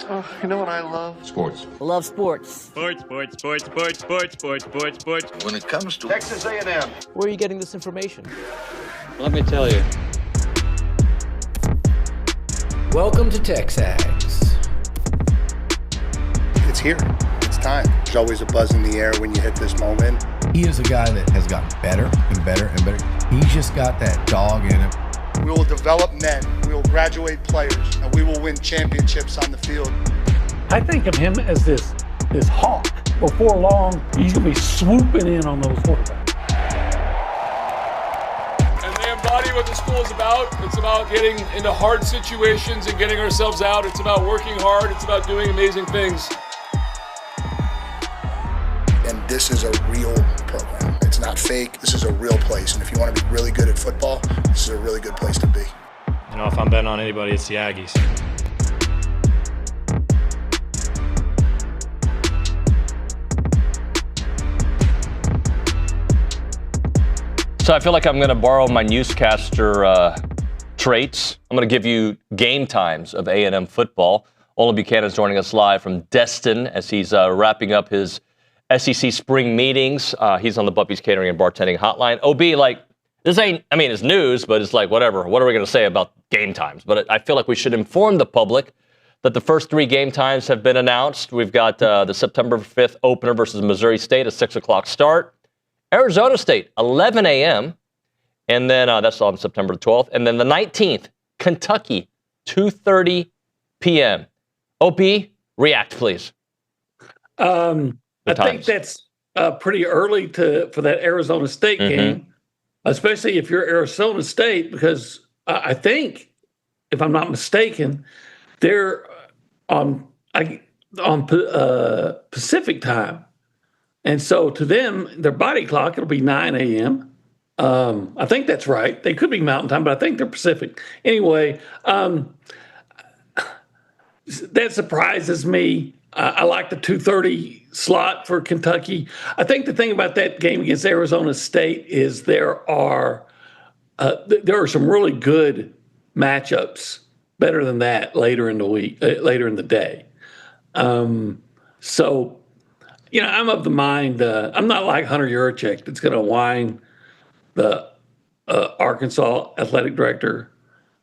Oh, you know what I love? Sports. I love sports. Sports. When it comes to Texas A&M. Where are you getting this information? Let me tell you. Welcome to TexAgs. It's here. It's time. There's always a buzz in the air when you hit this moment. He is a guy that has gotten better and better and better. He's just got that dog in him. We will develop men. We will graduate players, and we will win championships on the field. I think of him as this hawk. Before long, he's going to be swooping in on those quarterbacks. And they embody what the school is about. It's about getting into hard situations and getting ourselves out. It's about working hard. It's about doing amazing things. And this is a real program. It's not fake. This is a real place. And if you want to be really good at football, this is a really good place to be. You know, if I'm betting on anybody, it's the Aggies. So I feel like I'm going to borrow my newscaster traits. I'm going to give you game times of A&M football. Olin Buchanan is joining us live from Destin as he's wrapping up his SEC spring meetings. He's on the Buffy's Catering and Bartending Hotline. OB, this ain't, it's news, but it's whatever. What are we going to say about game times? But I feel like we should inform the public that the first 3 game times have been announced. We've got the September 5th opener versus Missouri State, a 6 o'clock start. Arizona State, 11 a.m., and then that's on September 12th. And then the 19th, Kentucky, 2:30 p.m. OP, react, please. I think that's pretty early for that Arizona State game, especially if you're Arizona State, because I think, if I'm not mistaken, they're on Pacific time. And so to them, their body clock, it'll be 9 a.m. I think that's right. They could be Mountain Time, but I think they're Pacific. Anyway, that surprises me. I like the 2:30 slot for Kentucky. I think the thing about that game against Arizona State is there are some really good matchups, better than that later in the week, later in the day. So. I'm of the mind, I'm not like Hunter Yurachek that's going to whine the Arkansas athletic director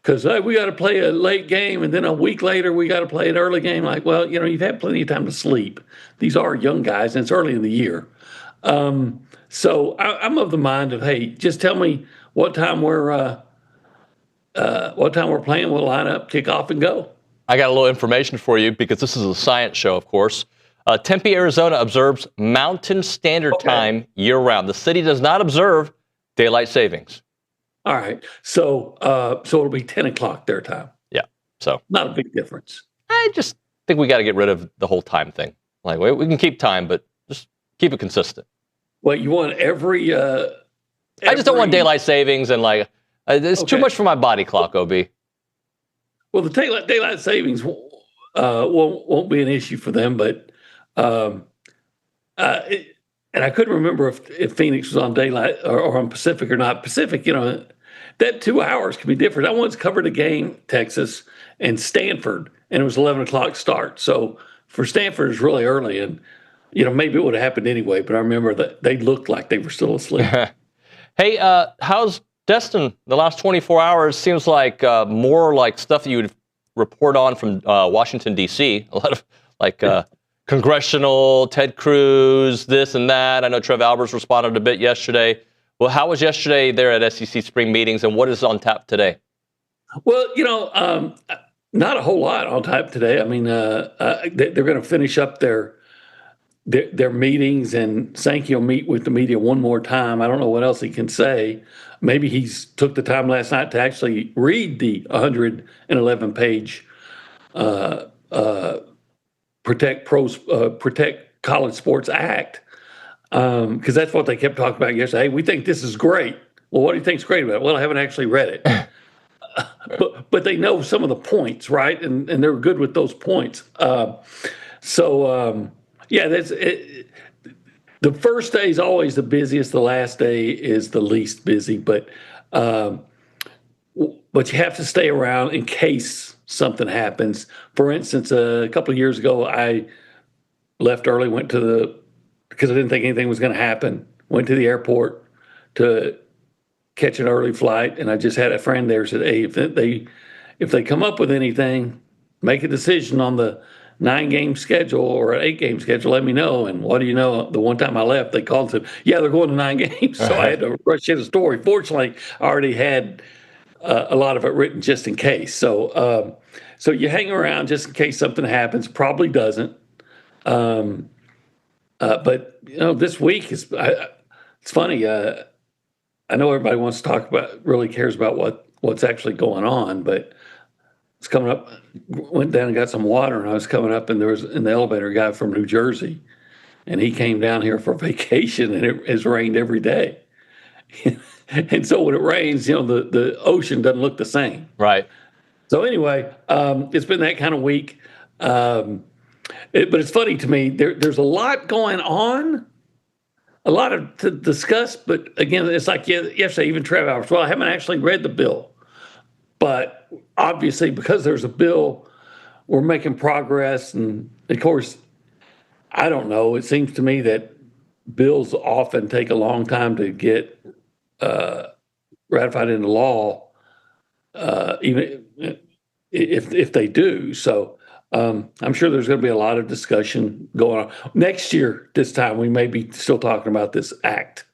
because we got to play a late game and then a week later we got to play an early game. You've had plenty of time to sleep. These are young guys and it's early in the year. So I'm of the mind of, hey, just tell me what time we're playing. We'll line up, kick off, and go. I got a little information for you because this is a science show, of course. Tempe, Arizona observes Mountain Standard Time year-round. The city does not observe daylight savings. All right. So it'll be 10 o'clock their time. Yeah. So not a big difference. I just think we got to get rid of the whole time thing. We can keep time, but just keep it consistent. Well, you want every I just don't want daylight savings and it's too much for my body clock, OB. Well, the daylight savings won't be an issue for them, but and I couldn't remember if Phoenix was on daylight or on Pacific or not. Pacific, that 2 hours can be different. I once covered a game, Texas and Stanford, and it was 11 o'clock start. So for Stanford, it's really early, and maybe it would have happened anyway. But I remember that they looked like they were still asleep. Hey, how's Destin? The last 24 hours seems like more like stuff that you would report on from Washington D.C. A lot of congressional, Ted Cruz, this and that. I know Trev Alberts responded a bit yesterday. Well, how was yesterday there at SEC spring meetings, and what is on tap today? Well, not a whole lot on tap today. They're going to finish up their meetings, and Sankey will meet with the media one more time. I don't know what else he can say. Maybe he's took the time last night to actually read the 111-page Protect College Sports Act, because that's what they kept talking about yesterday. Hey, we think this is great. Well, what do you think's great about it? Well, I haven't actually read it, but they know some of the points, right? And they're good with those points. That's it. The first day is always the busiest. The last day is the least busy, but you have to stay around in case something happens. For instance, a couple of years ago, I left early, because I didn't think anything was going to happen, went to the airport to catch an early flight, and I just had a friend there said, hey, if they come up with anything, make a decision on the 9-game schedule or an 8-game schedule, let me know. And what do you know? The one time I left, they called and said, yeah, they're going to 9 games. So I had to rush in a story. Fortunately, I already had a lot of it written just in case. So you hang around just in case something happens. Probably doesn't. But this week it's funny. I know everybody wants to really cares about what's actually going on, but it's coming up. Went down and got some water, and I was coming up, and there was in the elevator a guy from New Jersey, and he came down here for vacation, and it has rained every day. And so when it rains, the ocean doesn't look the same. Right. So anyway, it's been that kind of week. But it's funny to me. There's a lot going on, a lot to discuss. But again, it's like yesterday, even Trev Alberts. Well, I haven't actually read the bill, but obviously because there's a bill, we're making progress. And of course, I don't know. It seems to me that bills often take a long time to get ratified into law, even if they do. So I'm sure there's going to be a lot of discussion going on. Next year, this time, we may be still talking about this act.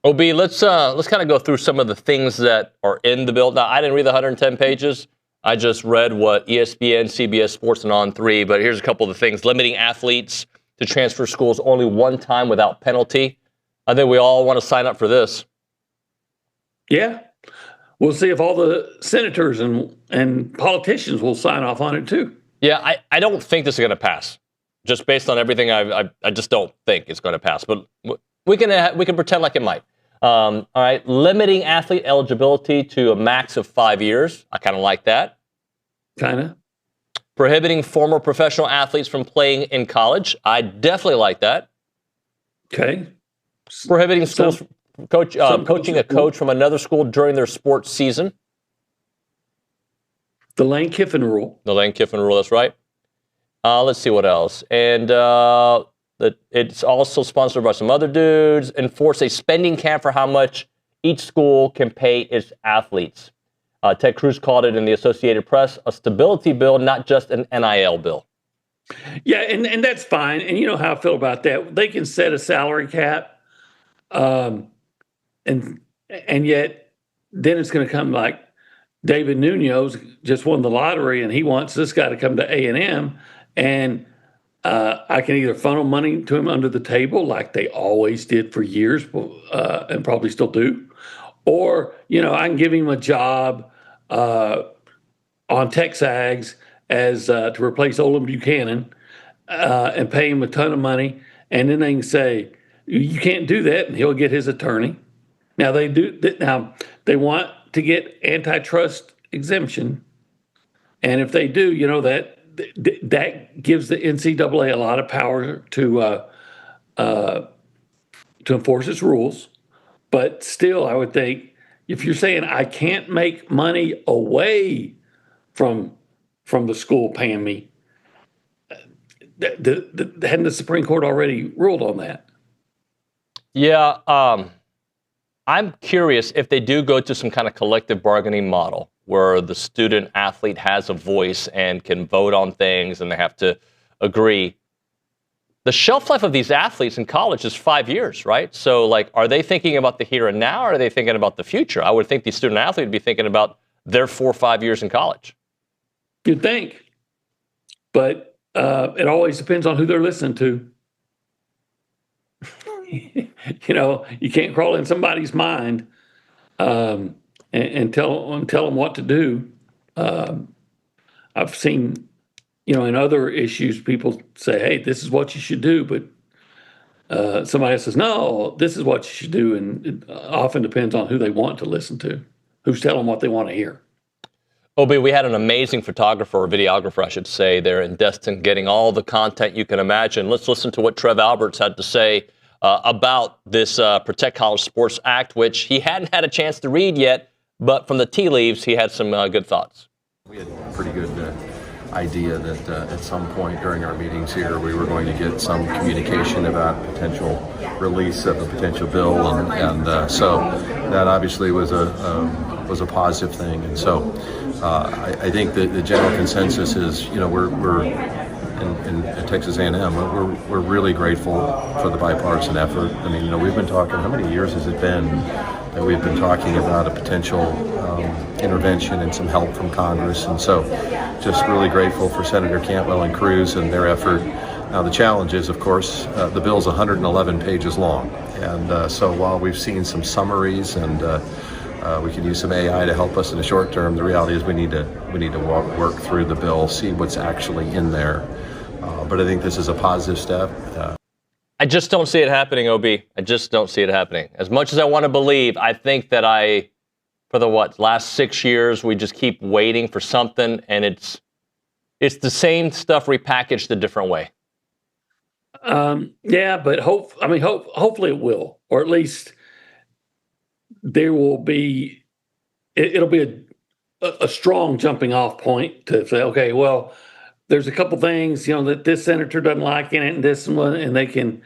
OB, let's kind of go through some of the things that are in the bill. Now, I didn't read the 110 pages. I just read what ESPN, CBS Sports, and On3. But here's a couple of the things. Limiting athletes to transfer schools only one time without penalty. I think we all want to sign up for this. Yeah. We'll see if all the senators and politicians will sign off on it, too. Yeah, I don't think this is going to pass. Just based on everything, I just don't think it's going to pass. But we can pretend like it might. All right, limiting athlete eligibility to a max of 5 years. I kind of like that. Kind of. Prohibiting former professional athletes from playing in college. I definitely like that. Okay. Prohibiting schools coaching a coach from another school during their sports season. The Lane Kiffin rule. The Lane Kiffin rule, that's right. Let's see what else. And it's also sponsored by some other dudes. Enforce a spending cap for how much each school can pay its athletes. Ted Cruz called it in the Associated Press a stability bill, not just an NIL bill. Yeah, and that's fine. And you know how I feel about that. They can set a salary cap, and yet then it's going to come like David Nuño's just won the lottery, and he wants this guy to come to A&M, and I can either funnel money to him under the table like they always did for years, and probably still do, or I can give him a job on TexAgs as to replace Olin Buchanan and pay him a ton of money, and then they can say you can't do that, and he'll get his attorney. Now they do. Now they want to get antitrust exemption, and if they do, that gives the NCAA a lot of power to enforce its rules. But still, I would think if you're saying I can't make money away from the school paying me, hadn't the Supreme Court already ruled on that? Yeah, I'm curious if they do go to some kind of collective bargaining model where the student athlete has a voice and can vote on things and they have to agree. The shelf life of these athletes in college is 5 years, right? So, are they thinking about the here and now, or are they thinking about the future? I would think the student athlete would be thinking about their 4 or 5 years in college. You'd think. But it always depends on who they're listening to. You can't crawl in somebody's mind and tell them what to do. I've seen, in other issues, people say, hey, this is what you should do. But somebody else says, no, this is what you should do. And it often depends on who they want to listen to, who's telling them what they want to hear. Obi, we had an amazing photographer, or videographer, I should say, there in Destin, getting all the content you can imagine. Let's listen to what Trev Alberts had to say about this Protect College Sports Act, which he hadn't had a chance to read yet, but from the tea leaves, he had some good thoughts. We had a pretty good idea that at some point during our meetings here, we were going to get some communication about potential release of a potential bill, and so that obviously was a positive thing. And so I think that the general consensus is, we're in Texas A&M, we're really grateful for the bipartisan effort. I mean, we've been talking, how many years has it been that we've been talking about a potential intervention and some help from Congress? And so just really grateful for Senator Cantwell and Cruz and their effort. Now, the challenge is, of course, the bill's 111 pages long. And so while we've seen some summaries and we can use some AI to help us in the short term, the reality is we need to work through the bill, see what's actually in there. But I think this is a positive step. I just don't see it happening, OB. I just don't see it happening. As much as I want to believe, I think that for the last 6 years, we just keep waiting for something, and it's the same stuff repackaged a different way. Yeah, but hopefully it will, or at least there will be. It'll be a strong jumping off point to say, okay, well, there's a couple things, that this senator doesn't like in it and this one, and they can,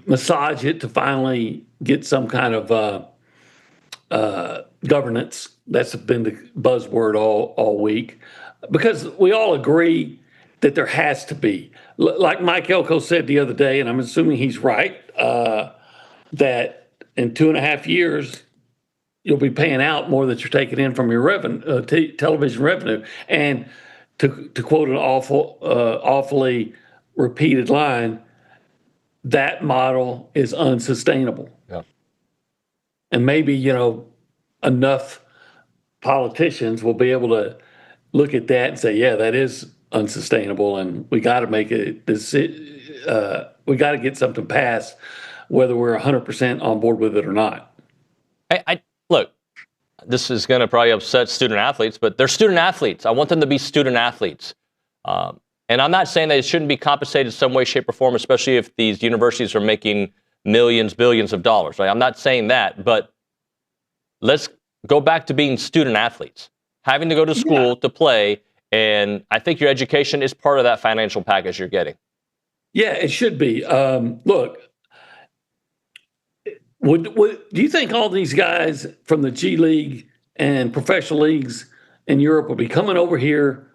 massage it to finally get some kind of governance. That's been the buzzword all week, because we all agree that there has to be, like Mike Elko said the other day, and I'm assuming he's right, that in 2.5 years, you'll be paying out more that you're taking in from your revenue, television revenue. And to quote an awfully repeated line, that model is unsustainable. Yeah. And maybe, enough politicians will be able to look at that and say, yeah, that is unsustainable, and we got to make we got to get something passed, whether we're 100% on board with it or not. I look, this is going to probably upset student athletes, but they're student athletes. I want them to be student athletes. And I'm not saying that it shouldn't be compensated some way, shape, or form, especially if these universities are making millions, billions of dollars. Right? I'm not saying that, but let's go back to being student athletes, having to go to school to play, and I think your education is part of that financial package you're getting. Yeah, it should be. Look, do you think all these guys from the G League and professional leagues in Europe will be coming over here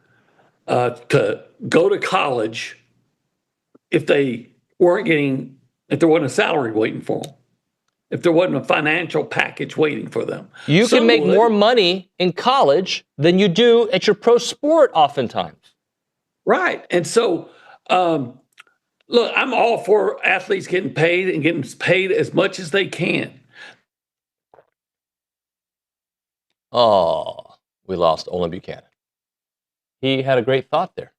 to go to college if there wasn't a salary waiting for them, if there wasn't a financial package waiting for them? You can make more money in college than you do at your pro sport oftentimes. Right. And so, look, I'm all for athletes getting paid and getting paid as much as they can. Oh, we lost Olin Buchanan. He had a great thought there.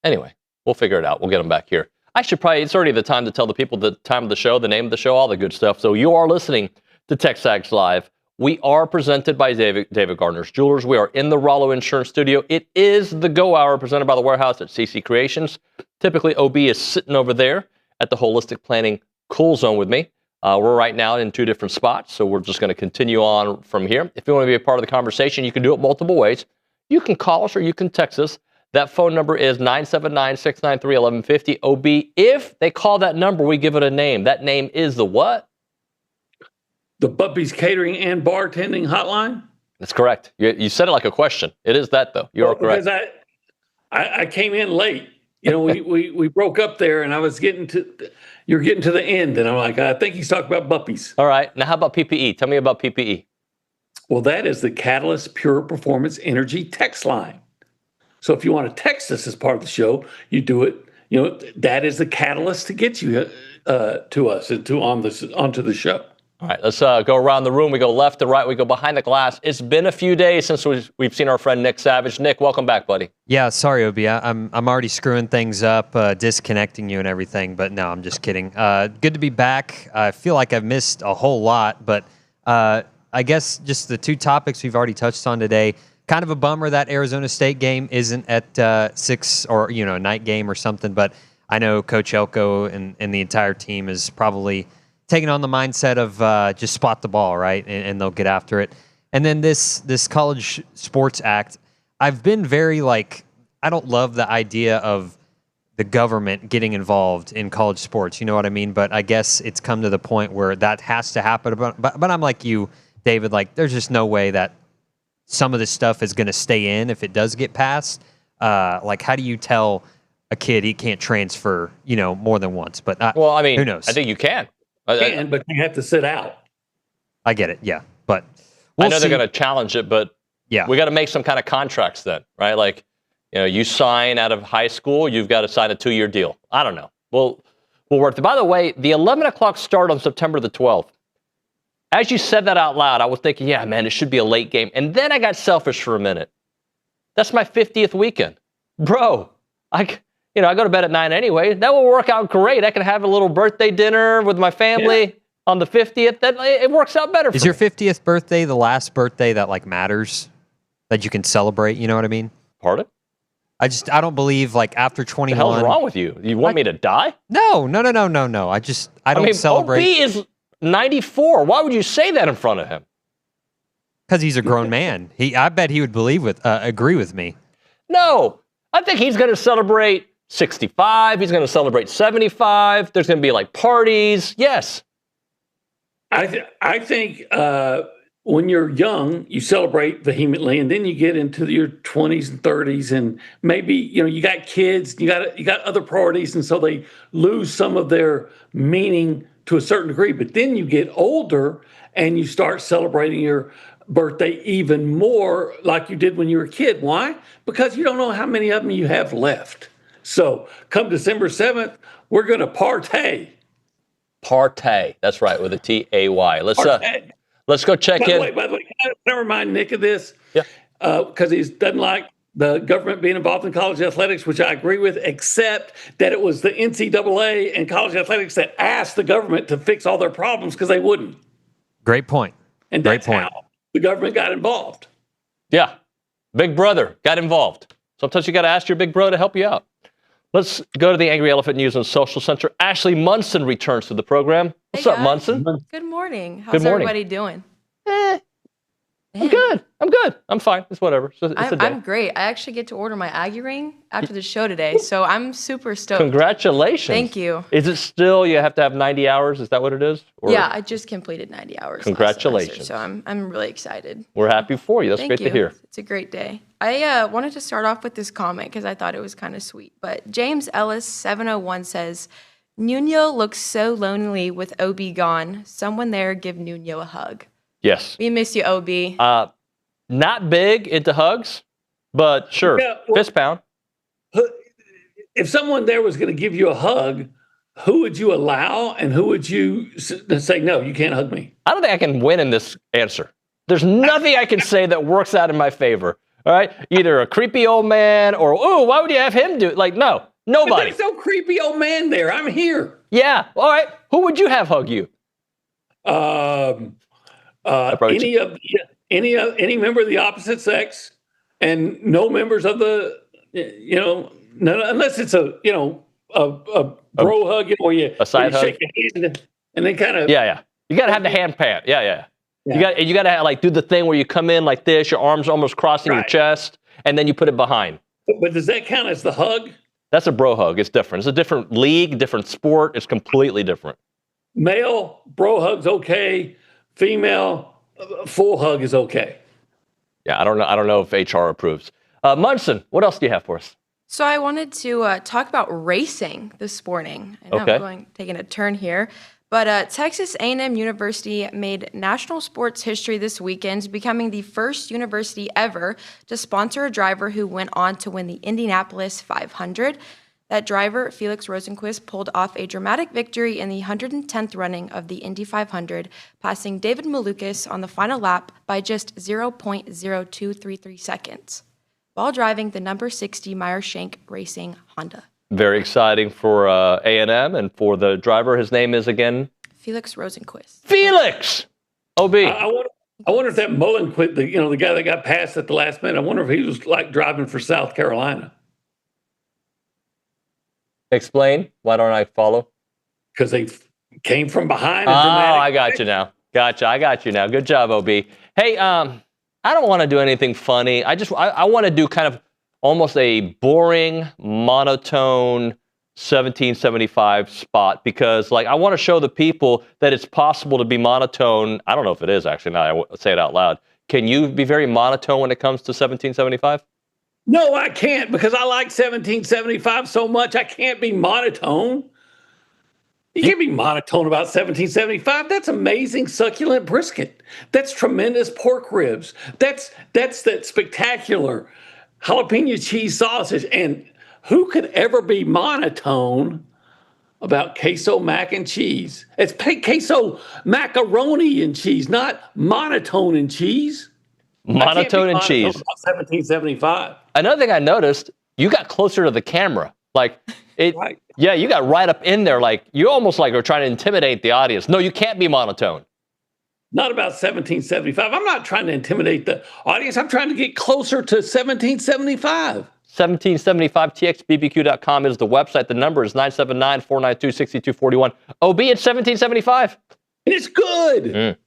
Anyway, we'll figure it out. We'll get him back here. It's already the time to tell the people the time of the show, the name of the show, all the good stuff. So you are listening to TexAgs Live. We are presented by David Gardner's Jewelers. We are in the Rollo Insurance Studio. It is the Go Hour presented by the Warehouse at CC Creations. Typically, OB is sitting over there at the Holistic Planning Cool Zone with me. We're right now in 2 different spots, so we're just going to continue on from here. If you want to be a part of the conversation, you can do it multiple ways. You can call us or you can text us. That phone number is 979-693-1150. OB, if they call that number, we give it a name. That name is the what? The Buppies Catering and Bartending Hotline? That's correct. You said it like a question. It is that, though. You are correct. Because I came in late. We broke up there, and you're getting to the end, and I'm like, I think he's talking about Buppies. All right. Now, how about PPE? Tell me about PPE. Well, that is the Catalyst Pure Performance Energy text line. So if you want to text us as part of the show, you do it. That is the catalyst to get you to us and onto the show. All right, let's go around the room. We go left to right. We go behind the glass. It's been a few days since we've seen our friend Nick Savage. Nick, welcome back, buddy. Yeah, sorry, Obi. I'm already screwing things up, disconnecting you and everything. But no, I'm just kidding. Good to be back. I feel like I've missed a whole lot, but I guess just the 2 topics we've already touched on today. Kind of a bummer that Arizona State game isn't at 6 or a night game or something. But I know Coach Elko and the entire team is probably taking on the mindset of just spot the ball, right? And they'll get after it. And then this College Sports Act, I've been very I don't love the idea of the government getting involved in college sports. You know what I mean? But I guess it's come to the point where that has to happen. But I'm like you, David. There's just no way that some of this stuff is going to stay in if it does get passed. How do you tell a kid he can't transfer, more than once? But who knows? I think you can. But you have to sit out. I get it. Yeah, but I know they're going to challenge it, but yeah, we got to make some kind of contracts then, right? You sign out of high school, you've got to sign a 2-year deal. I don't know. We'll work. By the way, the 11 o'clock start on September the 12th. As you said that out loud, I was thinking, yeah, man, it should be a late game. And then I got selfish for a minute. That's my 50th weekend. Bro, I go to bed at 9 anyway. That will work out great. I can have a little birthday dinner with my family on the 50th. It works out better for me. Is your 50th birthday the last birthday that matters, that you can celebrate? You know what I mean? Pardon? I don't believe after 21. What the hell's wrong with you? You want me to die? No. I don't celebrate. OB is 94. Why would you say that in front of him? Because he's a grown man. I bet he would agree with me. No, I think he's going to celebrate 65. He's going to celebrate 75. There's going to be parties. Yes. I think when you're young, you celebrate vehemently, and then you get into your 20s and 30s, and maybe you got kids, you got other priorities, and so they lose some of their meaning to a certain degree. But then you get older, and you start celebrating your birthday even more like you did when you were a kid. Why? Because you don't know how many of them you have left. So come December 7th, we're going to partay. Partay. That's right, with a T-A-Y. Let's go check in. By the way, can I remind Nick of this? Yeah. Because he doesn't like the government being involved in college athletics, which I agree with, except that it was the NCAA and college athletics that asked the government to fix all their problems because they wouldn't. Great point. And that's how the government got involved. Yeah. Big brother got involved. Sometimes you got to ask your big bro to help you out. Let's go to the Angry Elephant News and Social Center. Ashley Munson returns to the program. What's up, Munson? Good morning. How's everybody doing? I'm good. I'm fine. It's whatever. It's a day. I'm great. I actually get to order my Aggie ring after the show today, so I'm super stoked. Congratulations. Thank you. Is it still you have to have 90 hours? Is that what it is? Or? Yeah, I just completed 90 hours. Congratulations. Last semester, so I'm really excited. We're happy for you. That's great to hear. It's a great day. I wanted to start off with this comment because I thought it was kind of sweet. But James Ellis 701 says, Nuño looks so lonely with OB gone. Someone there give Nuño a hug. Yes. We miss you, OB. Not big into hugs, but sure. Yeah, fist pound. If someone there was going to give you a hug, who would you allow and who would you say, no, you can't hug me? I don't think I can win in this answer. There's nothing I can say that works out in my favor. All right? Either a creepy old man or, ooh, why would you have him do it? No, nobody. There's no creepy old man there. I'm here. Yeah. All right. Who would you have hug you? Any member of the opposite sex, and no members of the, unless it's a bro hug, where you a side hug, shake a hand and then kind of you got to have the hand pat, yeah. You got to do the thing where you come in like this, your arms almost crossing your chest, and then you put it behind. But does that count as the hug? That's a bro hug. It's different. It's a different league, different sport. It's completely different. Male bro hug's okay. Female full hug is okay. Yeah, I don't know if HR approves. Munson, what else do you have for us? So I wanted to talk about racing this morning. I know I'm taking a turn here. But Texas A&M University made national sports history this weekend, becoming the first university ever to sponsor a driver who went on to win the Indianapolis 500. That driver, Felix Rosenqvist, pulled off a dramatic victory in the 110th running of the Indy 500, passing David Malukas on the final lap by just 0.0233 seconds, while driving the number 60 Meyer Shank Racing Honda. Very exciting for A&M, and for the driver, his name is again? Felix Rosenqvist. Felix! OB. I wonder if that Mullen quit, the guy that got passed at the last minute, I wonder if he was like driving for South Carolina. Explain. Why don't I follow? Because they came from behind. I got you now. I got you now. Good job, OB. Hey, I don't want to do anything funny. I want to do kind of almost a boring, monotone 1775 spot because, like, I want to show the people that it's possible to be monotone. I don't know if it is, actually, now I say it out loud. Can you be very monotone when it comes to 1775? No, I can't because I like 1775 so much. I can't be monotone. You can't be monotone about 1775. That's amazing succulent brisket. That's tremendous pork ribs. That's that spectacular jalapeno cheese sausage. And who could ever be monotone about queso mac and cheese? It's queso macaroni and cheese, not monotone and cheese. Monotone and cheese. 1775. Another thing I noticed, you got closer to the camera. Like it, right. Yeah, you got right up in there. Like you almost like are trying to intimidate the audience. No, you can't be monotone. Not about 1775. I'm not trying to intimidate the audience. I'm trying to get closer to 1775. 1775txbbq.com is the website. The number is 979-492-6241. OB, it's 1775. And it's good.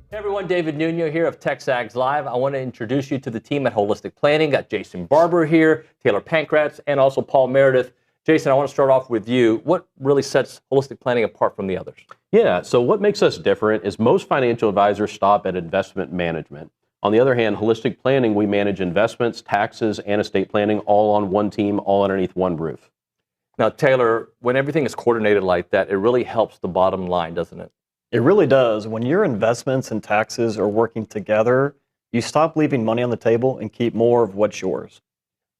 Hey everyone, David Nuño here of TexAgs Live. I want to introduce you to the team at Holistic Planning. Got Jason Barber here, Taylor Pankratz, and also Paul Meredith. Jason, I want to start off with you. What really sets Holistic Planning apart from the others? Yeah, so what makes us different is most financial advisors stop at investment management. On the other hand, Holistic Planning, we manage investments, taxes, and estate planning all on one team, all underneath one roof. Now, Taylor, when everything is coordinated like that, it really helps the bottom line, doesn't it? It really does. When your investments and taxes are working together, you stop leaving money on the table and keep more of what's yours.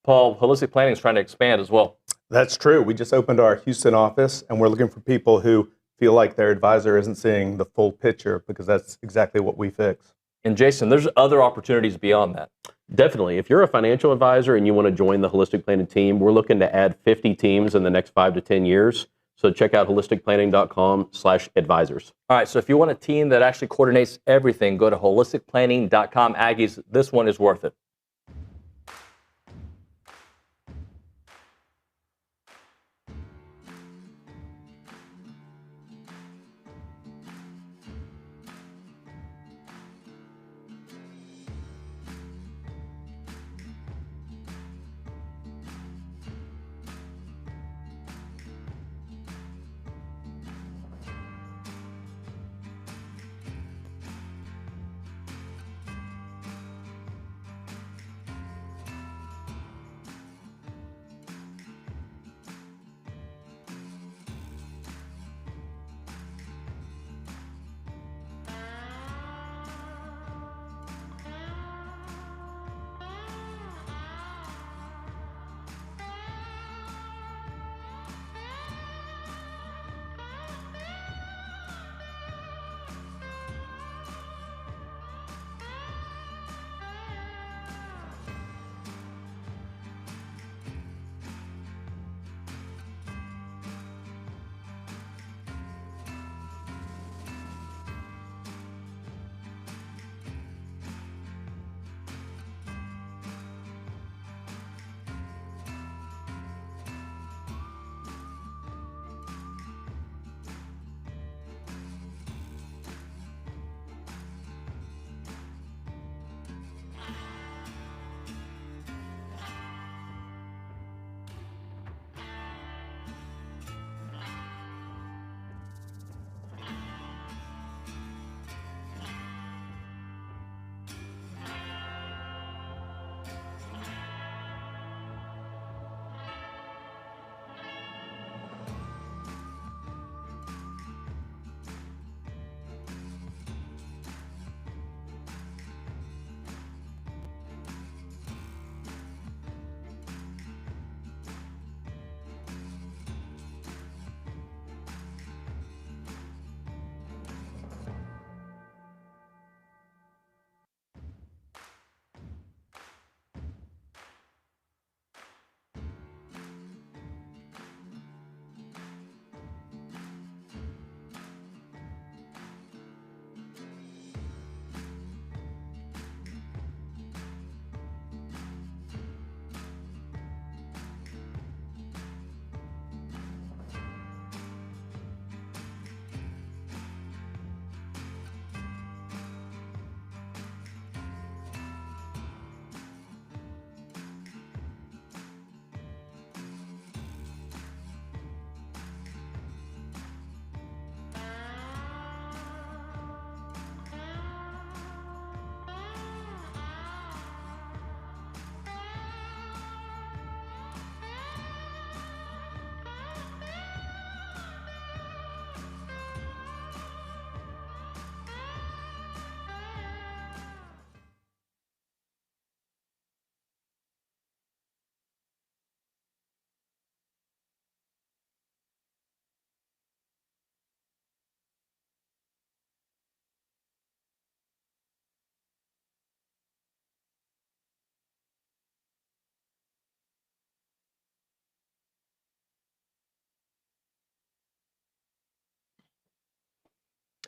Paul, Holistic Planning is trying to expand as well. That's true. We just opened our Houston office, and we're looking for people who feel like their advisor isn't seeing the full picture, because that's exactly what we fix. And Jason, there's other opportunities beyond that. Definitely. If you're a financial advisor and you want to join the Holistic Planning team, we're looking to add 50 teams in the next 5 to 10 years. So check out holisticplanning.com/advisors. All right, so if you want a team that actually coordinates everything, go to holisticplanning.com. Aggies, this one is worth it.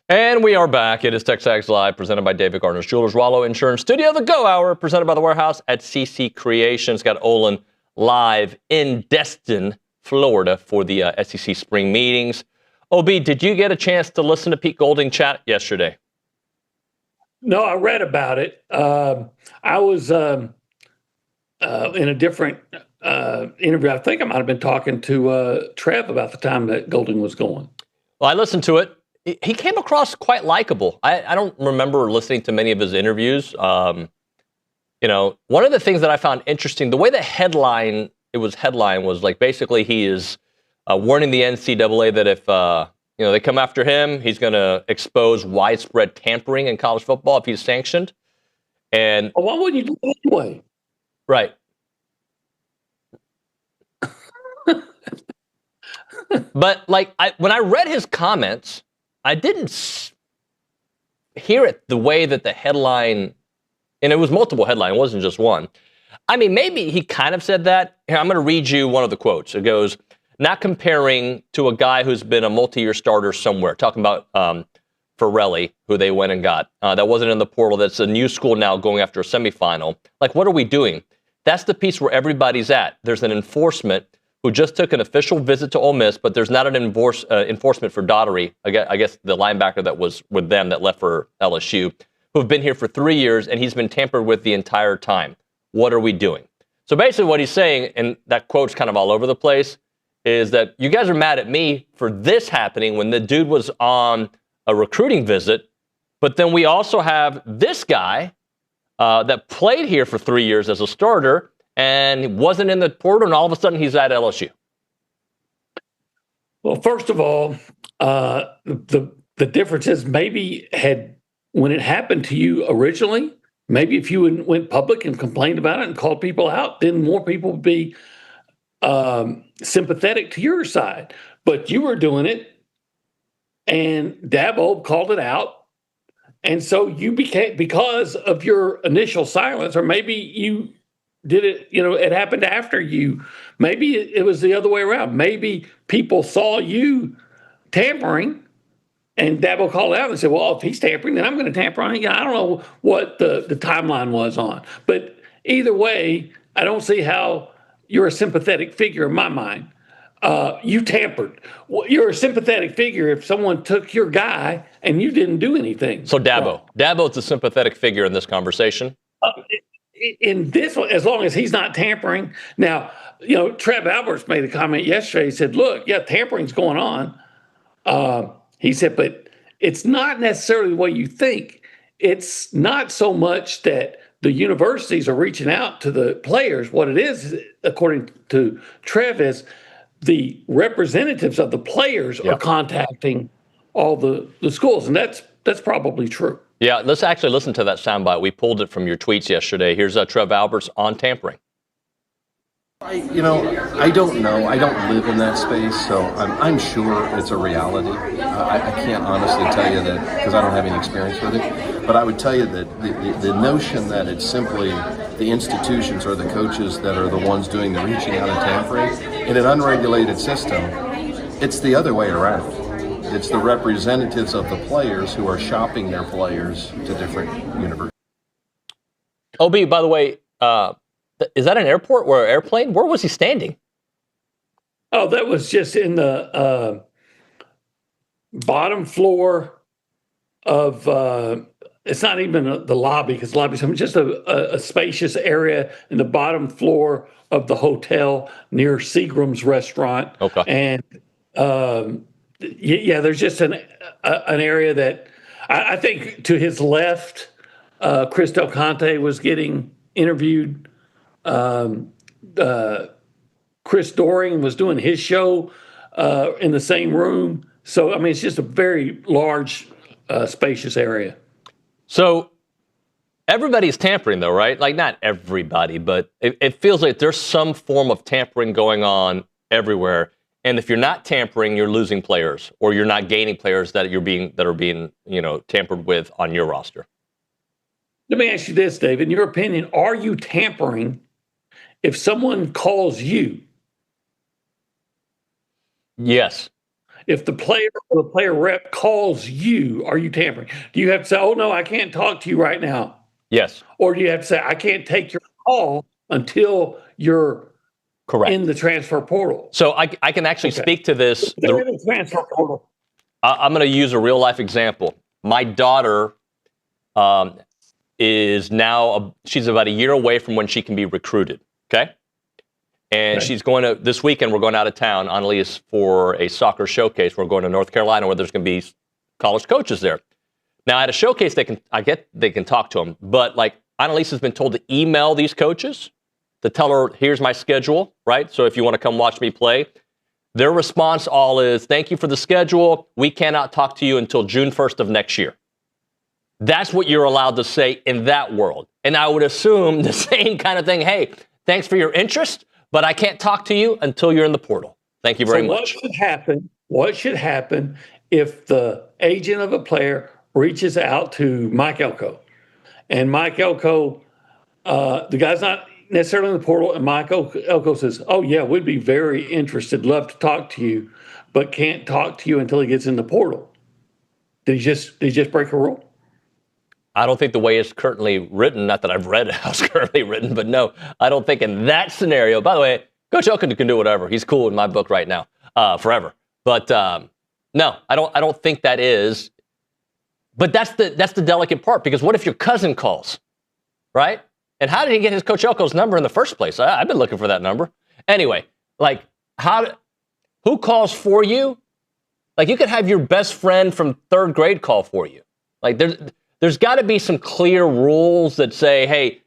And we are back. It is TexAgs Live, presented by David Gardner's Jewelers, Wallow Insurance Studio, the Go Hour, presented by The Warehouse at CC Creations. Got Olin live in Destin, Florida, for the SEC spring meetings. OB, did you get a chance to listen to Pete Golding chat yesterday? No, I read about it. I was in a different interview. I think I might have been talking to Trev about the time that Golding was going. Well, I listened to it. He came across quite likable. I don't remember listening to many of his interviews. One of the things that I found interesting, the way the headline was like, basically he is warning the NCAA that if they come after him, he's going to expose widespread tampering in college football if he's sanctioned. And why wouldn't you do it anyway? Right. But when I read his comments, I didn't hear it the way that the headline, and it was multiple headlines, it wasn't just one. I mean, maybe he kind of said that. Here, I'm going to read you one of the quotes. It goes, not comparing to a guy who's been a multi-year starter somewhere, talking about Farrelly, who they went and got. That wasn't in the portal. That's a new school now going after a semifinal. Like, what are we doing? That's the piece where everybody's at. There's an enforcement who just took an official visit to Ole Miss, but there's not an enforcement for Daugherty, I guess the linebacker that was with them that left for LSU, who have been here for 3 years, and he's been tampered with the entire time. What are we doing? So basically what he's saying, and that quote's kind of all over the place, is that you guys are mad at me for this happening when the dude was on a recruiting visit, but then we also have this guy that played here for 3 years as a starter, and he wasn't in the portal, and all of a sudden he's at LSU. Well, first of all, the difference is maybe when it happened to you originally, maybe if you went public and complained about it and called people out, then more people would be sympathetic to your side. But you were doing it, and Dabo called it out, and so you became, because of your initial silence, or maybe you did it, it happened after you. Maybe it was the other way around. Maybe people saw you tampering, and Dabo called out and said, well, if he's tampering, then I'm going to tamper on it. I don't know what the timeline was on. But either way, I don't see how you're a sympathetic figure in my mind. You tampered. You're a sympathetic figure if someone took your guy and you didn't do anything. So Dabo's a sympathetic figure in this conversation? In this one, as long as he's not tampering. Now, Trev Alberts made a comment yesterday. He said, look, tampering's going on. He said, but it's not necessarily the way you think. It's not so much that the universities are reaching out to the players. What it is, according to Trev, is the representatives of the players are contacting all the schools. And that's probably true. Yeah, let's actually listen to that soundbite. We pulled it from your tweets yesterday. Here's Trev Alberts on tampering. I don't know. I don't live in that space, so I'm sure it's a reality. I can't honestly tell you that because I don't have any experience with it. But I would tell you that the notion that it's simply the institutions or the coaches that are the ones doing the reaching out and tampering in an unregulated system, it's the other way around. It's the representatives of the players who are shopping their players to different universities. OB, by the way, is that an airport or an airplane? Where was he standing? Oh, that was just in the bottom floor of, it's not even the lobby, because the lobby's just a spacious area in the bottom floor of the hotel near Seagram's restaurant. Okay. And there's just an area that I think to his left, Chris Del Conte was getting interviewed. Chris Doring was doing his show in the same room. So, I mean, it's just a very large, spacious area. So everybody's tampering, though, right? Like, not everybody, but it feels like there's some form of tampering going on everywhere. And if you're not tampering, you're losing players, or you're not gaining players that are being tampered with on your roster. Let me ask you this, Dave. In your opinion, are you tampering if someone calls you? Yes. if the player or the player rep calls you, are you tampering? Do you have to say, oh, no, I can't talk to you right now? Yes. Or do you have to say, I can't take your call until you're correct in the transfer portal? So I can actually speak to this. They're in the transfer portal. I'm going to use a real life example. My daughter is now, she's about a year away from when she can be recruited. Okay. And she's going to, this weekend, we're going out of town, Annalise, for a soccer showcase. We're going to North Carolina where there's going to be college coaches there. Now, at a showcase, they can talk to them. But like Annalise has been told to email these coaches to tell her, here's my schedule, right? So if you want to come watch me play. Their response all is, thank you for the schedule. We cannot talk to you until June 1st of next year. That's what you're allowed to say in that world. And I would assume the same kind of thing. Hey, thanks for your interest, but I can't talk to you until you're in the portal. Thank you very much. What should happen if the agent of a player reaches out to Mike Elko? And Mike Elko, the guy's not necessarily in the portal, and Mike Elko says, oh, yeah, we'd be very interested, love to talk to you, but can't talk to you until he gets in the portal. Did he just break a rule? I don't think the way it's currently written, not that I've read how it's currently written, but no, I don't think in that scenario. By the way, Coach Elko can do whatever. He's cool in my book right now, forever. But no, I don't think that is. But that's the delicate part, because what if your cousin calls, right? And how did he get his Coach Elko's number in the first place? I've been looking for that number. Anyway, like who calls for you? Like you could have your best friend from third grade call for you. Like there's got to be some clear rules that say, hey,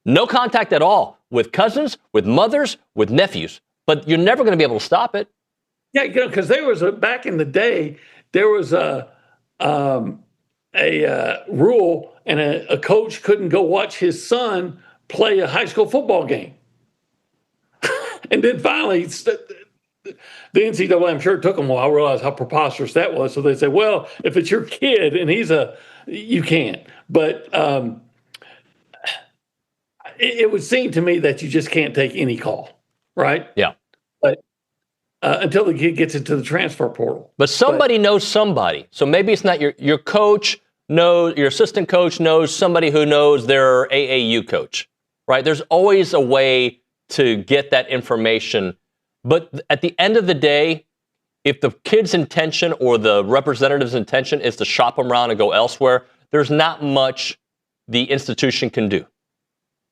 no contact at all with cousins, with mothers, with nephews. But you're never going to be able to stop it. Yeah, because there was back in the day, there was a rule, and a coach couldn't go watch his son play a high school football game. And then finally, the NCAA, I'm sure it took them a while, realized how preposterous that was. So they said, well, if it's your kid and you can't. But it would seem to me that you just can't take any call, right? Yeah. But until the kid gets into the transfer portal. But somebody knows somebody. So maybe it's not your coach knows, your assistant coach knows somebody who knows their AAU coach, right? There's always a way to get that information. But at the end of the day, if the kid's intention or the representative's intention is to shop them around and go elsewhere, there's not much the institution can do.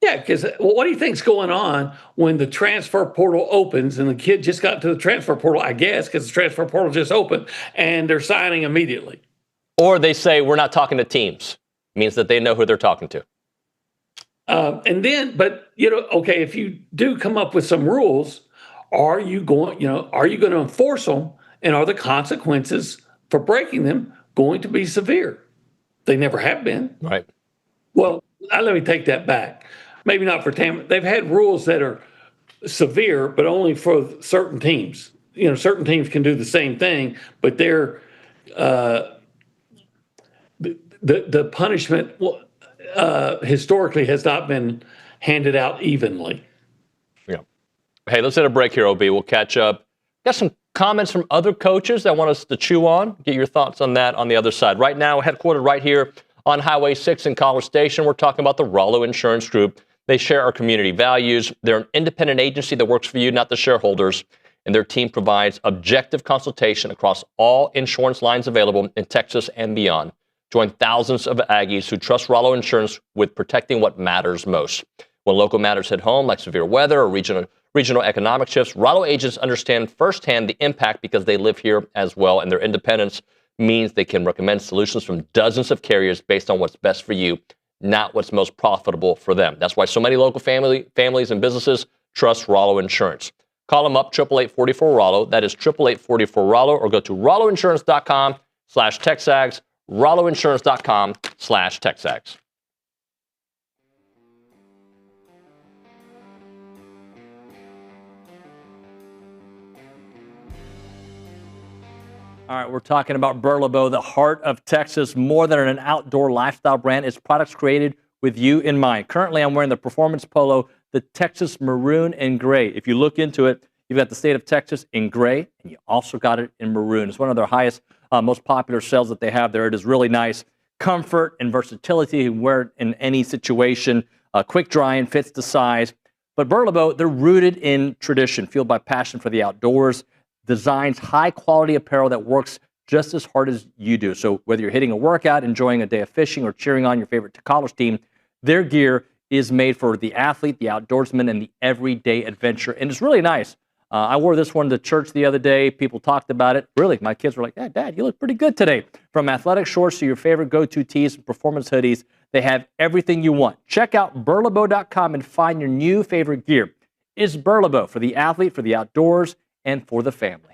Yeah, because what do you think's going on when the transfer portal opens and the kid just got to the transfer portal, I guess, because the transfer portal just opened, and they're signing immediately? Or they say, we're not talking to teams. It means that they know who they're talking to. And then, but, okay, if you do come up with some rules, are you going to enforce them? And are the consequences for breaking them going to be severe? They never have been. Right. Well, let me take that back. Maybe not for tampering. They've had rules that are severe, but only for certain teams. Certain teams can do the same thing, but they're the punishment historically has not been handed out evenly. Yeah. Hey, let's hit a break here, OB. We'll catch up. Got some comments from other coaches that want us to chew on. Get your thoughts on that on the other side. Right now, headquartered right here on Highway 6 in College Station, we're talking about the Rollo Insurance Group. They share our community values. They're an independent agency that works for you, not the shareholders. And their team provides objective consultation across all insurance lines available in Texas and beyond. Join thousands of Aggies who trust Rollo Insurance with protecting what matters most. When local matters hit home, like severe weather or regional economic shifts, Rollo agents understand firsthand the impact because they live here as well, and their independence means they can recommend solutions from dozens of carriers based on what's best for you, not what's most profitable for them. That's why so many local families and businesses trust Rollo Insurance. Call them up, 888-44-ROLLO. That is 888-44-ROLLO, or go to rolloinsurance.com/TexAgs, rolloinsurance.com/TexAgs. All right, we're talking about Burlebo, the heart of Texas, more than an outdoor lifestyle brand. It's products created with you in mind. Currently, I'm wearing the performance polo, the Texas maroon and gray. If you look into it, You've got the state of Texas in gray, and you also got it in maroon. It's one of their highest, most popular shells that they have there. It is really nice. Comfort and versatility. You can wear it in any situation. Quick drying, fits the size. But Burlebo, they're rooted in tradition, fueled by passion for the outdoors, designs high-quality apparel that works just as hard as you do. So whether you're hitting a workout, enjoying a day of fishing, or cheering on your favorite college team, their gear is made for the athlete, the outdoorsman, and the everyday adventure. And it's really nice. I wore this one to church the other day. People talked about it. Really, my kids were like, Dad, you look pretty good today. From athletic shorts to your favorite go-to tees and performance hoodies, they have everything you want. Check out burlebo.com and find your new favorite gear. It's Burlebo for the athlete, for the outdoors, and for the family.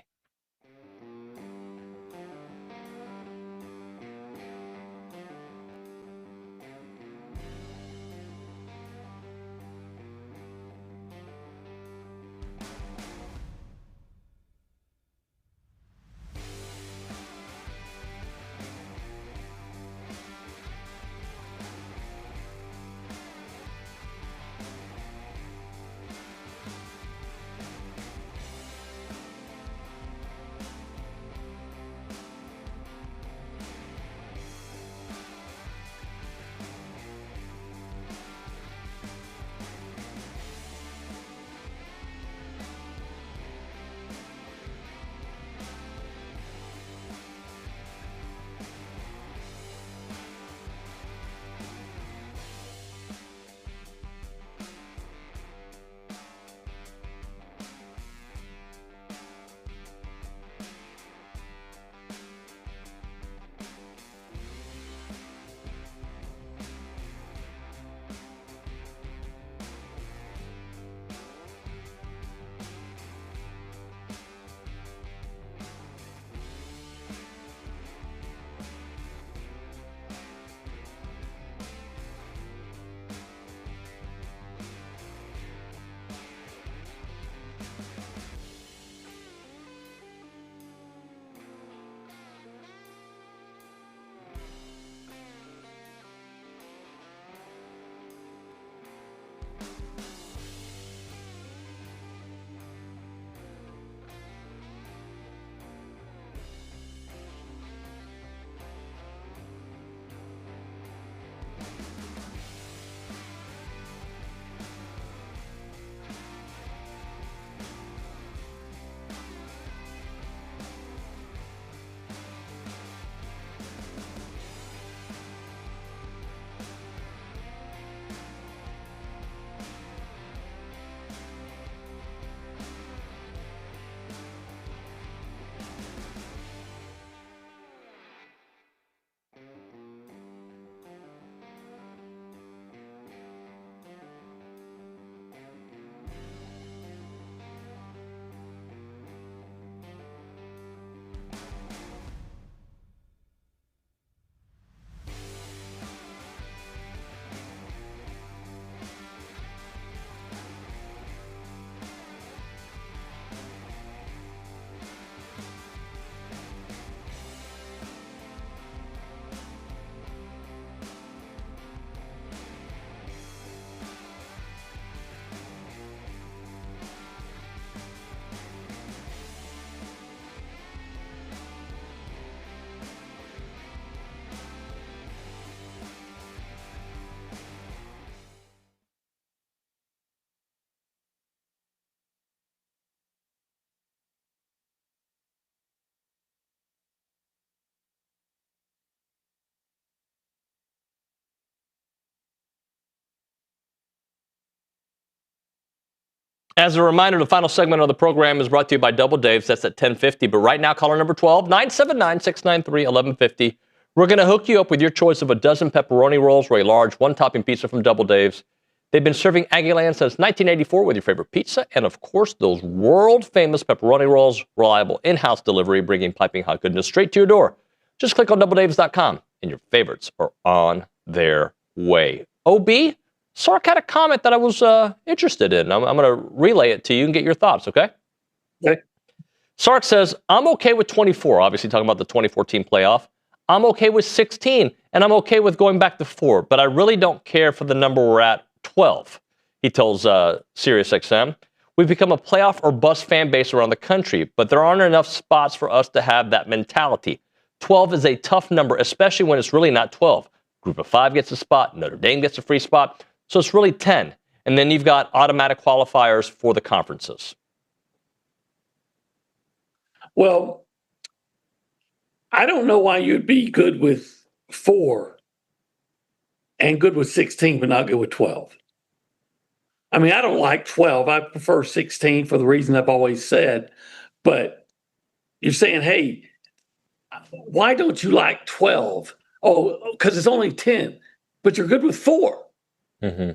As a reminder, the final segment of the program is brought to you by Double Dave's. That's at 10:50. But right now, caller number 12, 979-693-1150. We're going to hook you up with your choice of a dozen pepperoni rolls or a large one-topping pizza from Double Dave's. They've been serving Aggieland since 1984 with your favorite pizza and, of course, those world-famous pepperoni rolls. Reliable in-house delivery, bringing piping hot goodness straight to your door. Just click on doubledaves.com and your favorites are on their way. OB, Sark had a comment that I was interested in. I'm going to relay it to you and get your thoughts, okay? Okay. Sark says, I'm okay with 24, obviously talking about the 2014 playoff. I'm okay with 16, and I'm okay with going back to 4, but I really don't care for the number we're at, 12, he tells SiriusXM. We've become a playoff or bust fan base around the country, but there aren't enough spots for us to have that mentality. 12 is a tough number, especially when it's really not 12. Group of 5 gets a spot, Notre Dame gets a free spot, so it's really 10. And then you've got automatic qualifiers for the conferences. Well, I don't know why you'd be good with 4 and good with 16, but not good with 12. I mean, I don't like 12. I prefer 16 for the reason I've always said. But you're saying, hey, why don't you like 12? Oh, because it's only 10, but you're good with 4. Mm-hmm.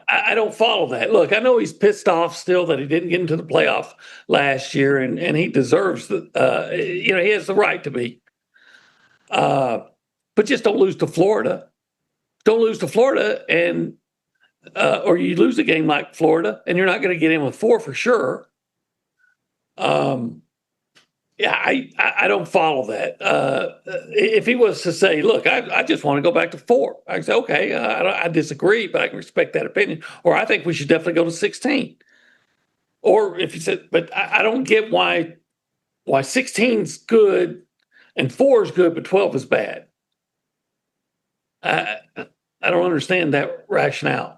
I don't follow that. Look, I know he's pissed off still that he didn't get into the playoff last year, and he deserves he has the right to be. But just don't lose to Florida. Don't lose to Florida, and or you lose a game like Florida, and you're not going to get in with 4 for sure. I don't follow that. If he was to say, look, I just want to go back to 4, I'd say, okay, I disagree, but I can respect that opinion. Or I think we should definitely go to 16. Or if he said, but I don't get why 16's good and 4 is good, but 12 is bad. I don't understand that rationale.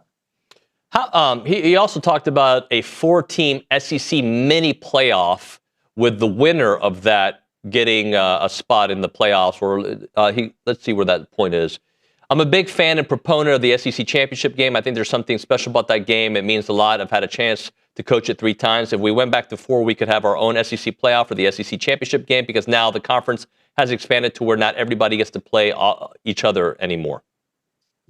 He also talked about a 4-team SEC mini playoff with the winner of that getting a spot in the playoffs. Let's see where that point is. I'm a big fan and proponent of the SEC championship game. I think there's something special about that game. It means a lot. I've had a chance to coach it 3 times. If we went back to 4, we could have our own SEC playoff for the SEC championship game, because now the conference has expanded to where not everybody gets to play each other anymore.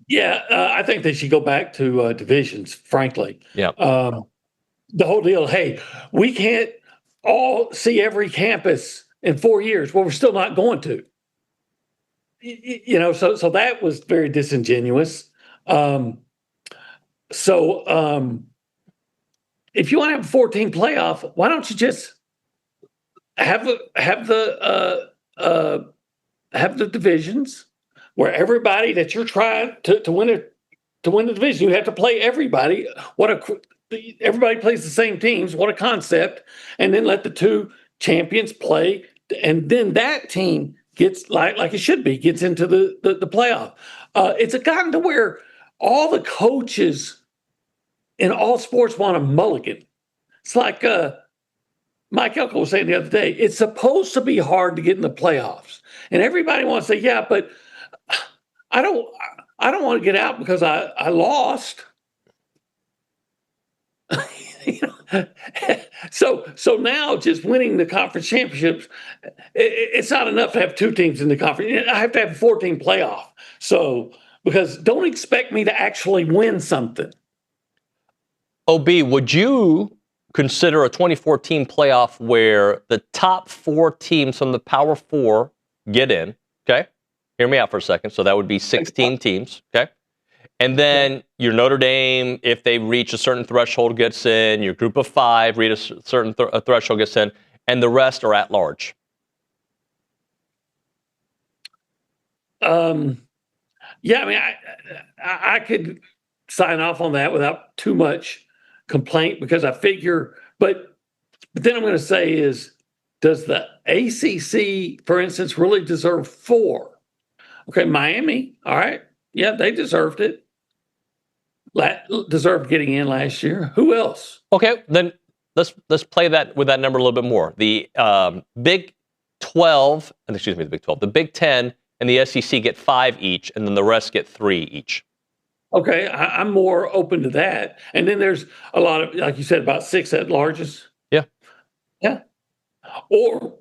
Yeah, I think they should go back to divisions, frankly. Yeah. The whole deal, hey, we can't all see every campus in 4 years. Well, we're still not going to. So that was very disingenuous. If you want to have a 14 playoff, why don't you just have the divisions where everybody that you're trying to win the division, you have to play everybody. Everybody plays the same teams. What a concept! And then let the 2 champions play, and then that team gets like it should be, gets into the playoff. It's gotten to where all the coaches in all sports want a mulligan. It's like Mike Elko was saying the other day. It's supposed to be hard to get in the playoffs, and everybody wants to say, yeah, but I don't want to get out because I lost. So now just winning the conference championships, it's not enough to have 2 teams in the conference. I have to have a 4-team playoff. So because don't expect me to actually win something. OB, would you consider a 2014 playoff where the top 4 teams from the Power 4 get in? Okay, hear me out for a second. So that would be 16 teams. Okay. And then your Notre Dame, if they reach a certain threshold, gets in. Your group of 5 reach a certain threshold, gets in. And the rest are at large. Yeah, I mean, I could sign off on that without too much complaint, because I figure, but then I'm going to say is, does the ACC, for instance, really deserve 4? Okay, Miami, all right. Yeah, they deserved it. Deserved getting in last year. Who else? Okay, then let's play that with that number a little bit more. The Big 12, the Big 12, the Big 10 and the SEC get 5 each, and then the rest get 3 each. Okay, I'm more open to that. And then there's a lot of, like you said, about 6 at larges. Yeah. Yeah. Or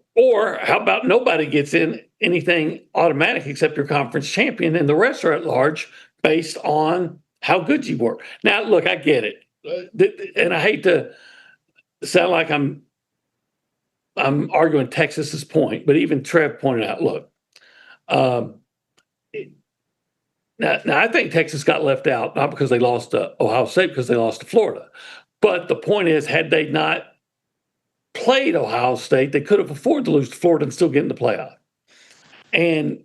how about nobody gets in anything automatic except your conference champion, and the rest are at large based on how good you were. Now, look, I get it. And I hate to sound like I'm arguing Texas's point, but even Trev pointed out, look, now I think Texas got left out, not because they lost to Ohio State, because they lost to Florida. But the point is, had they not played Ohio State, they could have afforded to lose to Florida and still get in the playoff. And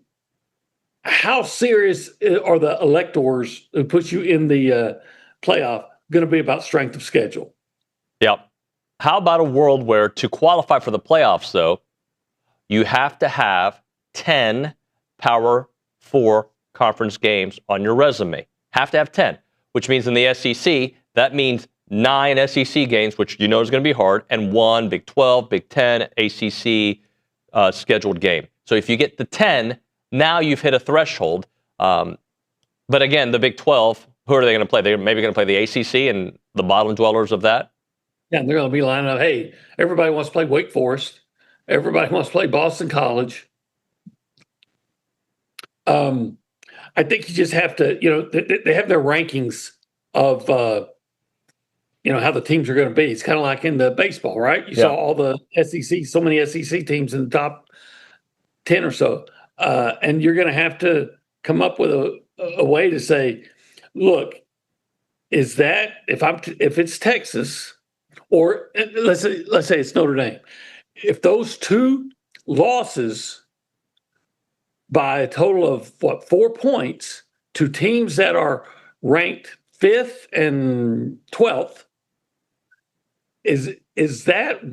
how serious are the electors who put you in the playoff going to be about strength of schedule? Yep. How about a world where to qualify for the playoffs, though, you have to have 10 Power 4 conference games on your resume? Have to have 10, which means in the SEC, that means 9 SEC games, which you know is going to be hard, and 1 Big 12, Big 10, ACC scheduled game. So if you get the 10, now you've hit a threshold. But again, the Big 12, who are they going to play? They're maybe going to play the ACC and the bottom dwellers of that? Yeah, they're going to be lining up. Hey, everybody wants to play Wake Forest. Everybody wants to play Boston College. I think you just have to, they have their rankings of, how the teams are going to be. It's kind of like in the baseball, right? You saw all the SEC, so many SEC teams in the top 10 or so. And you're going to have to come up with a way to say, look, is that if it's Texas, or let's say it's Notre Dame, if those 2 losses by a total of 4 points to teams that are ranked 5th and 12th, is that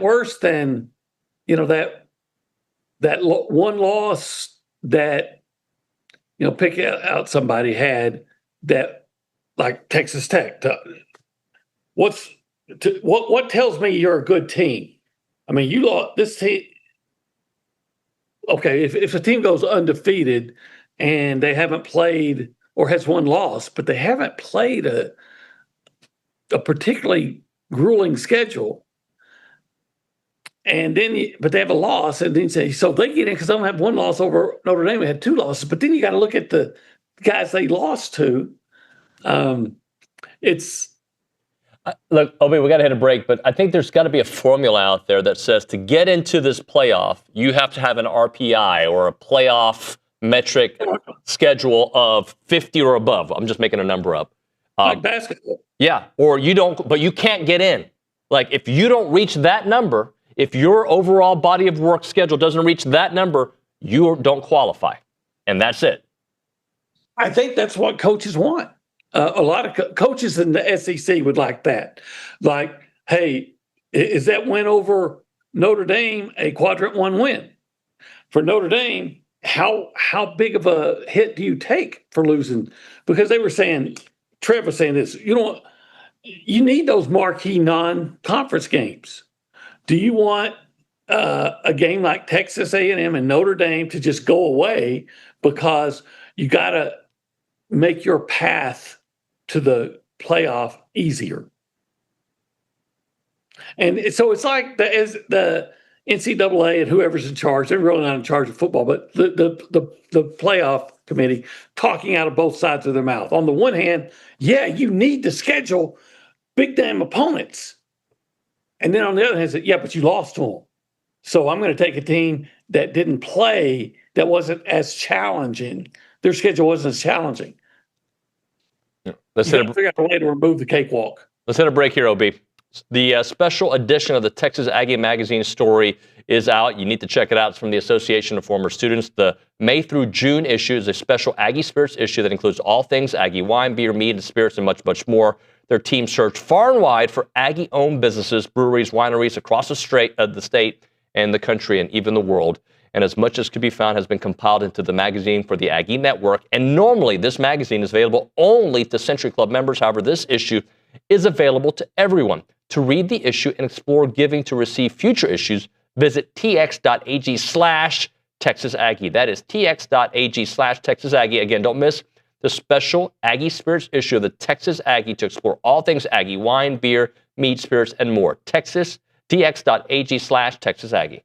worse than that one loss that pick out somebody had that, like Texas Tech? What tells me you're a good team? I mean, you lost this team. Okay, if a team goes undefeated and they haven't played or has one loss, but they haven't played a particularly grueling schedule, and then but they have a loss, and then you say, so they get in because they don't have one loss over Notre Dame. They had 2 losses, but then you got to look at the guys they lost to. Look, Obi, we got to hit a break, but I think there's got to be a formula out there that says to get into this playoff, you have to have an RPI or a playoff metric schedule of 50 or above. I'm just making a number up. Like basketball. Yeah, or you don't, but you can't get in. Like if you don't reach that number, if your overall body of work schedule doesn't reach that number, you don't qualify. And that's it. I think that's what coaches want. A lot of coaches in the SEC would like that. Like, hey, is that win over Notre Dame a quadrant 1 win? For Notre Dame, how big of a hit do you take for losing? Because they were saying, Trev was saying this, you need those marquee non-conference games. Do you want a game like Texas A&M and Notre Dame to just go away because you got to make your path to the playoff easier? And so it's like the NCAA and whoever's in charge, they're really not in charge of football, but the playoff committee talking out of both sides of their mouth. On the one hand, yeah, you need to schedule big damn opponents. And then on the other hand, yeah, but you lost to them. So I'm going to take a team that didn't play, that wasn't as challenging. Their schedule wasn't as challenging. Let's figure out a way to remove the cakewalk. Let's hit a break here, OB. The special edition of the Texas Aggie magazine story is out. You need to check it out. It's from the Association of Former Students. The May through June issue is a special Aggie Spirits issue that includes all things Aggie wine, beer, mead, and spirits, and much, much more. Their team searched far and wide for Aggie-owned businesses, breweries, wineries across the state and the country and even the world. And as much as could be found has been compiled into the magazine for the Aggie Network. And normally this magazine is available only to Century Club members. However, this issue is available to everyone. To read the issue and explore giving to receive future issues, visit tx.ag/Texas Aggie. That is tx.ag/Texas Aggie. Again, don't miss the special Aggie Spirits issue of the Texas Aggie to explore all things Aggie wine, beer, mead, spirits, and more. tx.ag/Texas Aggie.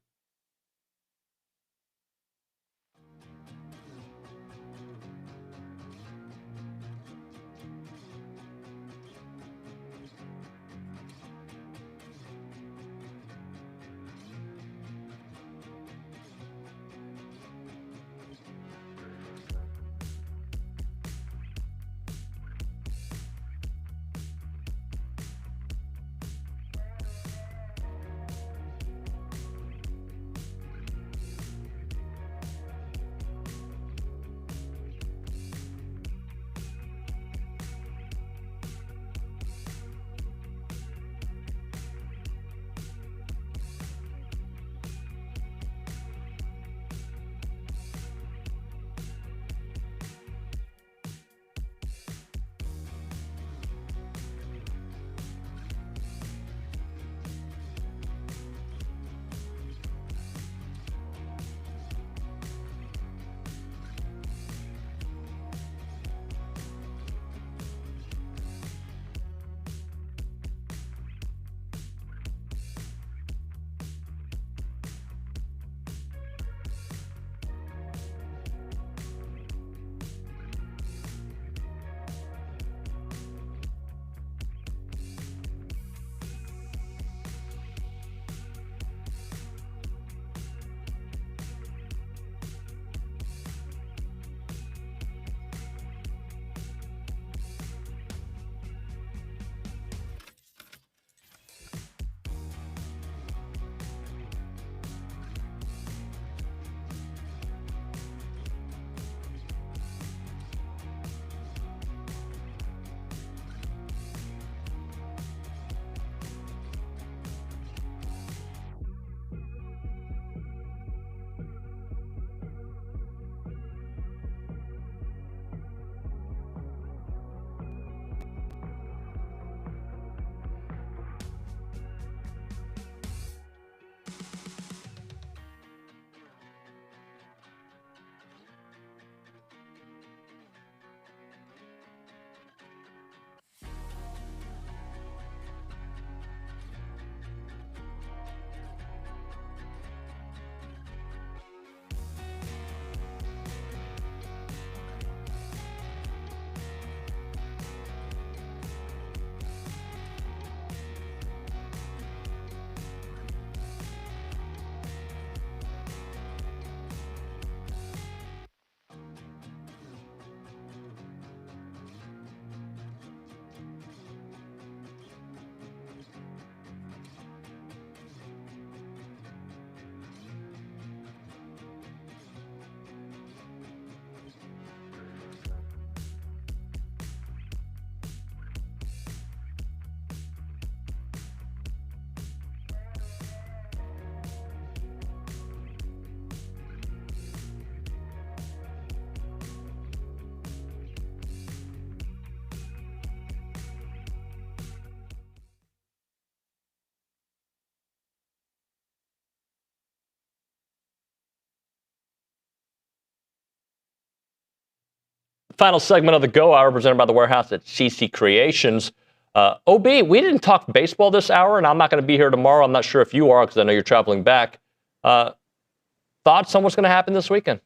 Final segment of the Go Hour presented by the Warehouse at CC Creations. OB, we didn't talk baseball this hour, and I'm not going to be here tomorrow. I'm not sure if you are because I know you're traveling back. Thoughts on what's going to happen this weekend?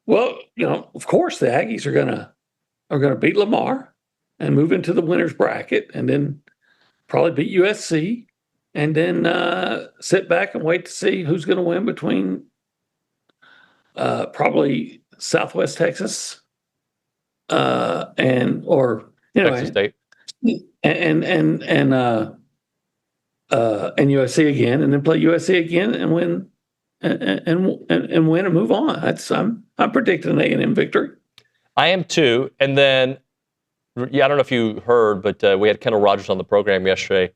Well, of course, the Aggies are gonna beat Lamar and move into the winners bracket, and then probably beat USC, and then sit back and wait to see who's going to win between probably Southwest Texas and Texas State and USC again, and then play USC again and win and win and move on. I'm predicting an A&M victory. I am too. And then, I don't know if you heard, but we had Kendall Rogers on the program yesterday.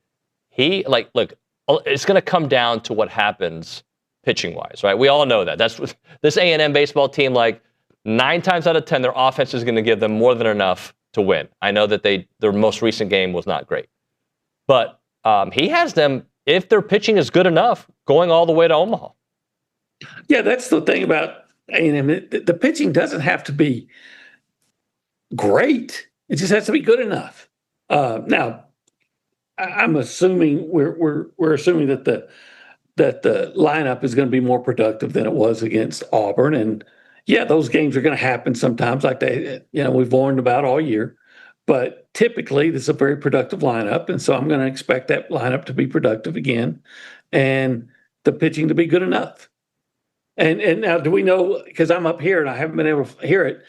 He look, it's going to come down to what happens pitching wise, right? We all know that. That's what this A&M baseball team, 9 times out of 10, their offense is going to give them more than enough to win. I know that their most recent game was not great, but he has them, if their pitching is good enough, going all the way to Omaha. Yeah, that's the thing about A&M. The pitching doesn't have to be great. It just has to be good enough. Now, I'm assuming we're assuming that the lineup is going to be more productive than it was against Auburn, and yeah, those games are going to happen sometimes, like we've warned about all year. But typically, this is a very productive lineup, and so I'm going to expect that lineup to be productive again, and the pitching to be good enough. And now, do we know, because I'm up here and I haven't been able to hear it,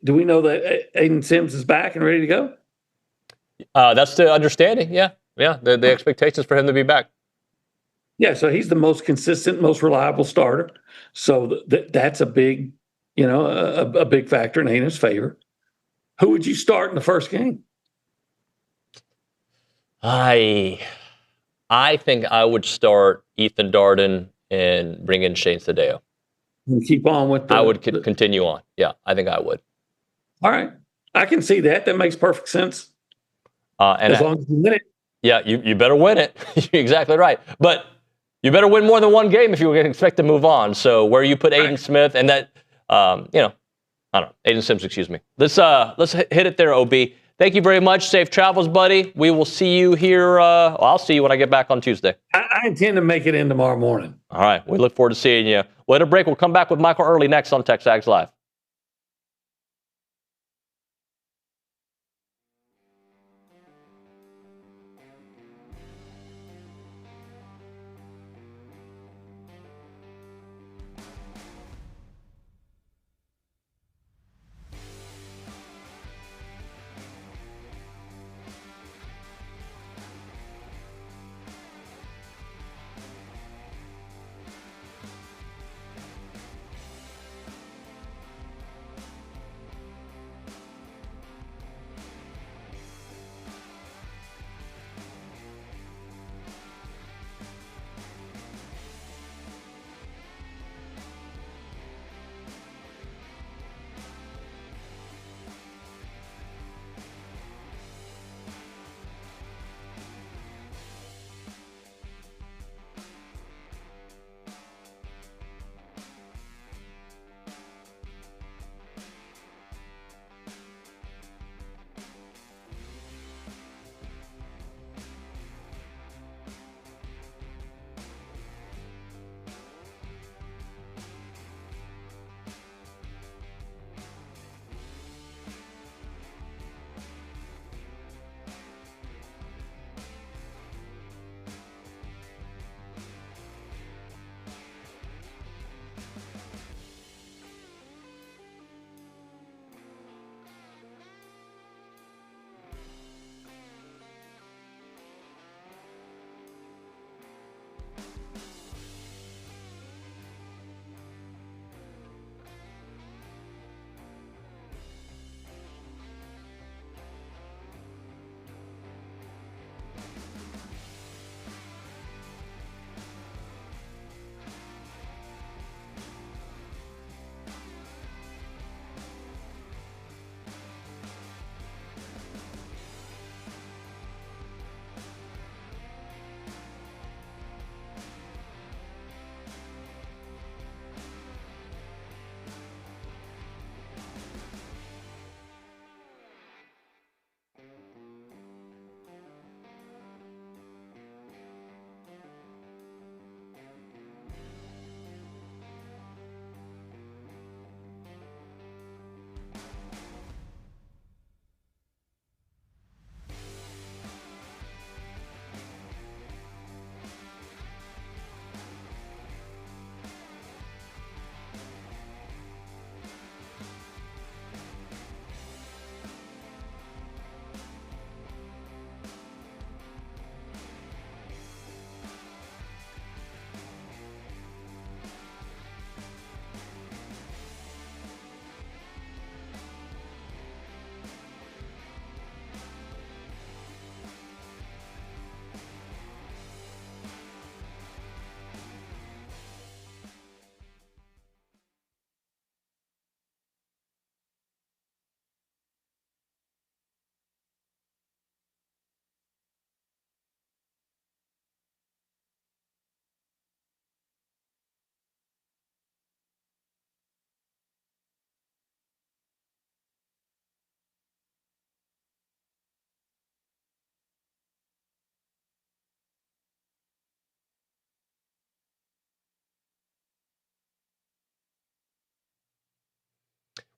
do we know that Aiden Sims is back and ready to go? That's the understanding, yeah. Yeah, the expectations for him to be back. Yeah, so he's the most consistent, most reliable starter. So that's a big, a big factor in A&M's favor. Who would you start in the first game? I think I would start Ethan Darden and bring in Shane Sadeo. And keep on with I would continue on. Yeah, I think I would. All right. I can see that. That makes perfect sense. And as long as you win it. Yeah, you better win it. You're exactly right. But you better win more than one game if you expect to move on. So where you put Aiden Smith and that, I don't know, Aiden Sims, excuse me. Let's hit it there, OB. Thank you very much. Safe travels, buddy. We will see you here. I'll see you when I get back on Tuesday. I intend to make it in tomorrow morning. All right. We look forward to seeing you. We'll hit a break. We'll come back with Michael Earley next on TexAgs Live.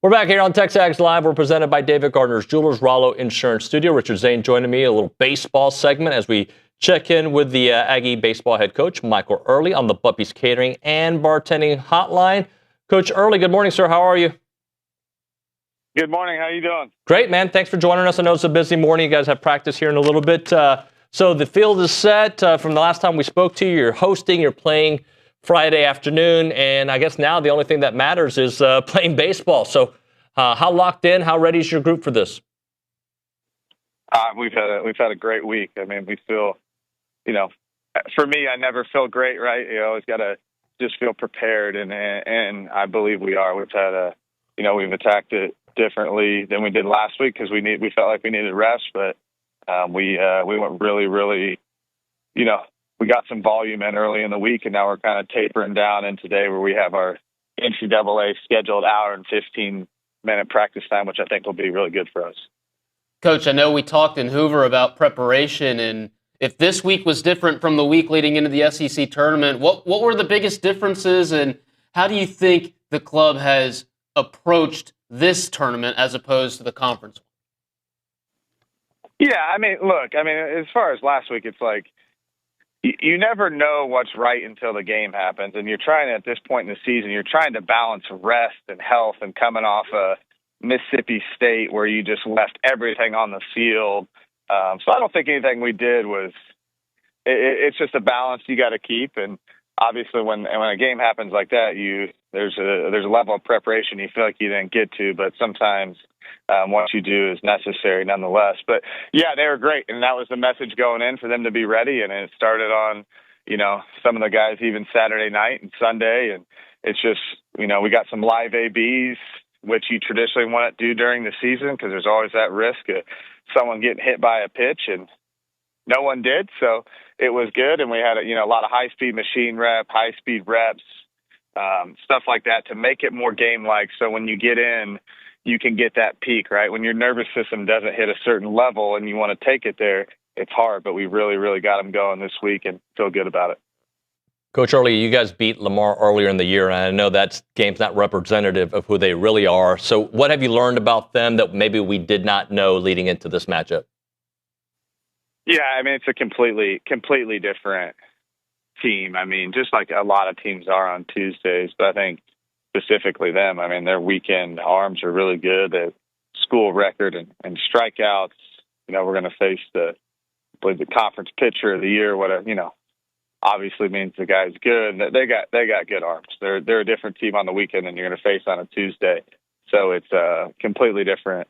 We're back here on TexAgs Live. We're presented by David Gardner's Jewelers, Rollo Insurance Studio. Richard Zane joining me, a little baseball segment as we check in with the Aggie baseball head coach, Michael Earley, on the Buppy's Catering and Bartending Hotline. Coach Earley, good morning, sir. How are you? Good morning. How you doing? Great, man. Thanks for joining us. I know it's a busy morning. You guys have practice here in a little bit. So the field is set. From the last time we spoke to you, you're hosting, you're playing Friday afternoon, and I guess now the only thing that matters is playing baseball. So how locked in, how ready is your group for this? We've had a great week. I mean, we feel, for me, I never feel great, right? You always got to just feel prepared, and I believe we are. We've had we've attacked it differently than we did last week because we felt like we needed rest, but we went really, we got some volume in early in the week, and now we're kind of tapering down. And today, where we have our NCAA scheduled hour and 15-minute practice time, which I think will be really good for us. Coach, I know we talked in Hoover about preparation, and if this week was different from the week leading into the SEC tournament, what were the biggest differences, and how do you think the club has approached this tournament as opposed to the conference? Yeah, I mean, look, as far as last week, it's like you never know what's right until the game happens, and you're trying to, at this point in the season, you're trying to balance rest and health and coming off a Mississippi State where you just left everything on the field. So I don't think anything we did was it's just a balance you got to keep. And obviously when a game happens like that, there's a level of preparation you feel like you didn't get to, but sometimes what you do is necessary nonetheless. But yeah, they were great. And that was the message going in for them to be ready. And it started on, some of the guys even Saturday night and Sunday. And it's just, we got some live ABs, which you traditionally want to do during the season because there's always that risk of someone getting hit by a pitch, and no one did. So it was good. And we had a lot of high-speed machine rep, high-speed reps, stuff like that to make it more game-like. So when you get in, you can get that peak, right? When your nervous system doesn't hit a certain level and you want to take it there, it's hard. But we really, really got them going this week and feel good about it. Coach Earley, you guys beat Lamar earlier in the year, and I know that game's not representative of who they really are. So what have you learned about them that maybe we did not know leading into this matchup? Yeah, it's a completely different team. Just like a lot of teams are on Tuesdays, but I think specifically them, their weekend arms are really good. They have school record and strikeouts. We're going to face the conference pitcher of the year, whatever, obviously means the guy's good. They got good arms. They're a different team on the weekend than you're going to face on a Tuesday. So it's a completely different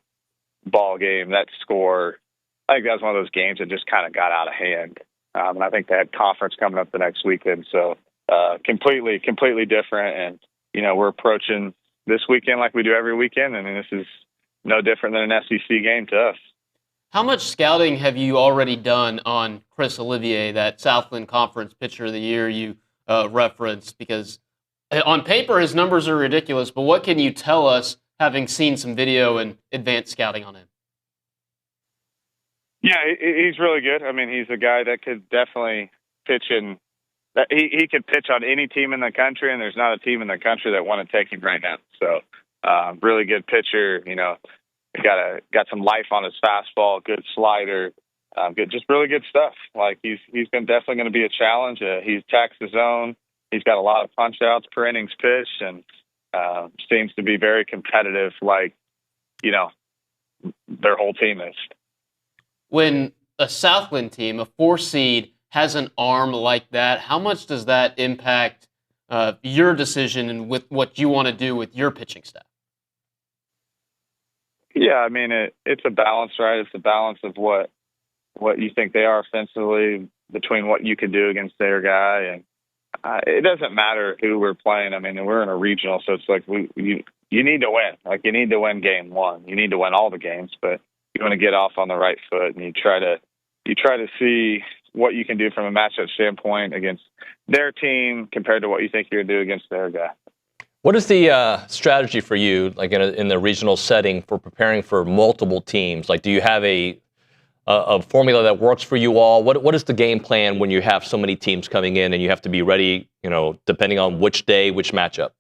ball game. That score, I think that was one of those games that just kind of got out of hand. And I think they had conference coming up the next weekend. So completely different. And, we're approaching this weekend like we do every weekend. This is no different than an SEC game to us. How much scouting have you already done on Chris Olivier, that Southland Conference Pitcher of the Year you referenced? Because on paper, his numbers are ridiculous, but what can you tell us, having seen some video and advanced scouting on him? Yeah, he's really good. He's a guy that could definitely pitch in. He could pitch on any team in the country, and there's not a team in the country that want to take him right now. So, really good pitcher, Got some life on his fastball, good slider, just really good stuff. Like he's definitely going to be a challenge. He's taxed his own. He's got a lot of punch outs per innings pitched, and seems to be very competitive. Like their whole team is. When a Southland team, a 4 seed, has an arm like that, how much does that impact your decision and with what you want to do with your pitching staff? Yeah, it's a balance, right? It's a balance of what you think they are offensively between what you can do against their guy, and it doesn't matter who we're playing. We're in a regional, so it's like you need to win. Like you need to win game one. You need to win all the games, but you want to get off on the right foot, and you try to see what you can do from a matchup standpoint against their team compared to what you think you're going to do against their guy. What is the strategy for you, like in the regional setting, for preparing for multiple teams? Like, do you have a formula that works for you all? What is the game plan when you have so many teams coming in and you have to be ready, depending on which day, which matchup?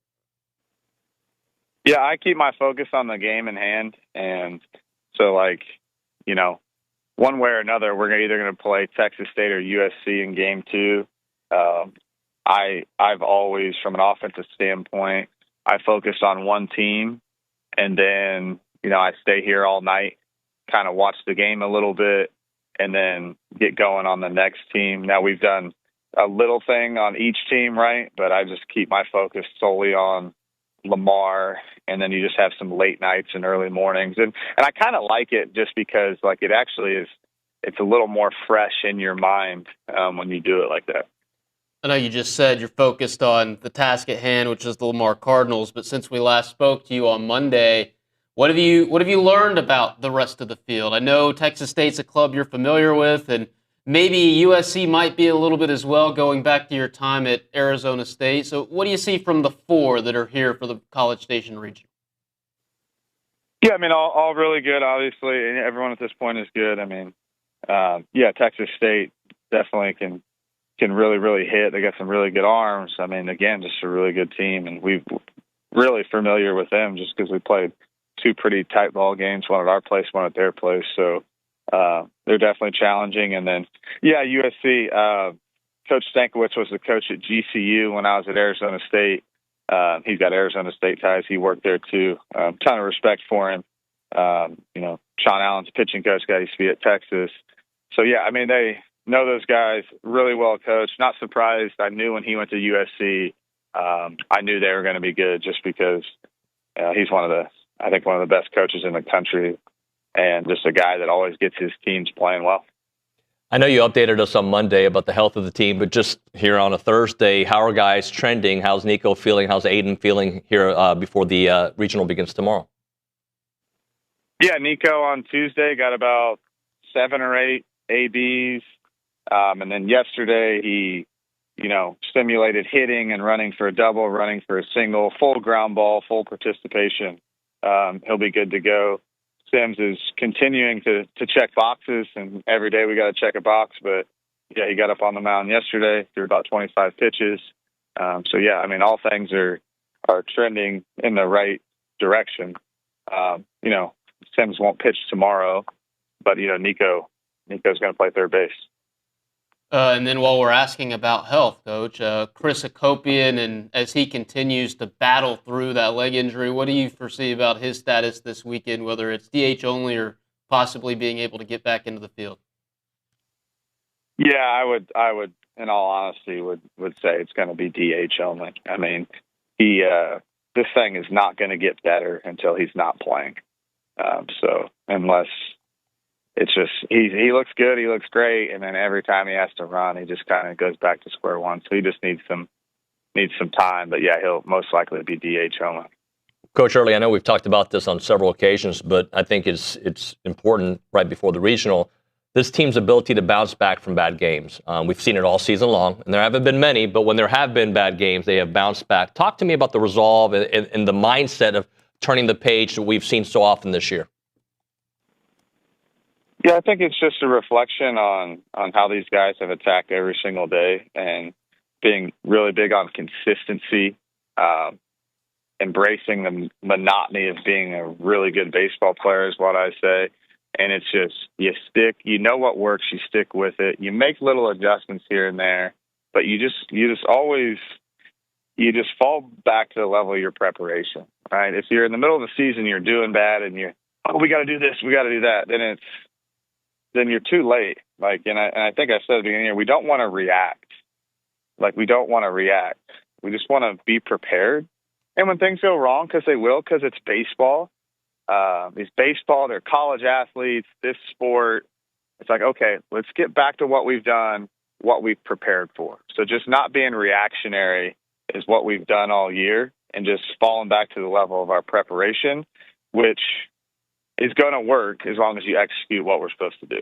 Yeah, I keep my focus on the game in hand. And so, one way or another, we're either going to play Texas State or USC in game 2. I've always, from an offensive standpoint, I focus on one team, and then, I stay here all night, kind of watch the game a little bit, and then get going on the next team. Now, we've done a little thing on each team, right? But I just keep my focus solely on Lamar, and then you just have some late nights and early mornings. And I kind of like it just because, it actually is, it's a little more fresh in your mind when you do it like that. I know you just said you're focused on the task at hand, which is the Lamar Cardinals, but since we last spoke to you on Monday, what have you learned about the rest of the field? I know Texas State's a club you're familiar with, and maybe USC might be a little bit as well, going back to your time at Arizona State. So what do you see from the 4 that are here for the College Station region? Yeah, all really good, obviously, and everyone at this point is good. Texas State definitely can really, really hit. They got some really good arms. Again, just a really good team, and we're really familiar with them just because we played 2 pretty tight ball games, one at our place, one at their place. So they're definitely challenging. And then, USC, Coach Stankiewicz was the coach at GCU when I was at Arizona State. He's got Arizona State ties. He worked there too. Ton of respect for him. Sean Allen's pitching coach, guy used to be at Texas. So, they know those guys really well coached. Not surprised. I knew when he went to USC, I knew they were going to be good just because he's one of the best coaches in the country, and just a guy that always gets his teams playing well. I know you updated us on Monday about the health of the team, but just here on a Thursday, how are guys trending? How's Nico feeling? How's Aiden feeling here before the regional begins tomorrow? Yeah, Nico on Tuesday got about 7 or 8 ABs. And then yesterday he, stimulated hitting and running for a double, running for a single, full ground ball, full participation. He'll be good to go. Sims is continuing to check boxes, and every day we got to check a box. But, he got up on the mound yesterday, threw about 25 pitches. All things are trending in the right direction. Sims won't pitch tomorrow, but, Nico's going to play third base. And then while we're asking about health, Coach, Chris Akopian, and as he continues to battle through that leg injury, what do you foresee about his status this weekend, whether it's DH only or possibly being able to get back into the field? Yeah, I would, in all honesty, would say it's going to be DH only. This thing is not going to get better until he's not playing. So unless it's just he looks good, he looks great, and then every time he has to run, he just kind of goes back to square one. So he just needs some time. But he'll most likely be DH only. Coach Earley, I know we've talked about this on several occasions, but I think it's important right before the regional. This team's ability to bounce back from bad games. We've seen it all season long, and there haven't been many, but when there have been bad games, they have bounced back. Talk to me about the resolve and the mindset of turning the page that we've seen so often this year. Yeah, I think it's just a reflection on how these guys have attacked every single day and being really big on consistency, embracing the monotony of being a really good baseball player is what I say. And it's just, you know what works, you stick with it. You make little adjustments here and there, but you just fall back to the level of your preparation, right? If you're in the middle of the season, you're doing bad and we got to do this, we got to do that, then you're too late. And I think I said at the beginning here, we don't want to react. We don't want to react. We just want to be prepared. And when things go wrong, because they will, because it's baseball, they're college athletes, this sport, it's okay, let's get back to what we've done, what we've prepared for. So just not being reactionary is what we've done all year, and just falling back to the level of our preparation, which is going to work as long as you execute what we're supposed to do.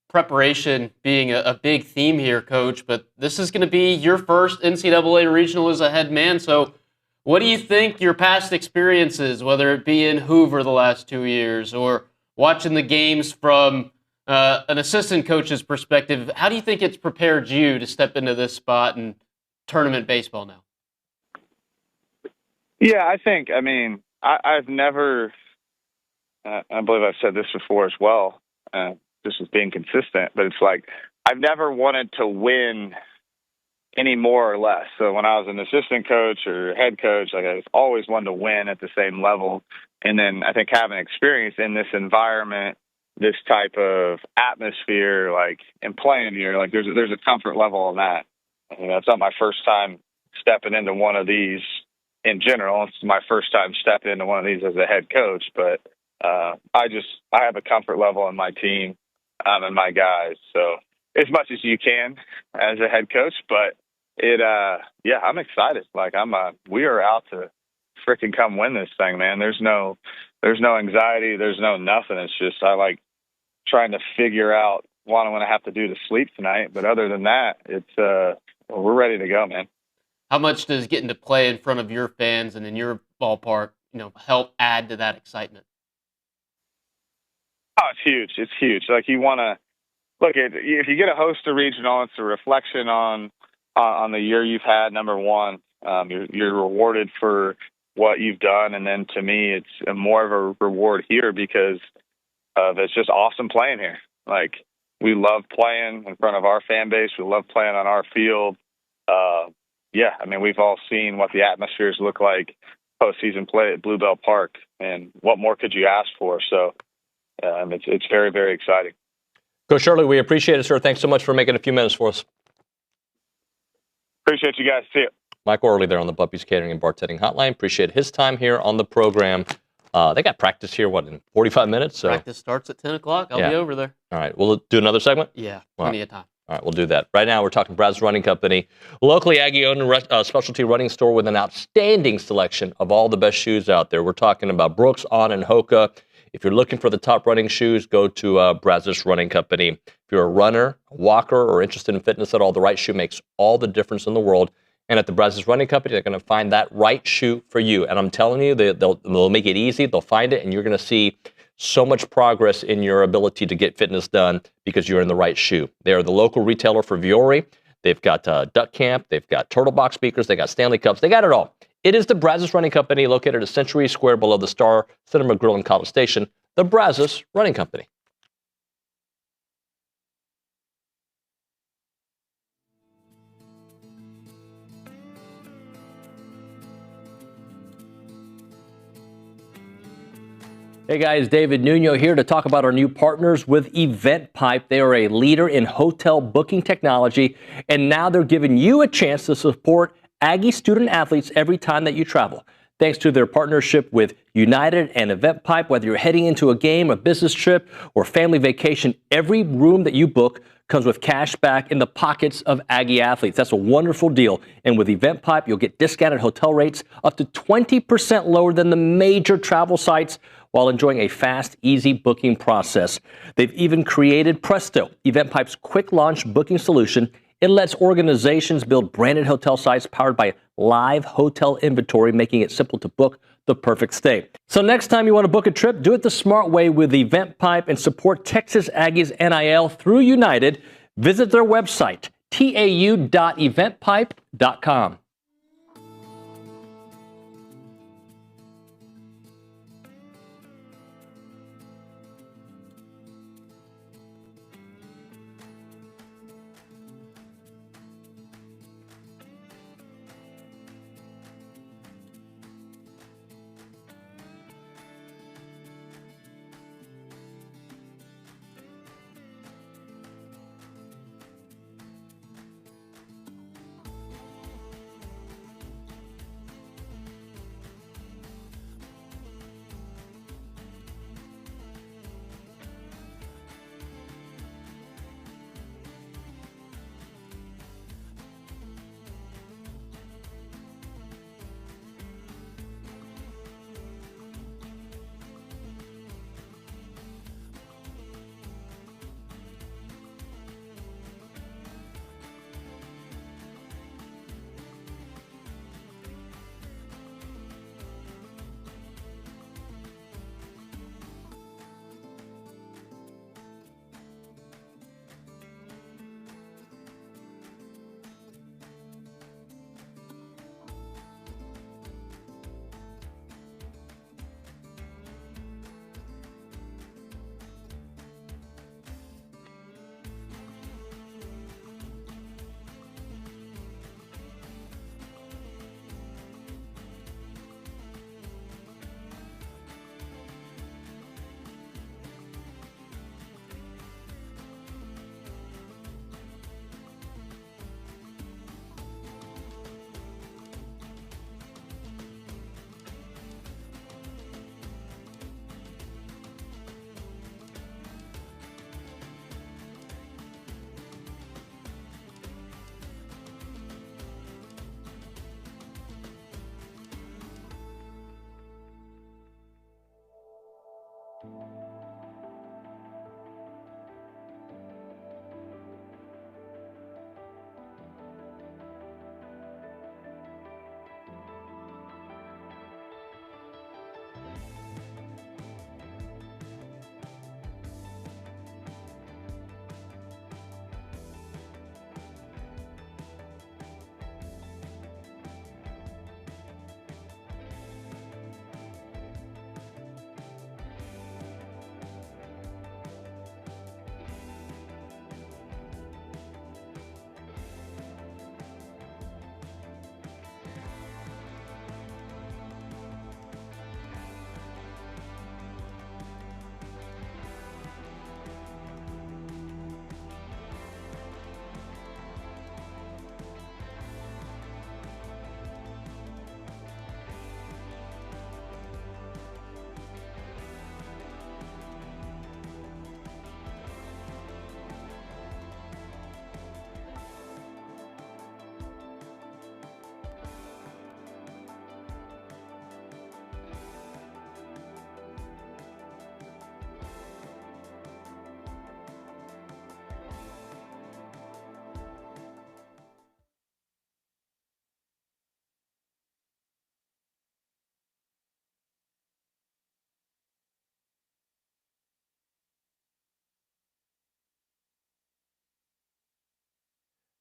Preparation being a big theme here, Coach, but this is going to be your first NCAA regional as a head man. So what do you think your past experiences, whether it be in Hoover the last 2 years or watching the games from an assistant coach's perspective, how do you think it's prepared you to step into this spot in tournament baseball now? Yeah, I mean, I've never, I believe I've said this before as well, just as being consistent, but it's like I've never wanted to win any more or less. So when I was an assistant coach or head coach, like I always wanted to win at the same level. And then I think having experience in this environment, this type of atmosphere, like and playing here, like there's a comfort level on that. It's not my first time stepping into one of these in general. It's my first time stepping into one of these as a head coach, but I have a comfort level in my team and my guys. So as much as you can as a head coach, but I'm excited. Like we are out to freaking come win this thing, man. There's no anxiety. There's no nothing. It's just, I like trying to figure out what I'm going to have to do to sleep tonight. But other than that, we're ready to go, man. How much does getting to play in front of your fans and in your ballpark, help add to that excitement? Oh, it's huge. It's huge. Like you want to look at, if you get to host a regional, it's a reflection on the year you've had. Number one, you're rewarded for what you've done, and then to me, it's more of a reward here because it's just awesome playing here. Like we love playing in front of our fan base. We love playing on our field. I mean, we've all seen what the atmospheres look like postseason play at Bluebell Park, and what more could you ask for? So it's very, very exciting. Coach Earley, we appreciate it, sir. Thanks so much for making a few minutes for us. Appreciate you guys. See you. Michael Earley there on the Buppy's Catering and Bartending Hotline. Appreciate his time here on the program. They got practice here, in 45 minutes? So. Practice starts at 10 o'clock. I'll be over there. All right. We'll do another segment? Yeah, plenty of time. All right, we'll do that. Right now, we're talking Brazos Running Company, locally Aggie-owned specialty running store with an outstanding selection of all the best shoes out there. We're talking about Brooks, On, and Hoka. If you're looking for the top running shoes, go to Brazos Running Company. If you're a runner, a walker, or interested in fitness at all, the right shoe makes all the difference in the world. And at the Brazos Running Company, they're going to find that right shoe for you. And I'm telling you, they'll make it easy. They'll find it, and you're going to see so much progress in your ability to get fitness done because you're in the right shoe. They are the local retailer for Viore. They've got Duck Camp. They've got Turtle Box speakers. They got Stanley Cups. They got it all. It is the Brazos Running Company located at Century Square below the Star Cinema Grill in College Station. The Brazos Running Company. Hey guys, David Nuño here to talk about our new partners with EventPipe. They are a leader in hotel booking technology, and now they're giving you a chance to support Aggie student athletes every time that you travel. Thanks to their partnership with United and EventPipe, whether you're heading into a game, a business trip, or family vacation, every room that you book comes with cash back in the pockets of Aggie athletes. That's a wonderful deal. And with EventPipe, you'll get discounted hotel rates up to 20% lower than the major travel sites while enjoying a fast, easy booking process. They've even created Presto, EventPipe's quick launch booking solution. It lets organizations build branded hotel sites powered by live hotel inventory, making it simple to book the perfect stay. So next time you want to book a trip, do it the smart way with EventPipe and support Texas Aggies NIL through United. Visit their website, tau.eventpipe.com.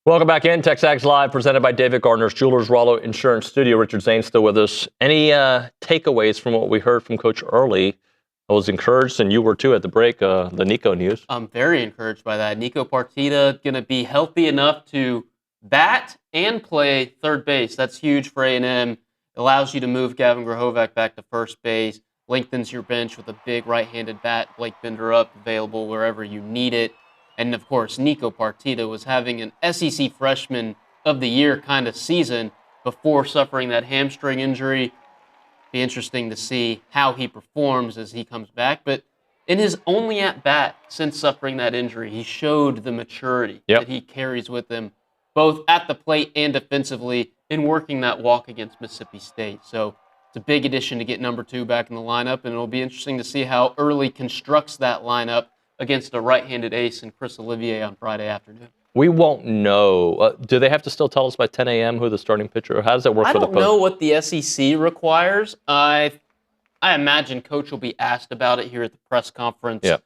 Welcome back in. TexAgs Live, presented by David Gardner's Jewelers Rollo Insurance Studio. Richard Zane still with us. Any takeaways from what we heard from Coach Earley? I was encouraged, and you were too at the break, the Nico news. I'm very encouraged by that. Nico Partita going to be healthy enough to bat and play third base. That's huge for A&M. Allows you to move Gavin Grahovac back to first base, lengthens your bench with a big right-handed bat. Blake Bender up, available wherever you need it. And, of course, Nico Partita was having an SEC Freshman of the Year kind of season before suffering that hamstring injury. Be interesting to see how he performs as he comes back. But in his only at-bat since suffering that injury, he showed the maturity that he carries with him, both at the plate and defensively, in working that walk against Mississippi State. So it's a big addition to get number 2 back in the lineup, and it'll be interesting to see how Early constructs that lineup against a right-handed ace in Chris Olivier on Friday afternoon. We won't know. Do they have to still tell us by 10 a.m. who the starting pitcher? How does that work for the post? I don't know what the SEC requires. I imagine Coach will be asked about it here at the press conference. Yeah.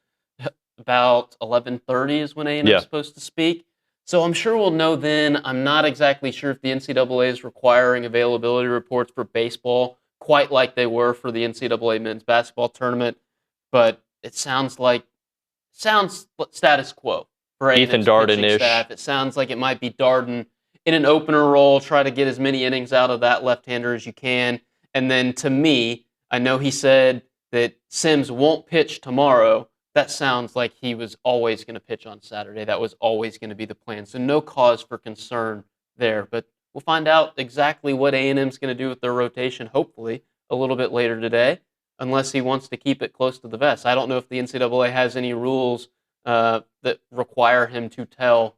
About 11:30 is when A&M is supposed to speak. So I'm sure we'll know then. I'm not exactly sure if the NCAA is requiring availability reports for baseball quite like they were for the NCAA men's basketball tournament, but it sounds status quo for Ethan A&M's Darden-ish. staff. It sounds like it might be Darden in an opener role, try to get as many innings out of that left-hander as you can. And then to me, I know he said that Sims won't pitch tomorrow. That sounds like he was always going to pitch on Saturday. That was always going to be the plan. So no cause for concern there. But we'll find out exactly what A&M's going to do with their rotation, hopefully, a little bit later today, unless he wants to keep it close to the vest. I don't know if the NCAA has any rules that require him to tell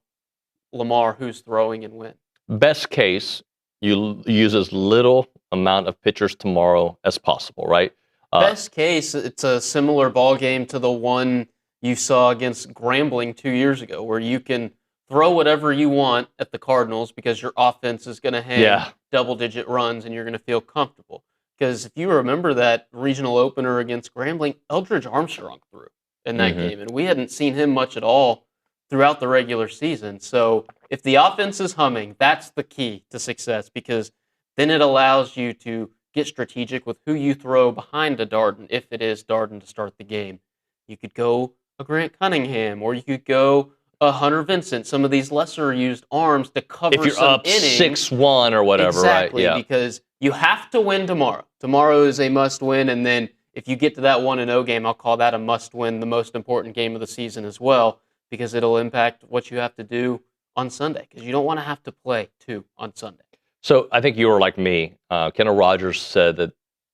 Lamar who's throwing and when. Best case, you use as little amount of pitchers tomorrow as possible, right? Best case, it's a similar ball game to the one you saw against Grambling 2 years ago, where you can throw whatever you want at the Cardinals because your offense is going to hang double-digit runs and you're going to feel comfortable. Because if you remember that regional opener against Grambling, Eldridge Armstrong threw in that game, and we hadn't seen him much at all throughout the regular season. So if the offense is humming, that's the key to success, because then it allows you to get strategic with who you throw behind a Darden, if it is Darden to start the game. You could go a Grant Cunningham, or you could go a Hunter Vincent, some of these lesser-used arms to cover if you're some up innings. 6-1 or whatever, exactly, right? Yeah. Because you have to win tomorrow. Tomorrow is a must-win, and then if you get to that 1-0 game, I'll call that a must-win, the most important game of the season as well, because it'll impact what you have to do on Sunday, because you don't want to have to play 2 on Sunday. So I think you were like me. Kendall Rogers said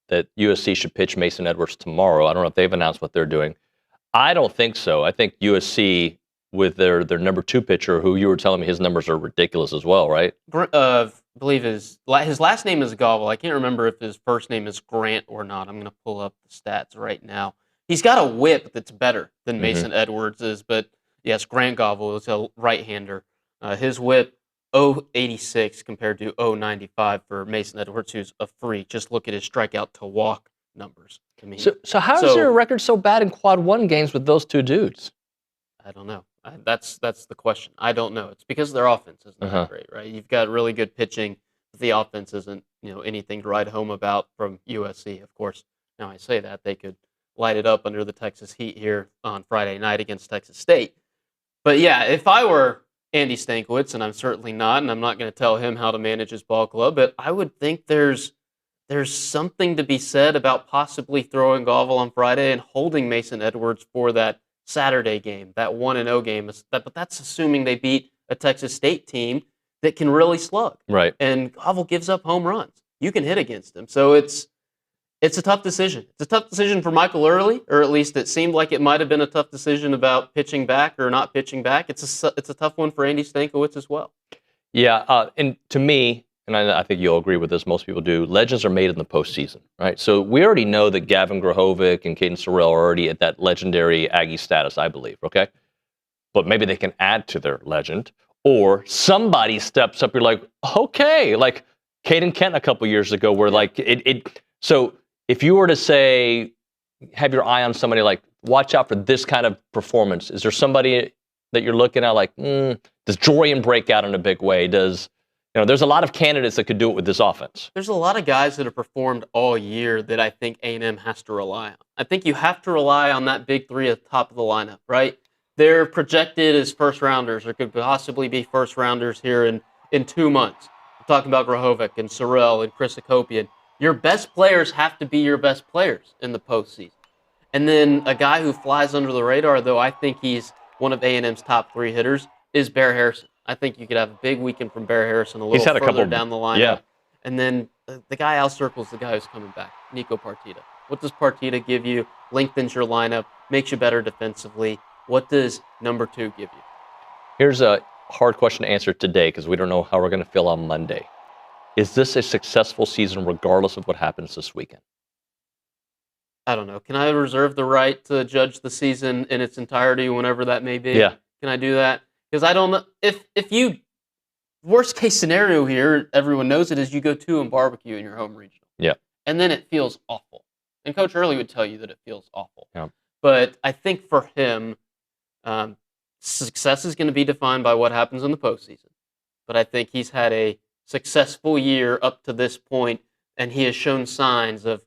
that USC should pitch Mason Edwards tomorrow. I don't know if they've announced what they're doing. I don't think so. I think USC, with their number 2 pitcher, who you were telling me his numbers are ridiculous as well, right? I believe his last name is Gobble. I can't remember if his first name is Grant or not. I'm going to pull up the stats right now. He's got a whip that's better than Mason Edwards is, but yes, Grant Gobble is a right-hander. His whip, 0.86 compared to 0.95 for Mason Edwards, who's a freak. Just look at his strikeout to walk numbers. I mean, so how is your record so bad in quad 1 games with those 2 dudes? I don't know. That's the question. I don't know. It's because their offense isn't that great, right? You've got really good pitching, but the offense isn't anything to write home about from USC. Of course, now I say that, they could light it up under the Texas heat here on Friday night against Texas State. But yeah, if I were Andy Stankiewicz, and I'm certainly not, and I'm not going to tell him how to manage his ball club, but I would think there's something to be said about possibly throwing Gobble on Friday and holding Mason Edwards for that Saturday game, that 1-0 game. But that's assuming they beat a Texas State team that can really slug. Right. And Gobble gives up home runs. You can hit against him. So it's a tough decision. It's a tough decision for Michael Earley, or at least it seemed like it might have been a tough decision about pitching back or not pitching back. It's a tough one for Andy Stankiewicz as well. Yeah, and to me, and I think you'll agree with this, most people do, legends are made in the postseason, right? So we already know that Gavin Grahovic and Caden Sorrell are already at that legendary Aggie status, I believe, okay? But maybe they can add to their legend, or somebody steps up, you're like, okay, like Caden Kent a couple years ago, where like so if you were to say, have your eye on somebody like, watch out for this kind of performance, is there somebody that you're looking at? Like, does Jorian break out in a big way? There's a lot of candidates that could do it with this offense. There's a lot of guys that have performed all year that I think A&M has to rely on. I think you have to rely on that big three at the top of the lineup, right? They're projected as first rounders or could possibly be first rounders here in 2 months. I'm talking about Grahovic and Sorrell and Chris Akopian. Your best players have to be your best players in the postseason. And then a guy who flies under the radar, though I think he's one of A&M's top 3 hitters, is Bear Harrison. I think you could have a big weekend from Bear Harrison a little further down the lineup. Yeah. And then the guy Al Circle's the guy who's coming back, Nico Partita. What does Partita give you? Lengthens your lineup, makes you better defensively. What does number 2 give you? Here's a hard question to answer today because we don't know how we're going to feel on Monday. Is this a successful season regardless of what happens this weekend? I don't know. Can I reserve the right to judge the season in its entirety whenever that may be? Yeah. Can I do that? Because I don't know. If you, worst case scenario here, everyone knows it, is you go 2 and barbecue in your home regional. Yeah. And then it feels awful. And Coach Earley would tell you that it feels awful. Yeah. But I think for him, success is going to be defined by what happens in the postseason. But I think he's had a successful year up to this point, and he has shown signs of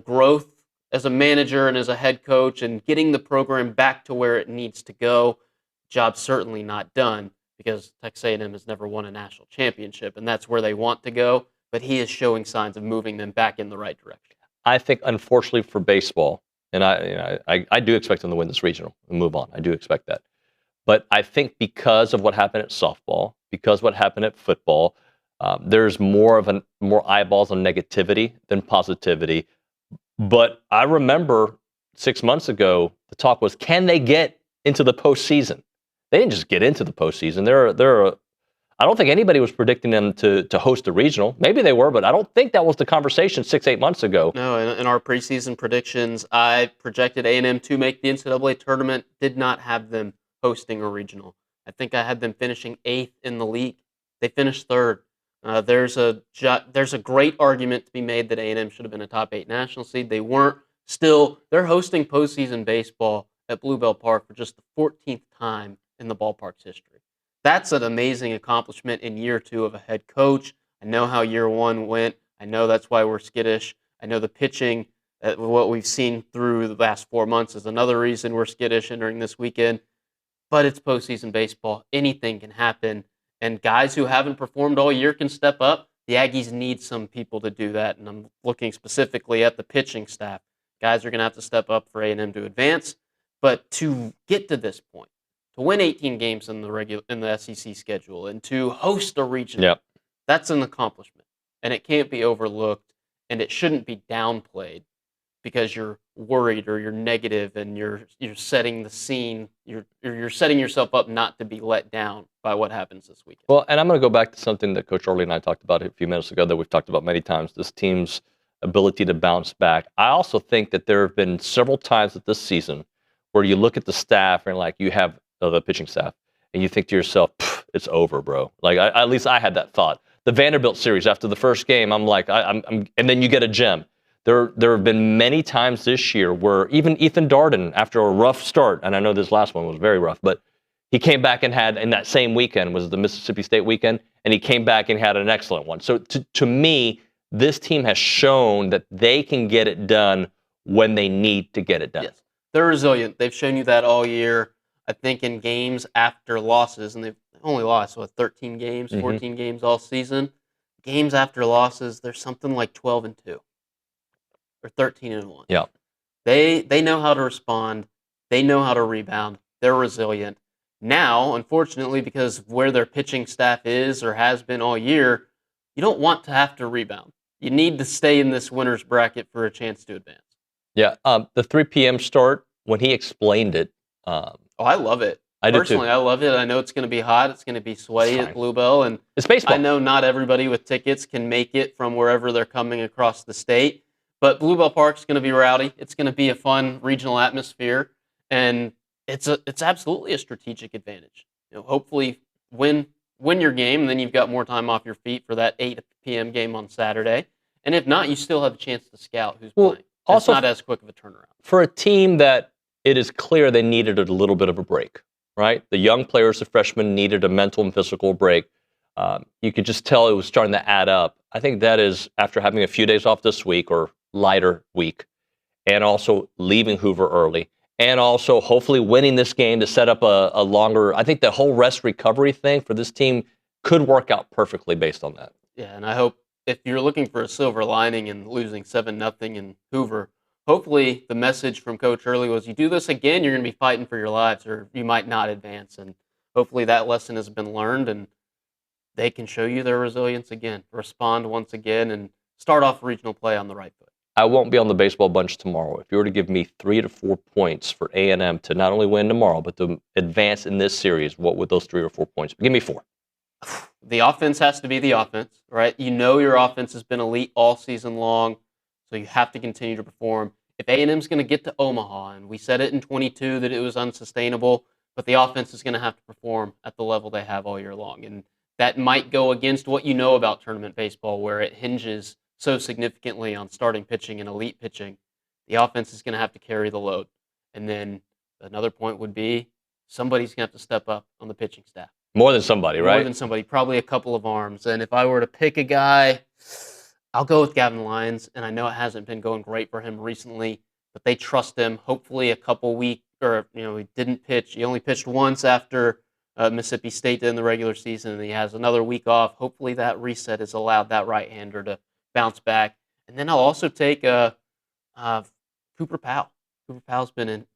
growth as a manager and as a head coach and getting the program back to where it needs to go. Job's certainly not done because Texas A&M has never won a national championship, and that's where they want to go. But he is showing signs of moving them back in the right direction. I think, unfortunately for baseball, and I do expect them to win this regional and move on. I do expect that. But I think because of what happened at softball, because what happened at football, there's more eyeballs on negativity than positivity. But I remember 6 months ago, the talk was, can they get into the postseason? They didn't just get into the postseason. I don't think anybody was predicting them to host a regional. Maybe they were, but I don't think that was the conversation 6-8 months ago. No, in our preseason predictions, I projected A&M to make the NCAA tournament, did not have them hosting a regional. I think I had them finishing 8th in the league. They finished 3rd. There's a great argument to be made that A&M should have been a top 8 national seed. They weren't. Still, they're hosting postseason baseball at Bluebell Park for just the 14th time in the ballpark's history. That's an amazing accomplishment in year 2 of a head coach. I know how year 1 went. I know that's why we're skittish. I know the pitching, what we've seen through the last 4 months is another reason we're skittish entering this weekend. But it's postseason baseball. Anything can happen. And guys who haven't performed all year can step up. The Aggies need some people to do that, and I'm looking specifically at the pitching staff. Guys are going to have to step up for A&M to advance. But to get to this point, to win 18 games in the SEC schedule and to host a regional, that's an accomplishment. And it can't be overlooked, and it shouldn't be downplayed because you're worried or you're negative and you're setting the scene. You're setting yourself up not to be let down by what happens this weekend. Well, and I'm going to go back to something that Coach Earley and I talked about a few minutes ago that we've talked about many times, this team's ability to bounce back. I also think that there have been several times this season where you look at the staff and like you have the pitching staff and you think to yourself, it's over, bro. Like at least I had that thought. The Vanderbilt series after the first game, I'm like, and then you get a gem. There have been many times this year where even Ethan Darden, after a rough start, and I know this last one was very rough, but he came back and had, in that same weekend, was the Mississippi State weekend, and he came back and had an excellent one. So to me, this team has shown that they can get it done when they need to get it done. Yes, they're resilient. They've shown you that all year. I think in games after losses, and they've only lost, 13 games, 14 games all season. Games after losses, there's something like 12-2 or 13-1. Yeah. They know how to respond. They know how to rebound. They're resilient. Now, unfortunately, because of where their pitching staff is or has been all year, you don't want to have to rebound. You need to stay in this winner's bracket for a chance to advance. Yeah. The 3 p.m. start, when he explained it. I love it. Personally, I love it. I know it's going to be hot. It's going to be sweaty at Bluebell. And it's baseball. I know not everybody with tickets can make it from wherever they're coming across the state. But Bluebell Park's going to be rowdy. It's going to be a fun regional atmosphere. And it's absolutely a strategic advantage. Hopefully win your game, and then you've got more time off your feet for that 8 p.m. game on Saturday. And if not, you still have a chance to scout who's playing. It's not as quick of a turnaround. For a team that it is clear they needed a little bit of a break. right? The young players, the freshmen, needed a mental and physical break. You could just tell it was starting to add up. I think that is after having a few days off this week or lighter week, and also leaving Hoover early, and also hopefully winning this game to set up a longer. I think the whole rest recovery thing for this team could work out perfectly based on that. Yeah, and I hope if you're looking for a silver lining in losing 7-0 in Hoover, hopefully the message from Coach Earley was you do this again, you're going to be fighting for your lives or you might not advance. And hopefully that lesson has been learned and they can show you their resilience again, respond once again, and start off regional play on the right foot. I won't be on the baseball bunch tomorrow. If you were to give me 3 to 4 points for A&M to not only win tomorrow, but to advance in this series, what would those 3 or 4 points be? Give me 4. The offense has to be the offense, right? You know your offense has been elite all season long, so you have to continue to perform. If A&M's going to get to Omaha, and we said it in 22 that it was unsustainable, but the offense is going to have to perform at the level they have all year long. And that might go against what you know about tournament baseball, where it hinges so significantly on starting pitching and elite pitching. The offense is going to have to carry the load. And then another point would be somebody's going to have to step up on the pitching staff. More than somebody, right? More than somebody, probably a couple of arms. And if I were to pick a guy, I'll go with Gavin Lyons. And I know it hasn't been going great for him recently, but they trust him. Hopefully a couple weeks, or he didn't pitch. He only pitched once after Mississippi State did in the regular season, and he has another week off. Hopefully that reset has allowed that right-hander to bounce back. And then I'll also take Cooper Powell. Cooper Powell's been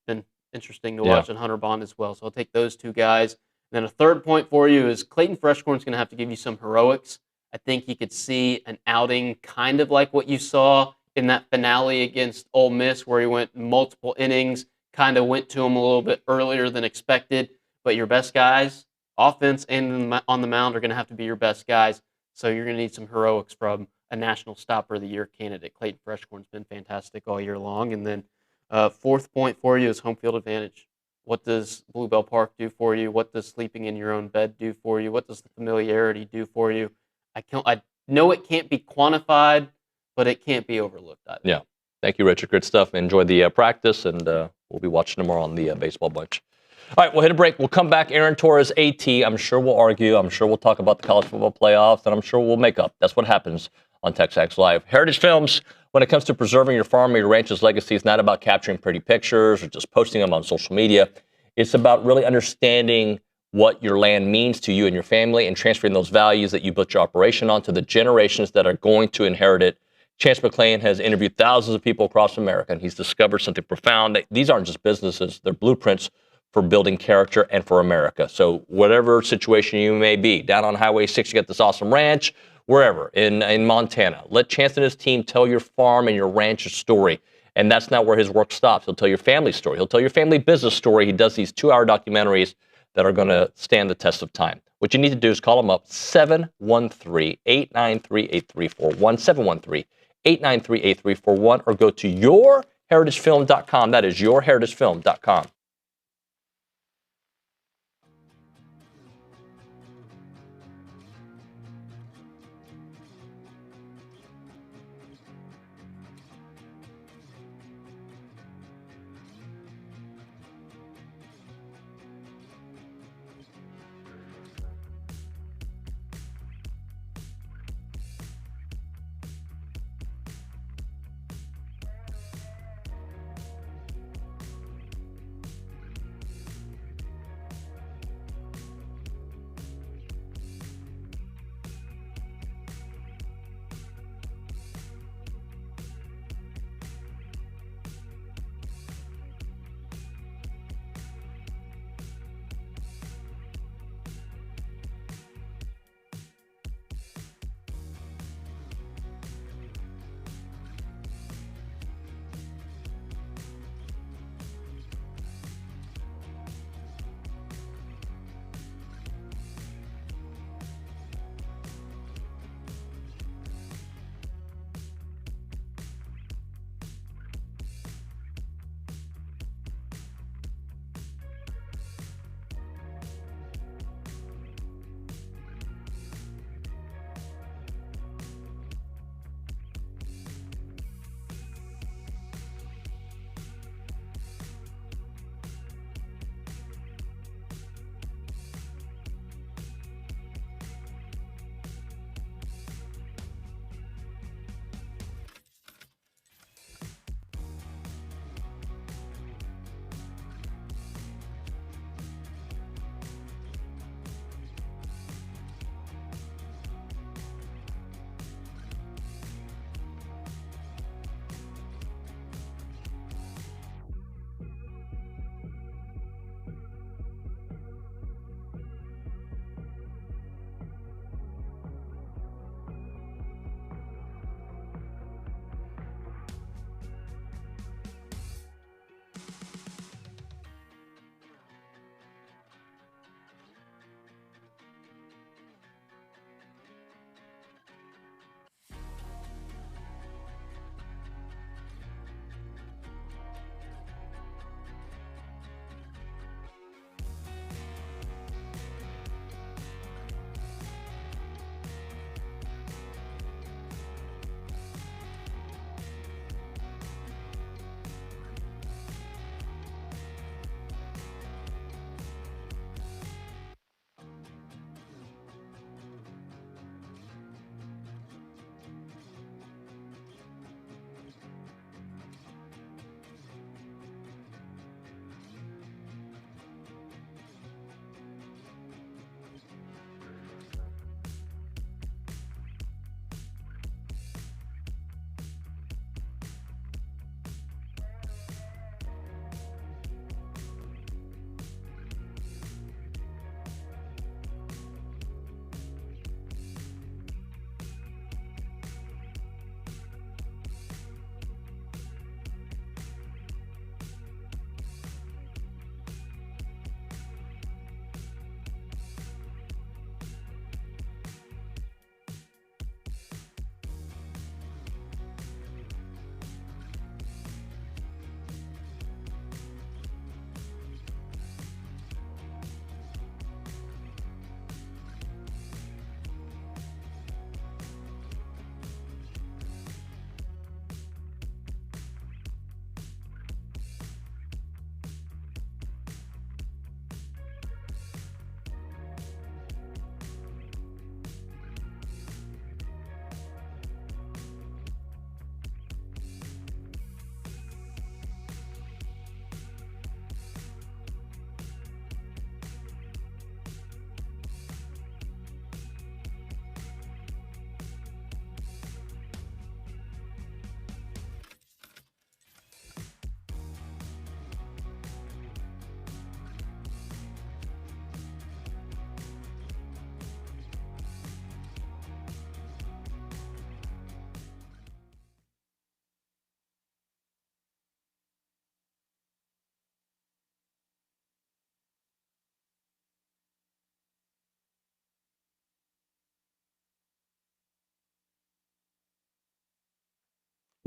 interesting to watch, and Hunter Bond as well. So I'll take those two guys. And then a third point for you is Clayton Freshcorn's going to have to give you some heroics. I think you could see an outing kind of like what you saw in that finale against Ole Miss, where he went multiple innings, kind of went to him a little bit earlier than expected. But your best guys, offense and on the mound, are going to have to be your best guys. So you're going to need some heroics from a National Stopper of the Year candidate. Clayton Freshcorn's been fantastic all year long. And then fourth point for you is home field advantage. What does Bluebell Park do for you? What does sleeping in your own bed do for you? What does the familiarity do for you? I know it can't be quantified, but it can't be overlooked either. Yeah. Thank you, Richard. Good stuff. Enjoy the practice, and we'll be watching tomorrow on the baseball bunch. All right, we'll hit a break. We'll come back. Aaron Torres, AT. I'm sure we'll argue. I'm sure we'll talk about the college football playoffs, and I'm sure we'll make up. That's what happens on TexAgs Live. Heritage Films, when it comes to preserving your farm or your ranch's legacy, it's not about capturing pretty pictures or just posting them on social media. It's about really understanding what your land means to you and your family and transferring those values that you built your operation on to the generations that are going to inherit it. Chance McClain has interviewed thousands of people across America, and he's discovered something profound. These aren't just businesses. They're blueprints for building character and for America. So whatever situation you may be, down on Highway 6, you got this awesome ranch, wherever, in Montana. Let Chance and his team tell your farm and your ranch's story. And that's not where his work stops. He'll tell your family story. He'll tell your family business story. He does these 2-hour documentaries that are going to stand the test of time. What you need to do is call him up, 713-893-8341, 713-893-8341, or go to yourheritagefilm.com. That is yourheritagefilm.com.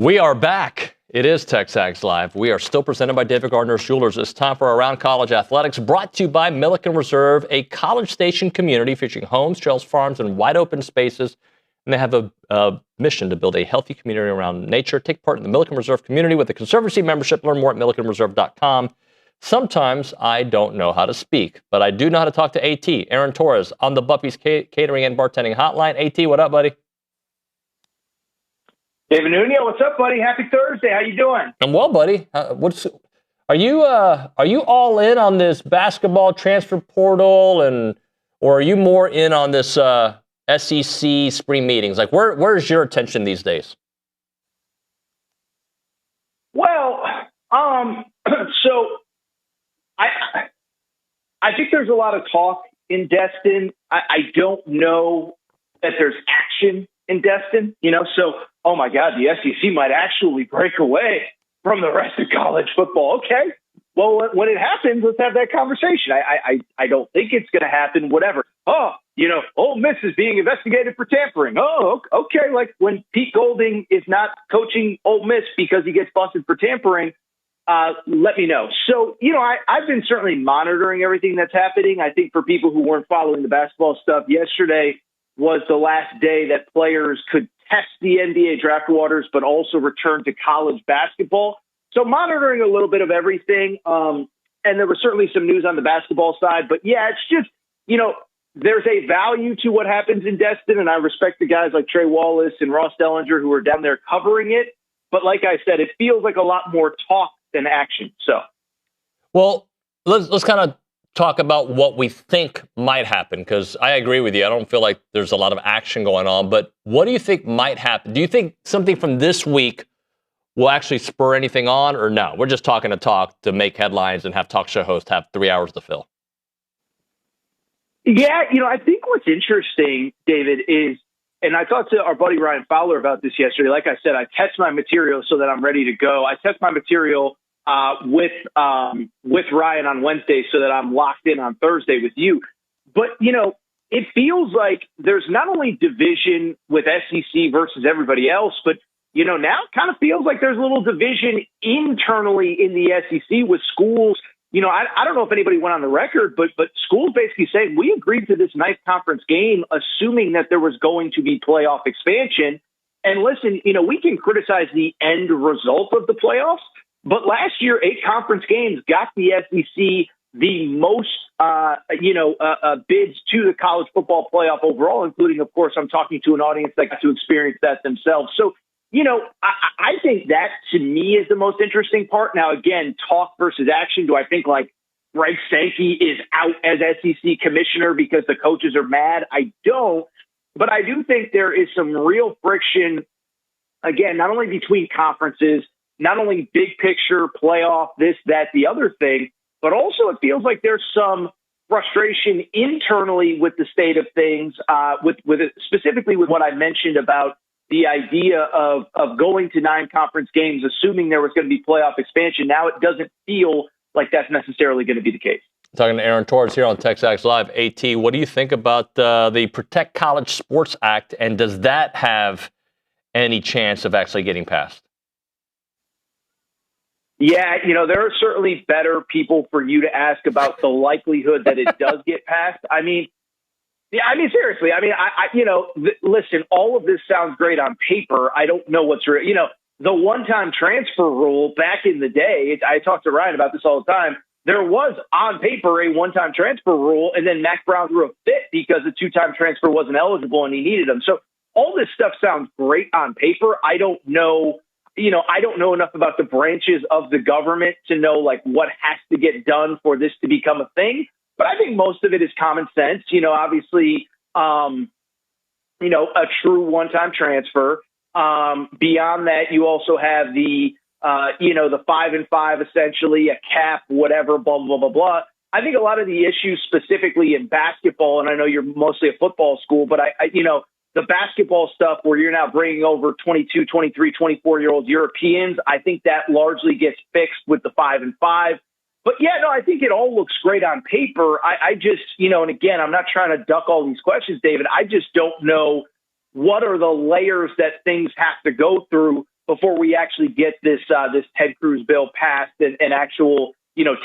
We are back. It is TexAgs Live. We are still presented by David Gardner's Jewelers. It's time for Around College Athletics, brought to you by Milliken Reserve, a College Station community featuring homes, trails, farms, and wide open spaces. And they have a mission to build a healthy community around nature. Take part in the Milliken Reserve community with a Conservancy membership. Learn more at millikenreserve.com. Sometimes I don't know how to speak, but I do know how to talk to AT, Aaron Torres, on the Buffy's Catering and Bartending Hotline. AT, what up, buddy? David Nuño, what's up, buddy? Happy Thursday. How you doing? I'm well, buddy. Are you all in on this basketball transfer portal, or are you more in on this SEC spring meetings? Like, where's your attention these days? Well, so I think there's a lot of talk in Destin. I don't know that there's action in Destin, so, oh my God, the SEC might actually break away from the rest of college football. Okay. Well, when it happens, let's have that conversation. I don't think it's going to happen, whatever. Oh, Ole Miss is being investigated for tampering. Oh, okay. Like when Pete Golding is not coaching Ole Miss because he gets busted for tampering, let me know. So, I've been certainly monitoring everything that's happening. I think for people who weren't following the basketball stuff, yesterday was the last day that players could test the NBA draft waters, but also return to college basketball. So monitoring a little bit of everything. And there was certainly some news on the basketball side, but yeah, it's just, there's a value to what happens in Destin. And I respect the guys like Trey Wallace and Ross Dellinger who are down there covering it. But like I said, it feels like a lot more talk than action. So, well, let's kind of talk about what we think might happen, because I agree with you. I don't feel like there's a lot of action going on, but what do you think might happen? Do you think something from this week will actually spur anything on, or no? We're just talking to talk to make headlines and have talk show hosts have 3 hours to fill. Yeah, I think what's interesting, David, is, and I talked to our buddy Ryan Fowler about this yesterday. Like I said, I test my material so that I'm ready to go. I test my material with Ryan on Wednesday so that I'm locked in on Thursday with you. But, it feels like there's not only division with SEC versus everybody else, but, now it kind of feels like there's a little division internally in the SEC with schools. I don't know if anybody went on the record, but schools basically saying we agreed to this ninth conference game, assuming that there was going to be playoff expansion. And listen, we can criticize the end result of the playoffs, but last year, 8 conference games got the SEC the most, bids to the college football playoff overall, including, of course, I'm talking to an audience that got to experience that themselves. So, I think that to me is the most interesting part. Now, again, talk versus action. Do I think like Greg Sankey is out as SEC commissioner because the coaches are mad? I don't. But I do think there is some real friction, again, not only between conferences, not only big picture, playoff, this, that, the other thing, but also it feels like there's some frustration internally with the state of things, with it, specifically with what I mentioned about the idea of going to 9 conference games, assuming there was going to be playoff expansion. Now it doesn't feel like that's necessarily going to be the case. Talking to Aaron Torres here on TexAgs Live. AT, what do you think about the Protect College Sports Act, and does that have any chance of actually getting passed? Yeah, there are certainly better people for you to ask about the likelihood that it does get passed. Seriously. Listen, all of this sounds great on paper. I don't know what's real. The one-time transfer rule back in the day, I talk to Ryan about this all the time. There was on paper a one-time transfer rule, and then Mac Brown threw a fit because the 2-time transfer wasn't eligible and he needed them. So all this stuff sounds great on paper. I don't know enough about the branches of the government to know like what has to get done for this to become a thing. But I think most of it is common sense. Obviously, a true one-time transfer. Beyond that, you also have the 5 and 5, essentially a cap, whatever, blah, blah, blah, blah. I think a lot of the issues specifically in basketball, and I know you're mostly a football school, but the basketball stuff where you're now bringing over 22, 23, 24-year-old Europeans, I think that largely gets fixed with the 5 and 5. But yeah, no, I think it all looks great on paper. I just, and again, I'm not trying to duck all these questions, David. I just don't know what are the layers that things have to go through before we actually get this Ted Cruz bill passed and actual,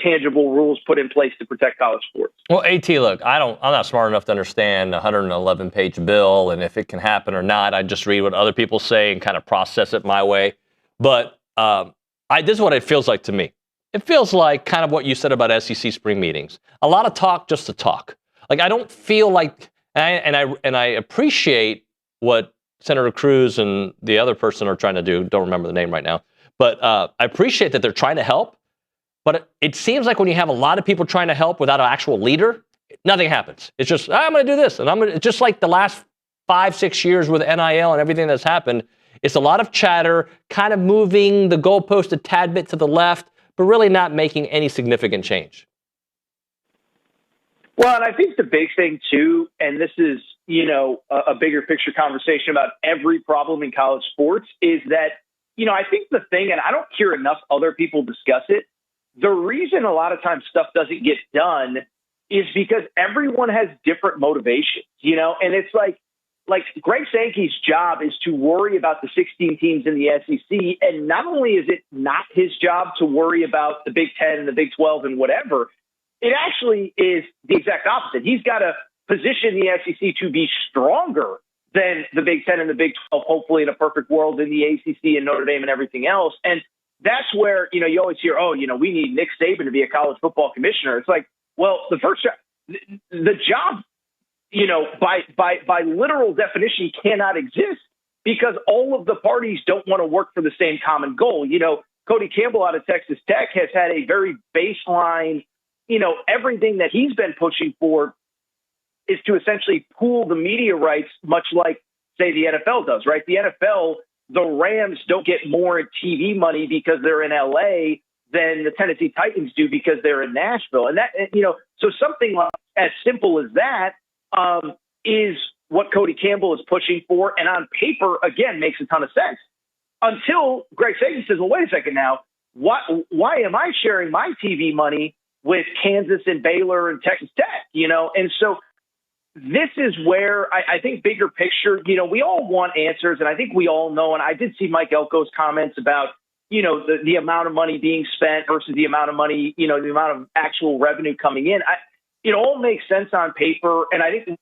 tangible rules put in place to protect college sports. Well, AT, look, I'm not smart enough to understand a 111-page bill and if it can happen or not. I just read what other people say and kind of process it my way. But this is what it feels like to me. It feels like kind of what you said about SEC spring meetings. A lot of talk just to talk. Like, I don't feel like, and I appreciate what Senator Cruz and the other person are trying to do. Don't remember the name right now. But I appreciate that they're trying to help. But it seems like when you have a lot of people trying to help without an actual leader, nothing happens. It's just, I'm going to do this. And it's just like the last 5-6 years with NIL and everything that's happened. It's a lot of chatter, kind of moving the goalpost a tad bit to the left, but really not making any significant change. Well, and I think the big thing, too, and this is, a bigger picture conversation about every problem in college sports, is that, I think the thing, and I don't hear enough other people discuss it, the reason a lot of times stuff doesn't get done is because everyone has different motivations, and it's like Greg Sankey's job is to worry about the 16 teams in the SEC. And not only is it not his job to worry about the Big 10 and the Big 12 and whatever, it actually is the exact opposite. He's got to position the SEC to be stronger than the Big 10 and the Big 12, hopefully in a perfect world in the ACC and Notre Dame and everything else. And that's where, you always hear, we need Nick Saban to be a college football commissioner. It's like, well, the job, by literal definition cannot exist because all of the parties don't want to work for the same common goal. Cody Campbell out of Texas Tech has had a very baseline, everything that he's been pushing for is to essentially pool the media rights, much like, say, the NFL does, right? The NFL, the Rams don't get more TV money because they're in LA than the Tennessee Titans do because they're in Nashville. And that, so something like as simple as that is what Cody Campbell is pushing for. And on paper, again, makes a ton of sense until Greg Sankey says, well, wait a second now, why am I sharing my TV money with Kansas and Baylor and Texas Tech, And so this is where I think bigger picture, we all want answers, and I think we all know, and I did see Mike Elko's comments about, the amount of money being spent versus the amount of money, the amount of actual revenue coming in. It all makes sense on paper, and I think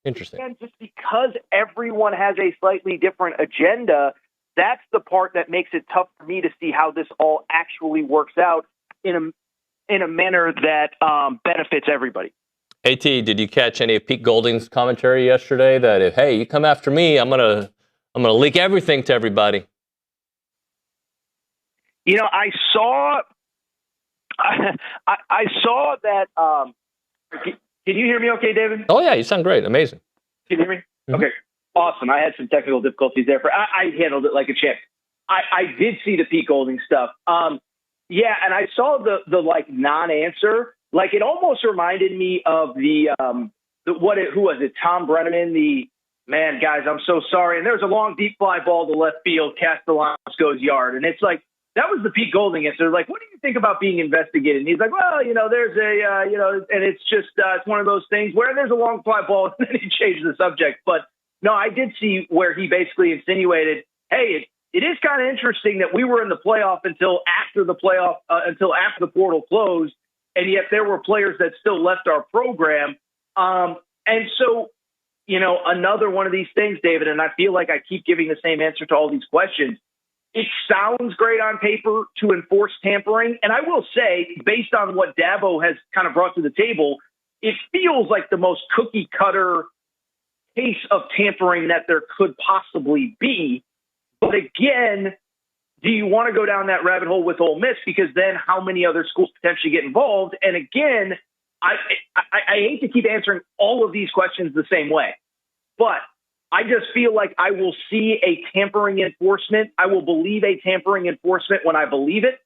Interesting. And just because everyone has a slightly different agenda, that's the part that makes it tough for me to see how this all actually works out in a manner that benefits everybody. AT, did you catch any of Pete Golding's commentary yesterday that if, hey, you come after me, I'm gonna leak everything to everybody? I saw that. Can you hear me okay, David? Oh, yeah, you sound great. Amazing. Can you hear me? Mm-hmm. Okay, awesome. I had some technical difficulties there. I handled it like a champ. I did see the Pete Golding stuff. Yeah, and I saw the non-answer. Like, it almost reminded me of who was it? Tom Brennan, man, guys, I'm so sorry. And there's a long deep fly ball to left field, Castellanos yard. And it's like, that was the Pete Golding answer. Like, what do you think about being investigated? And he's like, well, there's and it's just, it's one of those things where there's a long fly ball, and then he changed the subject. But no, I did see where he basically insinuated, hey, it is kind of interesting that we were in the playoff until after the portal closed, and yet there were players that still left our program. And so, another one of these things, David, and I feel like I keep giving the same answer to all these questions. It sounds great on paper to enforce tampering. And I will say, based on what Dabo has kind of brought to the table, it feels like the most cookie cutter case of tampering that there could possibly be. But again, do you want to go down that rabbit hole with Ole Miss? Because then how many other schools potentially get involved? And again, I hate to keep answering all of these questions the same way, but I just feel like I will see a tampering enforcement. I will believe a tampering enforcement when I believe it,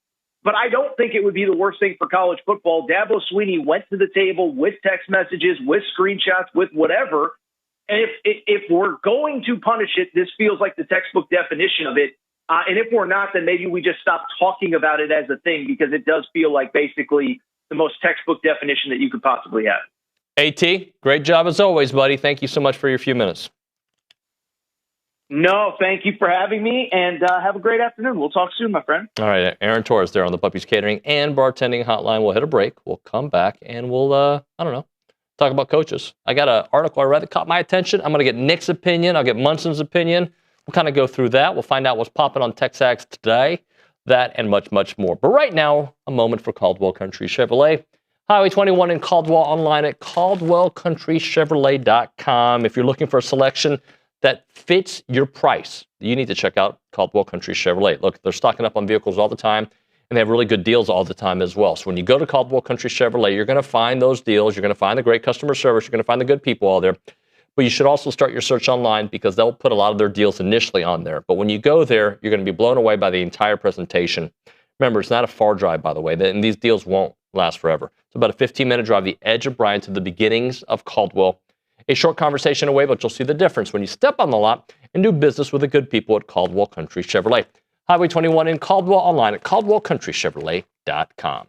but I don't think it would be the worst thing for college football. Dabo Swinney went to the table with text messages, with screenshots, with whatever. And if we're going to punish it, this feels like the textbook definition of it. And if we're not, then maybe we just stop talking about it as a thing, because it does feel like basically the most textbook definition that you could possibly have. AT, great job as always, buddy. Thank you so much for your few minutes. No, thank you for having me, and have a great afternoon. We'll talk soon, my friend. All right, Aaron Torres there on the Puppies Catering and Bartending Hotline. We'll hit a break. We'll come back, and we'll, talk about coaches. I got an article I read that caught my attention. I'm going to get Nick's opinion. I'll get Munson's opinion. We'll kind of go through that. We'll find out what's popping on TexAgs today, that and much, much more. But right now, a moment for Caldwell Country Chevrolet. Highway 21 in Caldwell, online at caldwellcountrychevrolet.com. If you're looking for a selection that fits your price, you need to check out Caldwell Country Chevrolet. Look, they're stocking up on vehicles all the time, and they have really good deals all the time as well. So when you go to Caldwell Country Chevrolet, you're going to find those deals. You're going to find the great customer service. You're going to find the good people all there. But you should also start your search online because they'll put a lot of their deals initially on there. But when you go there, you're going to be blown away by the entire presentation. Remember, it's not a far drive, by the way, and these deals won't last forever. It's about a 15-minute drive, the edge of Bryan to the beginnings of Caldwell. A short conversation away, but you'll see the difference when you step on the lot and do business with the good people at Caldwell Country Chevrolet. Highway 21 in Caldwell, online at caldwellcountrychevrolet.com.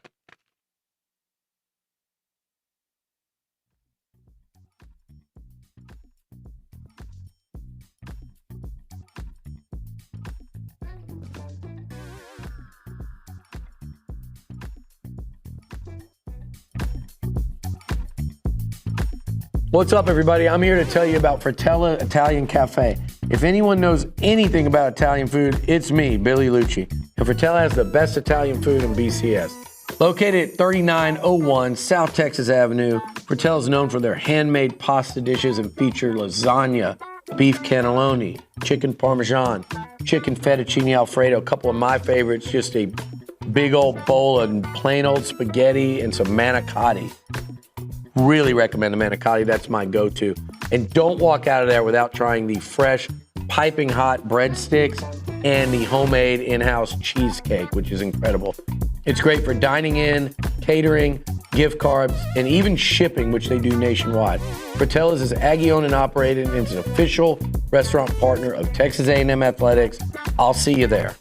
What's up, everybody? I'm here to tell you about Fratella Italian Cafe. If anyone knows anything about Italian food, it's me, Billy Lucci. And Fratella has the best Italian food in BCS. Located at 3901 South Texas Avenue, Fratella is known for their handmade pasta dishes and feature lasagna, beef cannelloni, chicken parmesan, chicken fettuccine alfredo, a couple of my favorites, just a big old bowl of plain old spaghetti and some manicotti. Really recommend the manicotti. That's my go-to. And don't walk out of there without trying the fresh, piping hot breadsticks and the homemade in-house cheesecake, which is incredible. It's great for dining in, catering, gift cards, and even shipping, which they do nationwide. Fratella's is Aggie-owned and operated, and it's an official restaurant partner of Texas A&M Athletics. I'll see you there.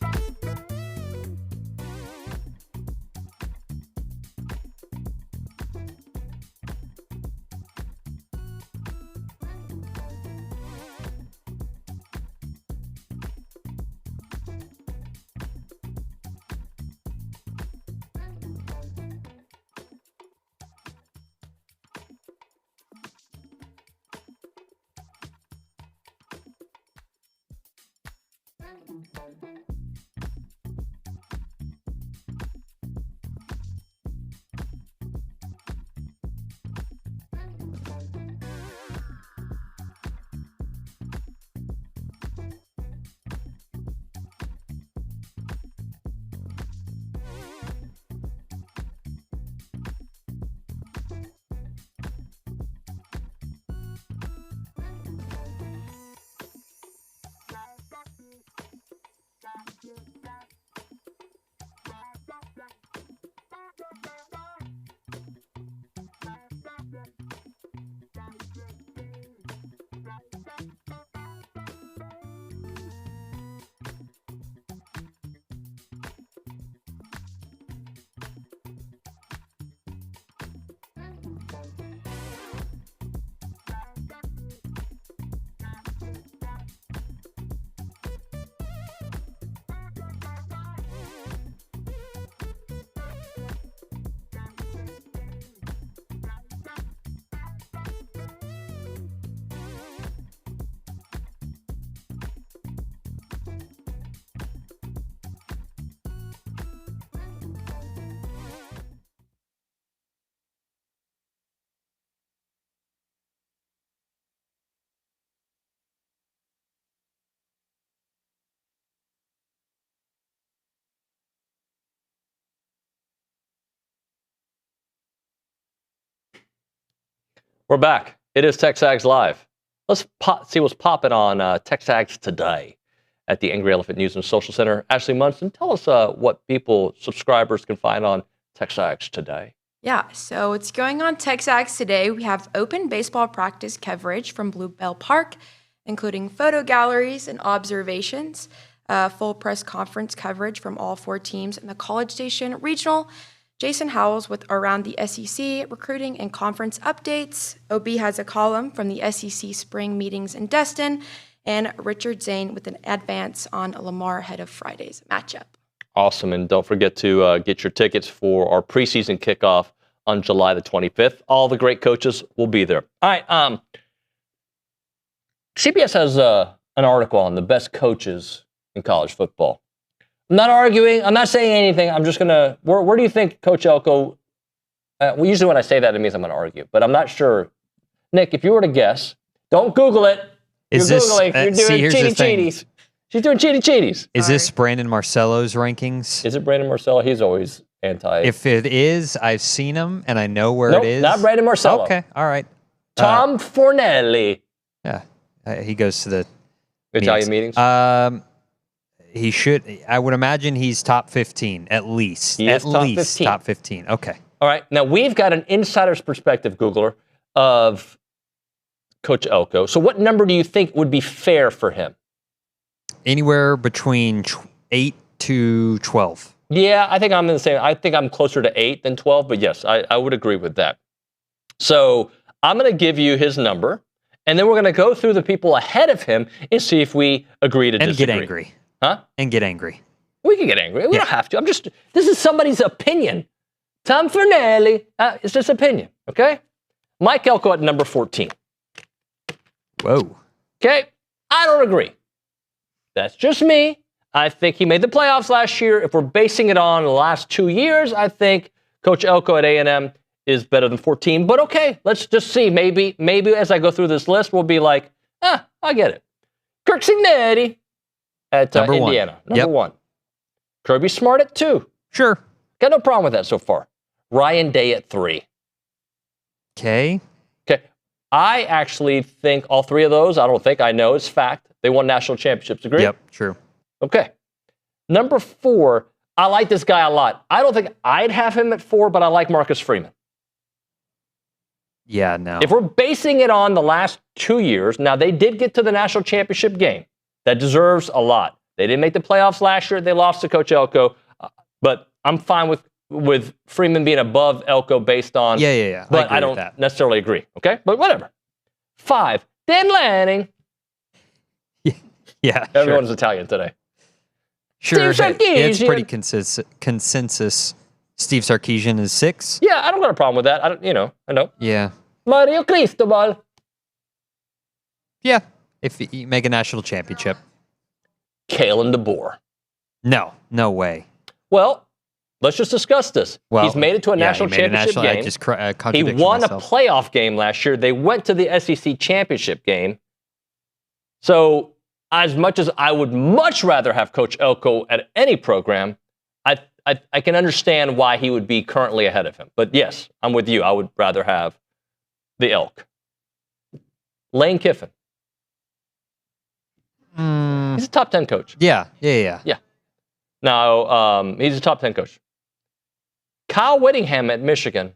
We're back. It is TexAgs Live. Let's see what's popping on TexAgs today at the Angry Elephant News and Social Center. Ashley Munson, tell us what subscribers can find on TexAgs today. Yeah, so it's going on TexAgs today. We have open baseball practice coverage from Bluebell Park, including photo galleries and observations, full press conference coverage from all four teams in the College Station Regional, Jason Howells with Around the SEC, recruiting and conference updates. OB has a column from the SEC spring meetings in Destin. And Richard Zane with an advance on Lamar ahead of Friday's matchup. Awesome. And don't forget to get your tickets for our preseason kickoff on July the 25th. All the great coaches will be there. All right. CBS has an article on the best coaches in college football. I'm not arguing. I'm not saying anything. I'm just going to, where do you think Coach Elko, well, usually when I say that, it means I'm going to argue, but I'm not sure. Nick, if you were to guess, don't Google it. You're Googling. You're doing cheaties. She's doing cheaties. Is this Brandon Marcello's rankings? Is it Brandon Marcello? He's always anti. If it is, I've seen him and I know where it is. Not Brandon Marcello. Okay, all right. Tom Fornelli. Yeah, he goes to the Italian meetings. He should. I would imagine he's top 15 at least. He is top 15. Top 15. Okay. All right. Now we've got an insider's perspective, Googler, of Coach Elko. So what number do you think would be fair for him? Anywhere between 8 to 12. Yeah, I think I'm in the same. I think I'm closer to 8 than 12, but yes, I would agree with that. So I'm going to give you his number, and then we're going to go through the people ahead of him and see if we agree to disagree. And get angry. Huh? And get angry. We can get angry. We don't have to. This is somebody's opinion. Tom Fornelli. It's just opinion, okay? Mike Elko at number 14. Whoa. Okay, I don't agree. That's just me. I think he made the playoffs last year. If we're basing it on the last 2 years, I think Coach Elko at A&M is better than 14. But okay, let's just see. Maybe as I go through this list, we'll be like, I get it. Kirk Cignetti at Indiana, number 1. Kirby Smart at 2. Sure. Got no problem with that so far. Ryan Day at 3. Okay. I actually think all 3 of those, I know it's fact. They won national championships. Agree? Yep, true. Okay. Number 4, I like this guy a lot. I don't think I'd have him at 4, but I like Marcus Freeman. Yeah, no. If we're basing it on the last 2 years, now they did get to the national championship game. That deserves a lot. They didn't make the playoffs last year. They lost to Coach Elko. But I'm fine with Freeman being above Elko based on... Yeah. But I don't necessarily agree, okay? But whatever. 5, Dan Lanning. Yeah, everyone's Italian today. Sure, Steve Sarkisian. It's pretty consensus. Steve Sarkisian is 6. Yeah, I don't got a problem with that. I know. Yeah. Mario Cristobal. Yeah, if you make a national championship. Kalen DeBoer. No way. Well, let's just discuss this. Well, he's made it to a national championship game. I just he won myself. A playoff game last year. They went to the SEC championship game. So as much as I would much rather have Coach Elko at any program, I can understand why he would be currently ahead of him. But yes, I'm with you. I would rather have the Elk. Lane Kiffin. He's a top 10 coach. Yeah. Now, he's a top 10 coach. Kyle Whittingham at Michigan.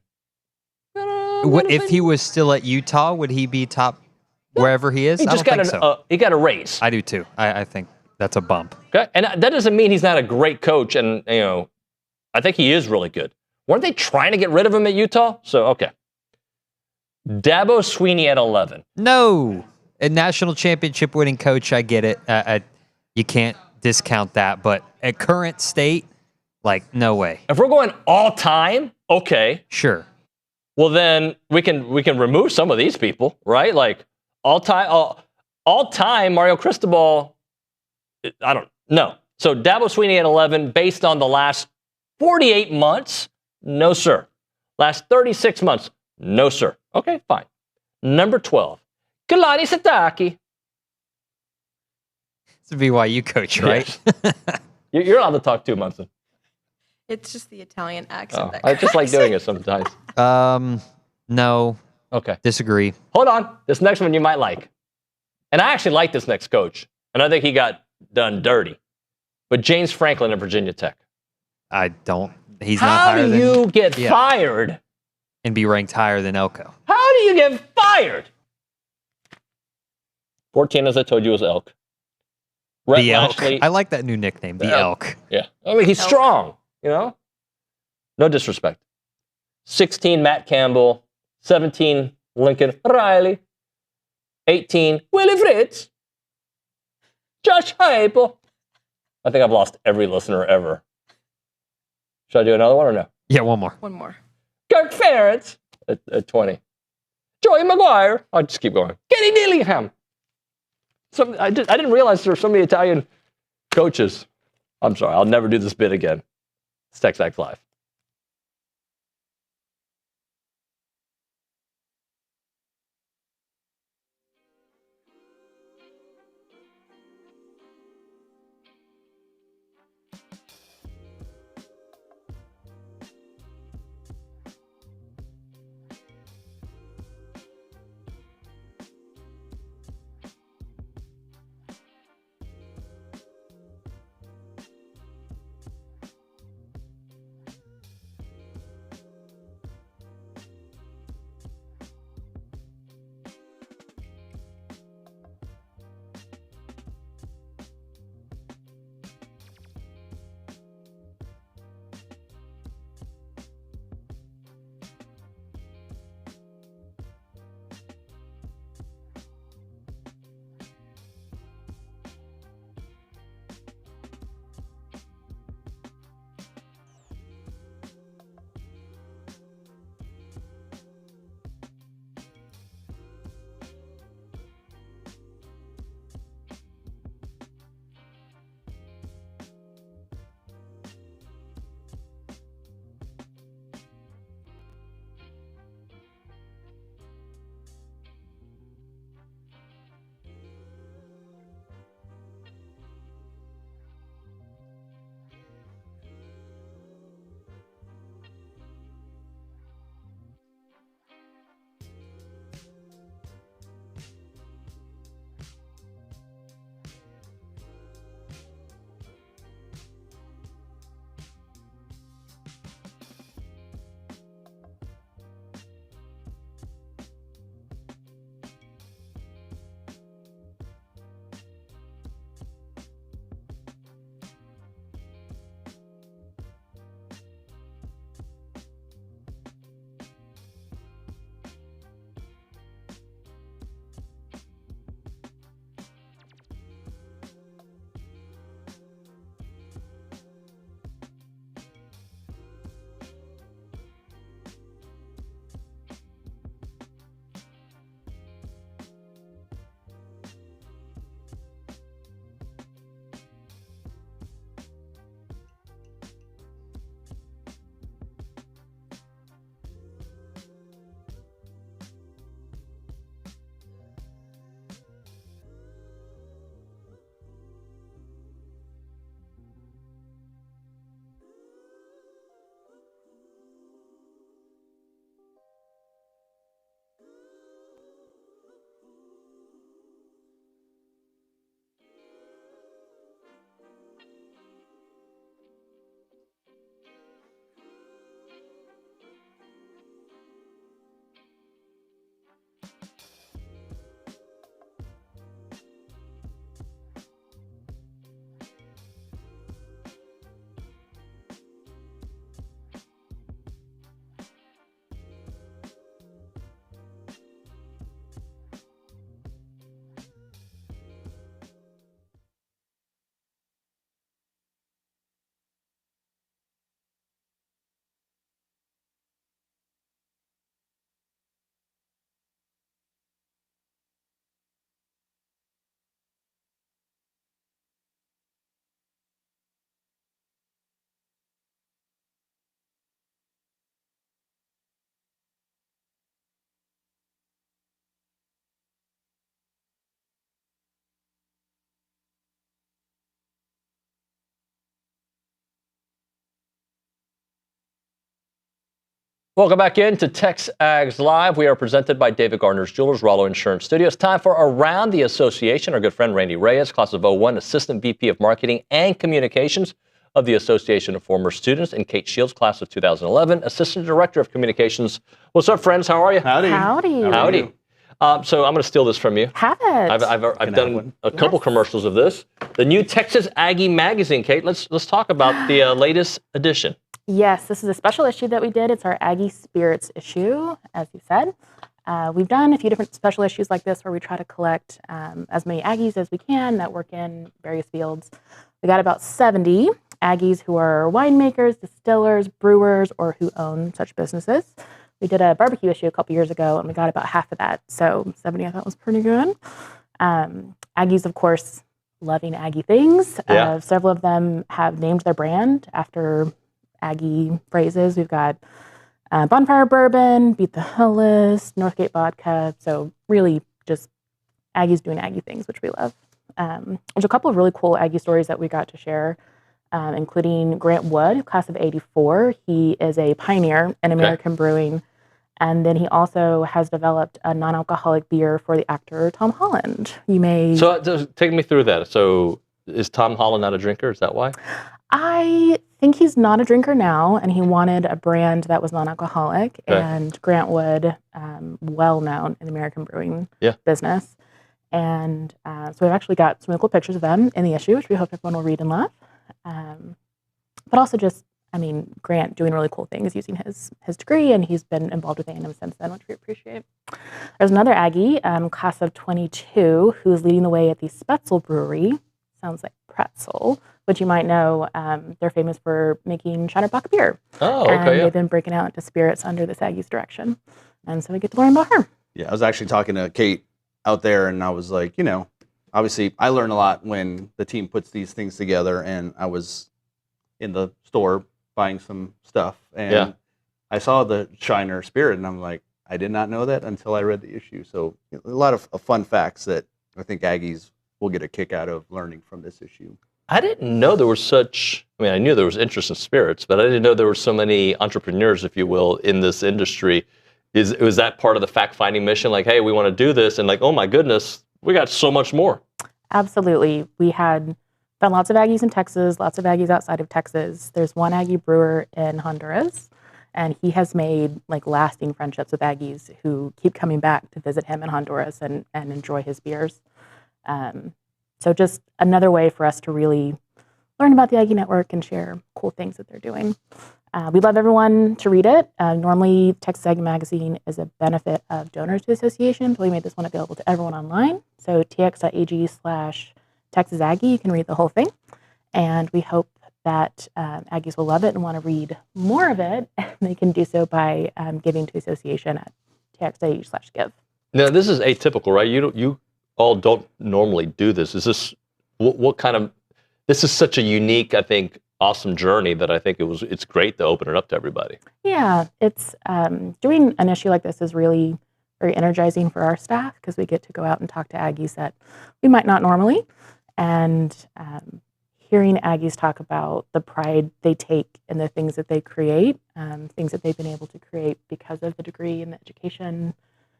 If he was still at Utah, would he be top wherever he is? He just he got a raise. I do too. I think that's a bump. Okay, and that doesn't mean he's not a great coach. And I think he is really good. Weren't they trying to get rid of him at Utah? So okay. Dabo Sweeney at 11. No, a national championship winning coach. I get it. You can't discount that. But at current state, no way. If we're going all time, okay, sure. Well, then we can remove some of these people, right? All time Mario Cristobal. I don't know. So Dabo Sweeney at 11, based on the last 48 months, no sir. Last 36 months, no sir. Okay, fine. Number 12, Kalani Sitake. It's a BYU coach, right? Yes. You're allowed to talk too, Munson. It's just the Italian accent. I just like doing it sometimes. No. Okay. Disagree. Hold on. This next one you might like. And I actually like this next coach. And I think he got done dirty. But James Franklin at Virginia Tech. I don't. He's not higher than... How do you get fired? And be ranked higher than Elko. How do you get fired? 14, as I told you, was Elk. The Elk. I like that new nickname, the Elk. Yeah. I mean, he's strong, No disrespect. 16, Matt Campbell. 17, Lincoln Riley. 18, Willie Fritz. Josh Heupel. I think I've lost every listener ever. Should I do another one or no? Yeah, one more. One more. Kirk Ferentz at 20. Joey Maguire. I'll just keep going. Kenny Dillingham. I didn't realize there were so many Italian coaches. I'm sorry. I'll never do this bit again. It's TexAgs Live. Welcome back into TexAgs Live. We are presented by David Gardner's Jewelers, Rollo Insurance Studios. Time for Around the Association. Our good friend Randy Reyes, class of 01, Assistant VP of Marketing and Communications of the Association of Former Students, and Kate Shields, class of 2011, Assistant Director of Communications. What's up, friends? How are you? Howdy. Howdy. So I'm going to steal this from you. Have it. I've done a couple commercials of this. The new Texas Aggie magazine, Kate. Let's talk about the latest edition. Yes, this is a special issue that we did. It's our Aggie Spirits issue, as you said. We've done a few different special issues like this where we try to collect as many Aggies as we can that work in various fields. We got about 70 Aggies who are winemakers, distillers, brewers, or who own such businesses. We did a barbecue issue a couple years ago, and we got about half of that. So 70 I thought was pretty good. Aggies, of course, loving Aggie things. Yeah. Several of them have named their brand after Aggie phrases. We've got Bonfire Bourbon, Beat the Hill List, Northgate Vodka. So really just Aggies doing Aggie things, which we love. There's a couple of really cool Aggie stories that we got to share, including Grant Wood, class of '84. He is a pioneer in American brewing. And then he also has developed a non-alcoholic beer for the actor Tom Holland. You may... So take me through that. So is Tom Holland not a drinker? Is that why? I think he's not a drinker now, and he wanted a brand that was non-alcoholic. Okay. And Grant Wood, well known in the American brewing business. And so we've actually got some really cool pictures of them in the issue, which we hope everyone will read and love. But also just, I mean, Grant doing really cool things using his degree, and he's been involved with A&M since then, which we appreciate. There's another Aggie, class of '22, who's leading the way at the Spetzel Brewery. Sounds like pretzel, but you might know they're famous for making Shatterbock beer. Oh, okay, and they've been breaking out into spirits under this Aggie's direction. And so we get to learn about her. Yeah, I was actually talking to Kate out there, and I was like, obviously I learn a lot when the team puts these things together, and I was in the store buying some stuff, and I saw the Shiner Spirit, and I'm like, I did not know that until I read the issue. So a lot of fun facts that I think Aggies will get a kick out of learning from this issue. I didn't know there was such, I knew there was interest in spirits, but I didn't know there were so many entrepreneurs, if you will, in this industry. Was that part of the fact-finding mission? Like, hey, we want to do this, and like, oh my goodness, we got so much more. Absolutely. We had found lots of Aggies in Texas, lots of Aggies outside of Texas. There's one Aggie brewer in Honduras, and he has made like lasting friendships with Aggies who keep coming back to visit him in Honduras and enjoy his beers. So just another way for us to really learn about the Aggie Network and share cool things that they're doing. We'd love everyone to read it. Normally, Texas Aggie Magazine is a benefit of donors to the association, but we made this one available to everyone online. So tx.ag/Texas Aggie, you can read the whole thing. And we hope that Aggies will love it and want to read more of it. They can do so by giving to the association at tx.ag/give. Now, this is atypical, right? You all don't normally do this. Is this what kind of? This is such a unique, I think, awesome journey that I think it's great to open it up to everybody. Yeah, it's doing an issue like this is really very energizing for our staff because we get to go out and talk to Aggies that we might not normally, and hearing Aggies talk about the pride they take in the things that they create, things that they've been able to create because of the degree and the education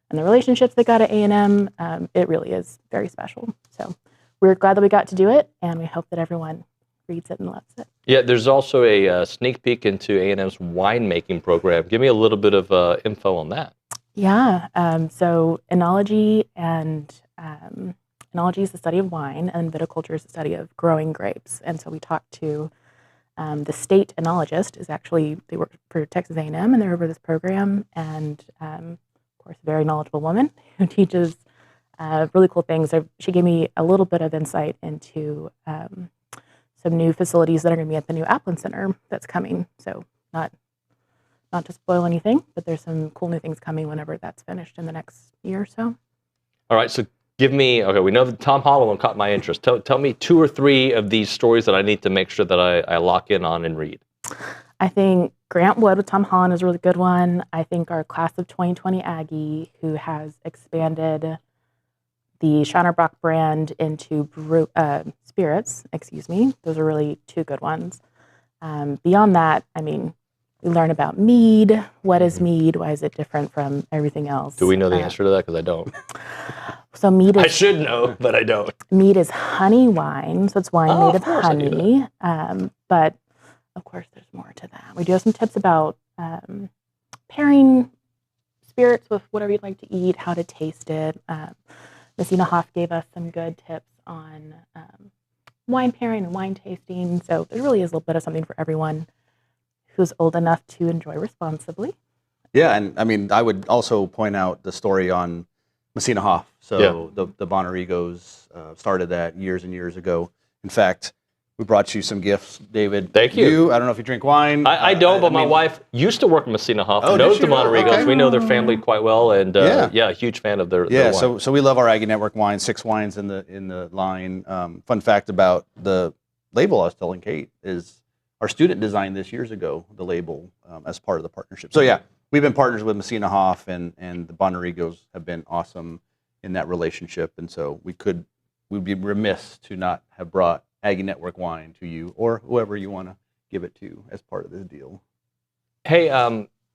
and the relationships they got at A&M, it really is very special. So we're glad that we got to do it, and we hope that everyone reads it and loves it. Yeah, there's also a sneak peek into A&M's winemaking program. Give me a little bit of info on that. Yeah, so enology is the study of wine, and viticulture is the study of growing grapes. And so we talked to the state enologist. They work for Texas A&M, and they're over this program, and of course, a very knowledgeable woman who teaches really cool things. She gave me a little bit of insight into some new facilities that are going to be at the new Applin Center that's coming. So not to spoil anything, but there's some cool new things coming whenever that's finished in the next year or so. All right, so we know that Tom Holland one caught my interest. Tell me 2 or 3 of these stories that I need to make sure that I lock in on and read. I think Grant Wood with Tom Holland is a really good one. I think our class of 2020 Aggie, who has expanded the Shiner brand into spirits, those are really 2 good ones. Beyond that, we learn about mead. What is mead? Why is it different from everything else? Do we know the answer to that? Because I don't. So mead is... I should know, but I don't. Mead is honey wine, so it's wine made of honey. But, of course, there's more to that. We do have some tips about pairing spirits with whatever you'd like to eat, how to taste it. Messina Hoff gave us some good tips on wine pairing and wine tasting. So there really is a little bit of something for everyone who's old enough to enjoy responsibly. Yeah, and I mean, I would also point out the story on Messina Hoff. So the Bonarigos started that years and years ago. In fact, we brought you some gifts, David. Thank you. I don't know if you drink wine. I don't, but my wife used to work in Messina Hoff. Knows the Bonarigos. Okay. We know their family quite well, and a huge fan of their wine. So we love our Aggie Network wine. 6 wines in the line. Fun fact about the label I was telling Kate is our student designed this years ago, the label, as part of the partnership. So yeah, we've been partners with Messina Hoff, and the Bonarigos have been awesome in that relationship, and so we'd be remiss to not have brought Aggie Network wine to you or whoever you want to give it to as part of this deal. Hey,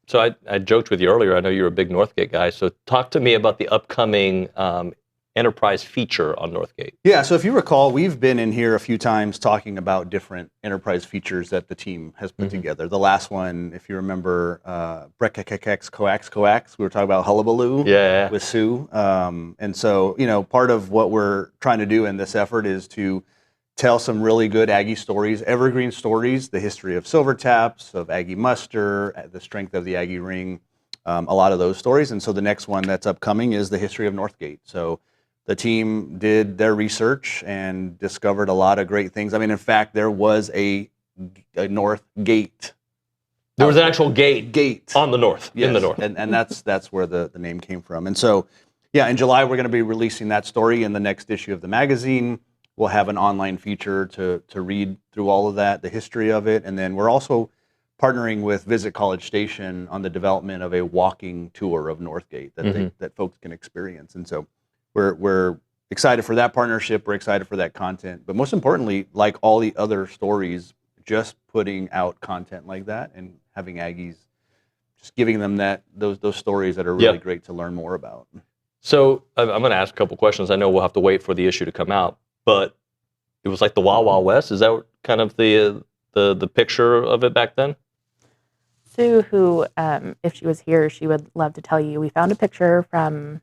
so I joked with you earlier. I know you're a big Northgate guy. So talk to me about the upcoming enterprise feature on Northgate. Yeah, so if you recall, we've been in here a few times talking about different enterprise features that the team has put together. The last one, if you remember, Brekkekekex Coax, we were talking about Hullabaloo with Sue. And so, part of what we're trying to do in this effort is to tell some really good Aggie stories, evergreen stories, the history of Silver Taps, of Aggie Muster, the strength of the Aggie Ring, a lot of those stories. And so the next one that's upcoming is the history of Northgate. So the team did their research and discovered a lot of great things. I mean, in fact, there was a North Gate. There was an actual gate on the north, in the north. And that's where the name came from. And so, yeah, in July, we're going to be releasing that story in the next issue of the magazine. We'll have an online feature to read through all of that, the history of it. And then we're also partnering with Visit College Station on the development of a walking tour of Northgate that folks can experience. And so we're excited for that partnership. We're excited for that content. But most importantly, like all the other stories, just putting out content like that and having Aggies, just giving them those stories that are really great to learn more about. So I'm going to ask a couple questions. I know we'll have to wait for the issue to come out, but it was like the Wild Wild West. Is that kind of the picture of it back then? Sue, who, if she was here, she would love to tell you, we found a picture from,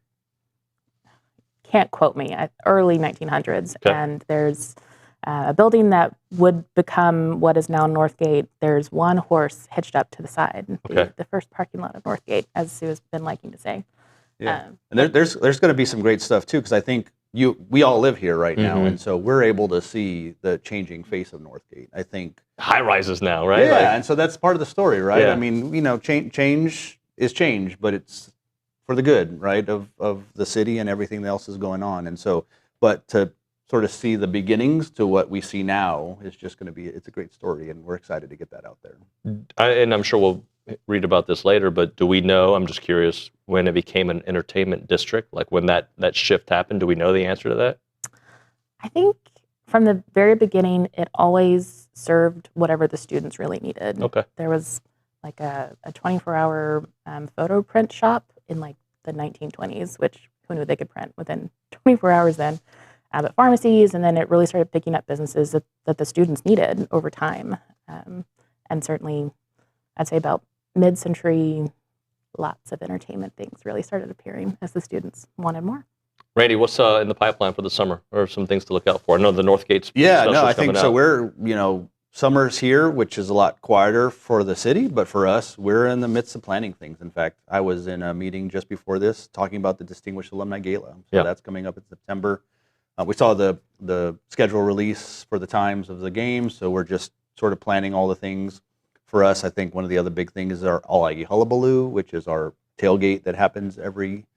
can't quote me, early 1900s. Okay. And there's a building that would become what is now Northgate. There's one horse hitched up to the side. Okay. The first parking lot of Northgate, as Sue has been liking to say. Yeah. And there's going to be some great stuff too, because I think we all live here right now, and so we're able to see the changing face of Northgate. I think high rises now, right? Yeah, and so that's part of the story, right? Yeah. I mean, change is change, but it's for the good, right, of the city and everything else is going on. And so, but to sort of see the beginnings to what we see now is just going to be, it's a great story, and we're excited to get that out there. And I'm sure we'll read about this later, but do we know, I'm just curious, when it became an entertainment district, like when that shift happened, do we know the answer to that? I think from the very beginning, it always served whatever the students really needed. Okay. There was like a 24-hour photo print shop in like the 1920s, which who knew they could print within 24 hours then, at pharmacies, and then it really started picking up businesses that the students needed over time. And certainly, I'd say about mid-century, lots of entertainment things really started appearing as the students wanted more. Randy, what's in the pipeline for the summer, or some things to look out for? I know the Northgate's I think so. We're, summer's here, which is a lot quieter for the city, but for us, we're in the midst of planning things. In fact, I was in a meeting just before this talking about the Distinguished Alumni Gala. So that's coming up in September. We saw the schedule release for the times of the games, so we're just sort of planning all the things. For us, I think one of the other big things is our All Aggie Hullabaloo, which is our tailgate that happens every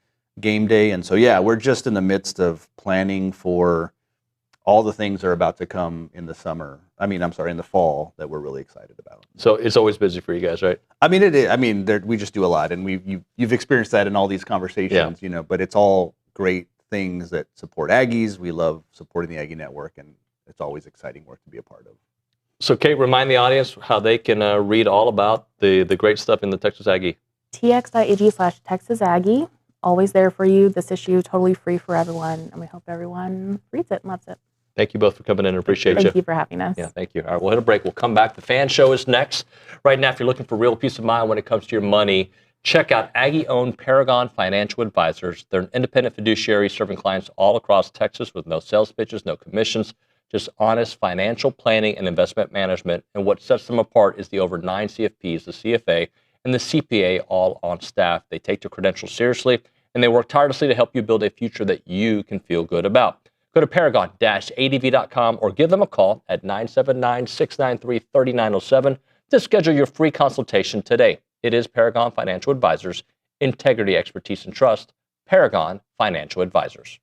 game day. And so, we're just in the midst of planning for all the things that are about to come in the summer. in the fall that we're really excited about. So it's always busy for you guys, right? I mean, it is. We just do a lot, and you've experienced that in all these conversations, but it's all great things that support Aggies. We love supporting the Aggie Network, and it's always exciting work to be a part of. So, Kate, remind the audience how they can read all about the great stuff in the Texas Aggie. tx.ag/Texas Aggie. Always there for you. This issue totally free for everyone, and we hope everyone reads it and loves it. Thank you both for coming in. Appreciate you. Thank you for having us. Yeah, thank you. All right, we'll hit a break. We'll come back. The Fan Show is next. Right now, if you're looking for real peace of mind when it comes to your money, Check out Aggie-owned Paragon Financial Advisors. They're an independent fiduciary serving clients all across Texas with no sales pitches, no commissions, just honest financial planning and investment management. And what sets them apart is the over 9 CFPs, the CFA, and the CPA all on staff. They take their credentials seriously, and they work tirelessly to help you build a future that you can feel good about. Go to paragon-adv.com or give them a call at 979-693-3907 to schedule your free consultation today. It is Paragon Financial Advisors, integrity, expertise, and trust. Paragon Financial Advisors.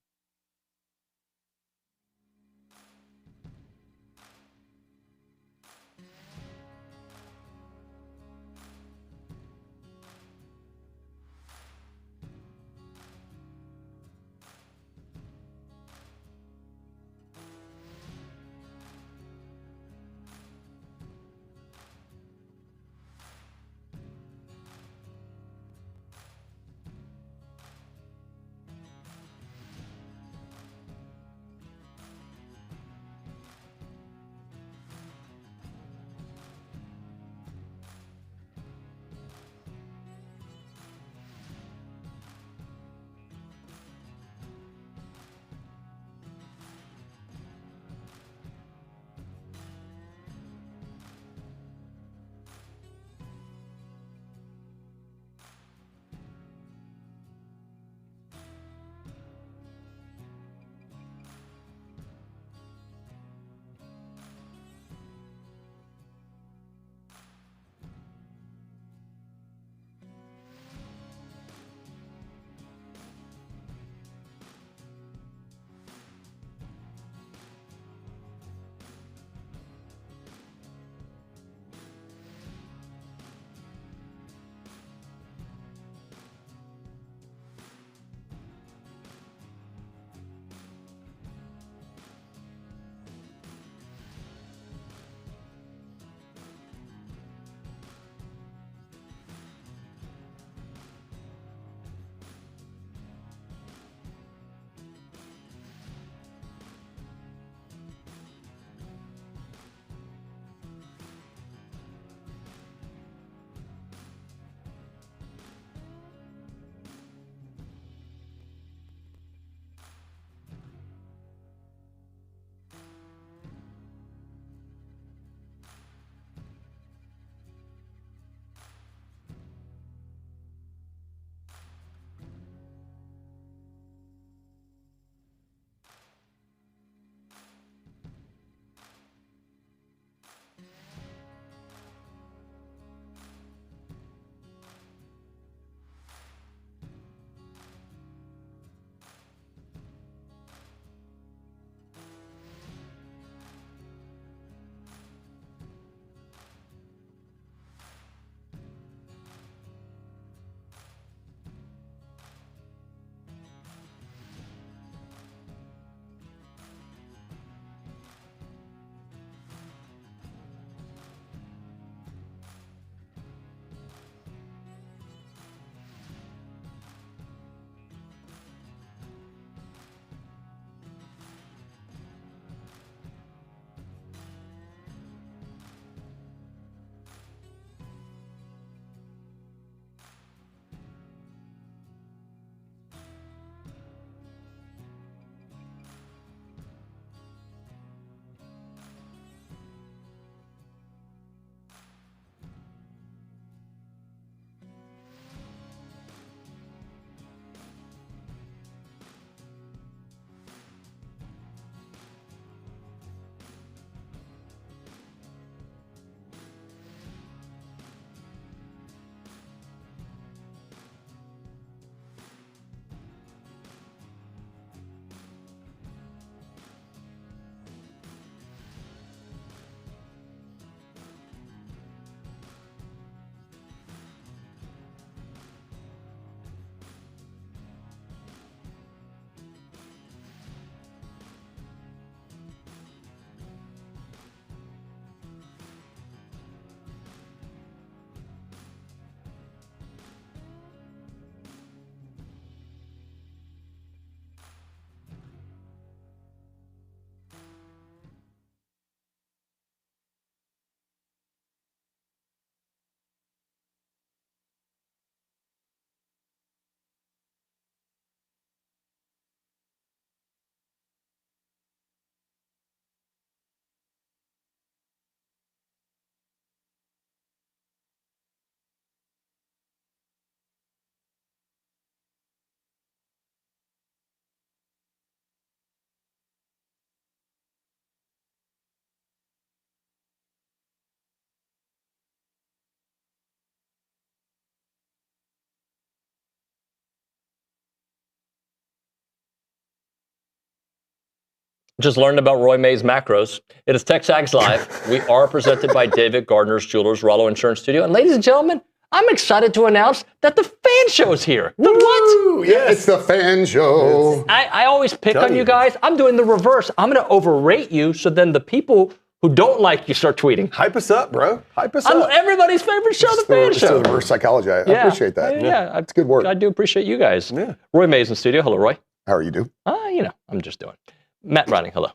Just learned about Roy May's macros. It is TexAgs Live. We are presented by David Gardner's Jewelers, Rollo Insurance Studio. And ladies and gentlemen, I'm excited to announce that the fan show's here. The what? Yes, it's the fan show. I always pick on you guys. I'm doing the reverse. I'm going to overrate you so then the people who don't like you start tweeting. Hype us up, bro. Hype us up. Everybody's favorite show, the fan show. It's the reverse psychology. I appreciate that. Yeah. It's good work. I do appreciate you guys. Yeah. Roy May's in studio. Hello, Roy. How are you doing? I'm just doing. Matt Browning, hello.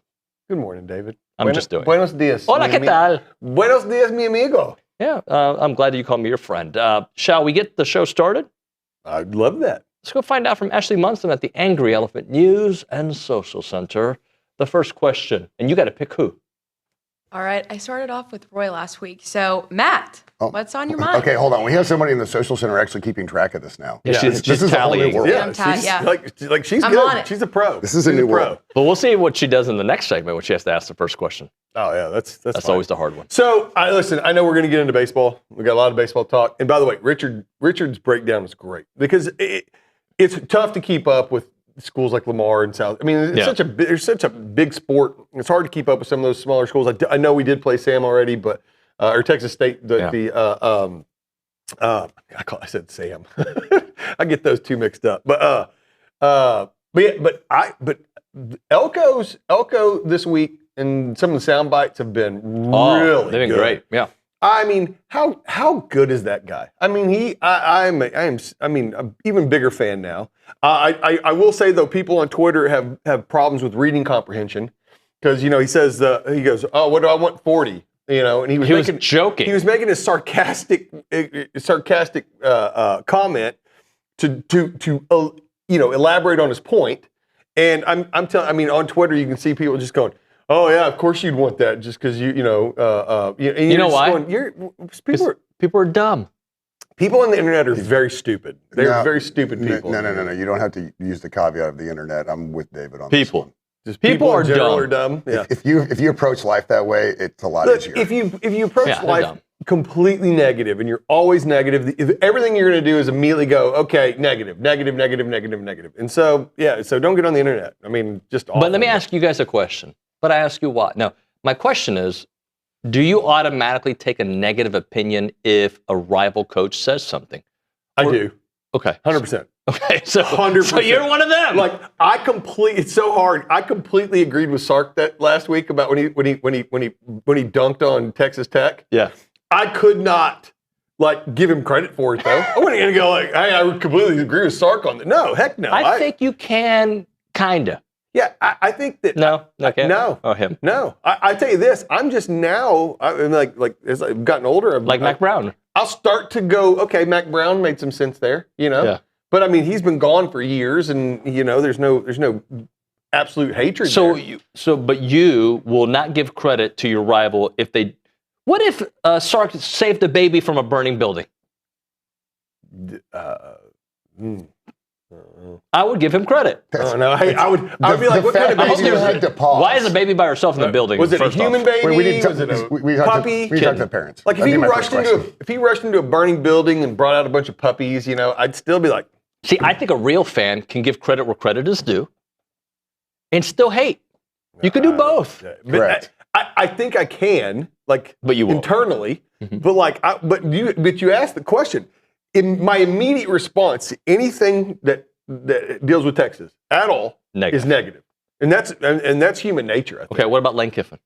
Good morning, David. I'm just doing. Buenos dias. Hola, ¿qué tal? Buenos dias, mi amigo. Yeah, I'm glad that you called me your friend. Shall we get the show started? I'd love that. Let's go find out from Ashley Munson at the Angry Elephant News and Social Center. The first question, and you got to pick who. All right, I started off with Roy last week. So, Matt, what's on your mind? Okay, hold on. We have somebody in the social center actually keeping track of this now. Yeah, this is a whole new world. Like she's I'm good. on it. She's a pro. This is a new world. But we'll see what she does in the next segment when she has to ask the first question. Oh yeah, that's fine. Always the hard one. So, listen. I know we're going to get into baseball. We got a lot of baseball talk. And by the way, Richard's breakdown was great because it's tough to keep up with schools like Lamar and South. I mean, it's such a big sport. It's hard to keep up with some of those smaller schools. I know we did play Sam already, but or Texas State. I said Sam. I get those two mixed up. But Elko this week and some of the sound bites have been really they've been good. great. Yeah. I mean, how good is that guy? I mean, I'm an even bigger fan now. I will say though, people on Twitter have problems with reading comprehension because he says he goes, oh, what do I want 40? And he was joking. He was making a sarcastic comment to elaborate on his point. And I'm telling, I mean, on Twitter you can see people just going, oh yeah, of course you'd want that just because you know why? People are dumb. People on the internet are very stupid. They're very stupid people. No. You don't have to use the caveat of the internet. I'm with David on people. This one. Just people are in general are dumb. Yeah. If you approach life that way, it's a lot easier. If you approach life completely negative and you're always negative, if everything you're going to do is immediately go, okay, negative. And so don't get on the internet. I mean, just awful. But let me ask you guys a question. But I ask you why. No, my question is, do you automatically take a negative opinion if a rival coach says something? I do. Okay. 100%. Okay, so 100%. So you're one of them. Like it's so hard. I completely agreed with Sark that last week about when he dunked on Texas Tech. Yeah. I could not give him credit for it though. I wasn't gonna go hey, I completely agree with Sark on that. No, heck no. I think you can kinda. Yeah, I think that. No, okay. No. Oh, him. No, I tell you this. I'm just now. I'm like as I've gotten older. Mac Brown. I'll start to go. Okay, Mac Brown made some sense there. Yeah. But I mean, he's been gone for years, and there's no absolute hatred. But you will not give credit to your rival if they. What if Sark saved a baby from a burning building? I would give him credit. Oh no, I would be like, what kind of baby was it? Why is a baby by herself in the building? Was it a human baby? Was it a puppy? We talked to parents. Like if he rushed into a burning building and brought out a bunch of puppies, I'd still be like. See, I think a real fan can give credit where credit is due, and still hate. You can do both. Correct. I think I can, but you won't. Internally, Mm-hmm. but you asked the question. In my immediate response to anything that deals with Texas at all is negative, and that's human nature. I think. Okay, what about Lane Kiffin?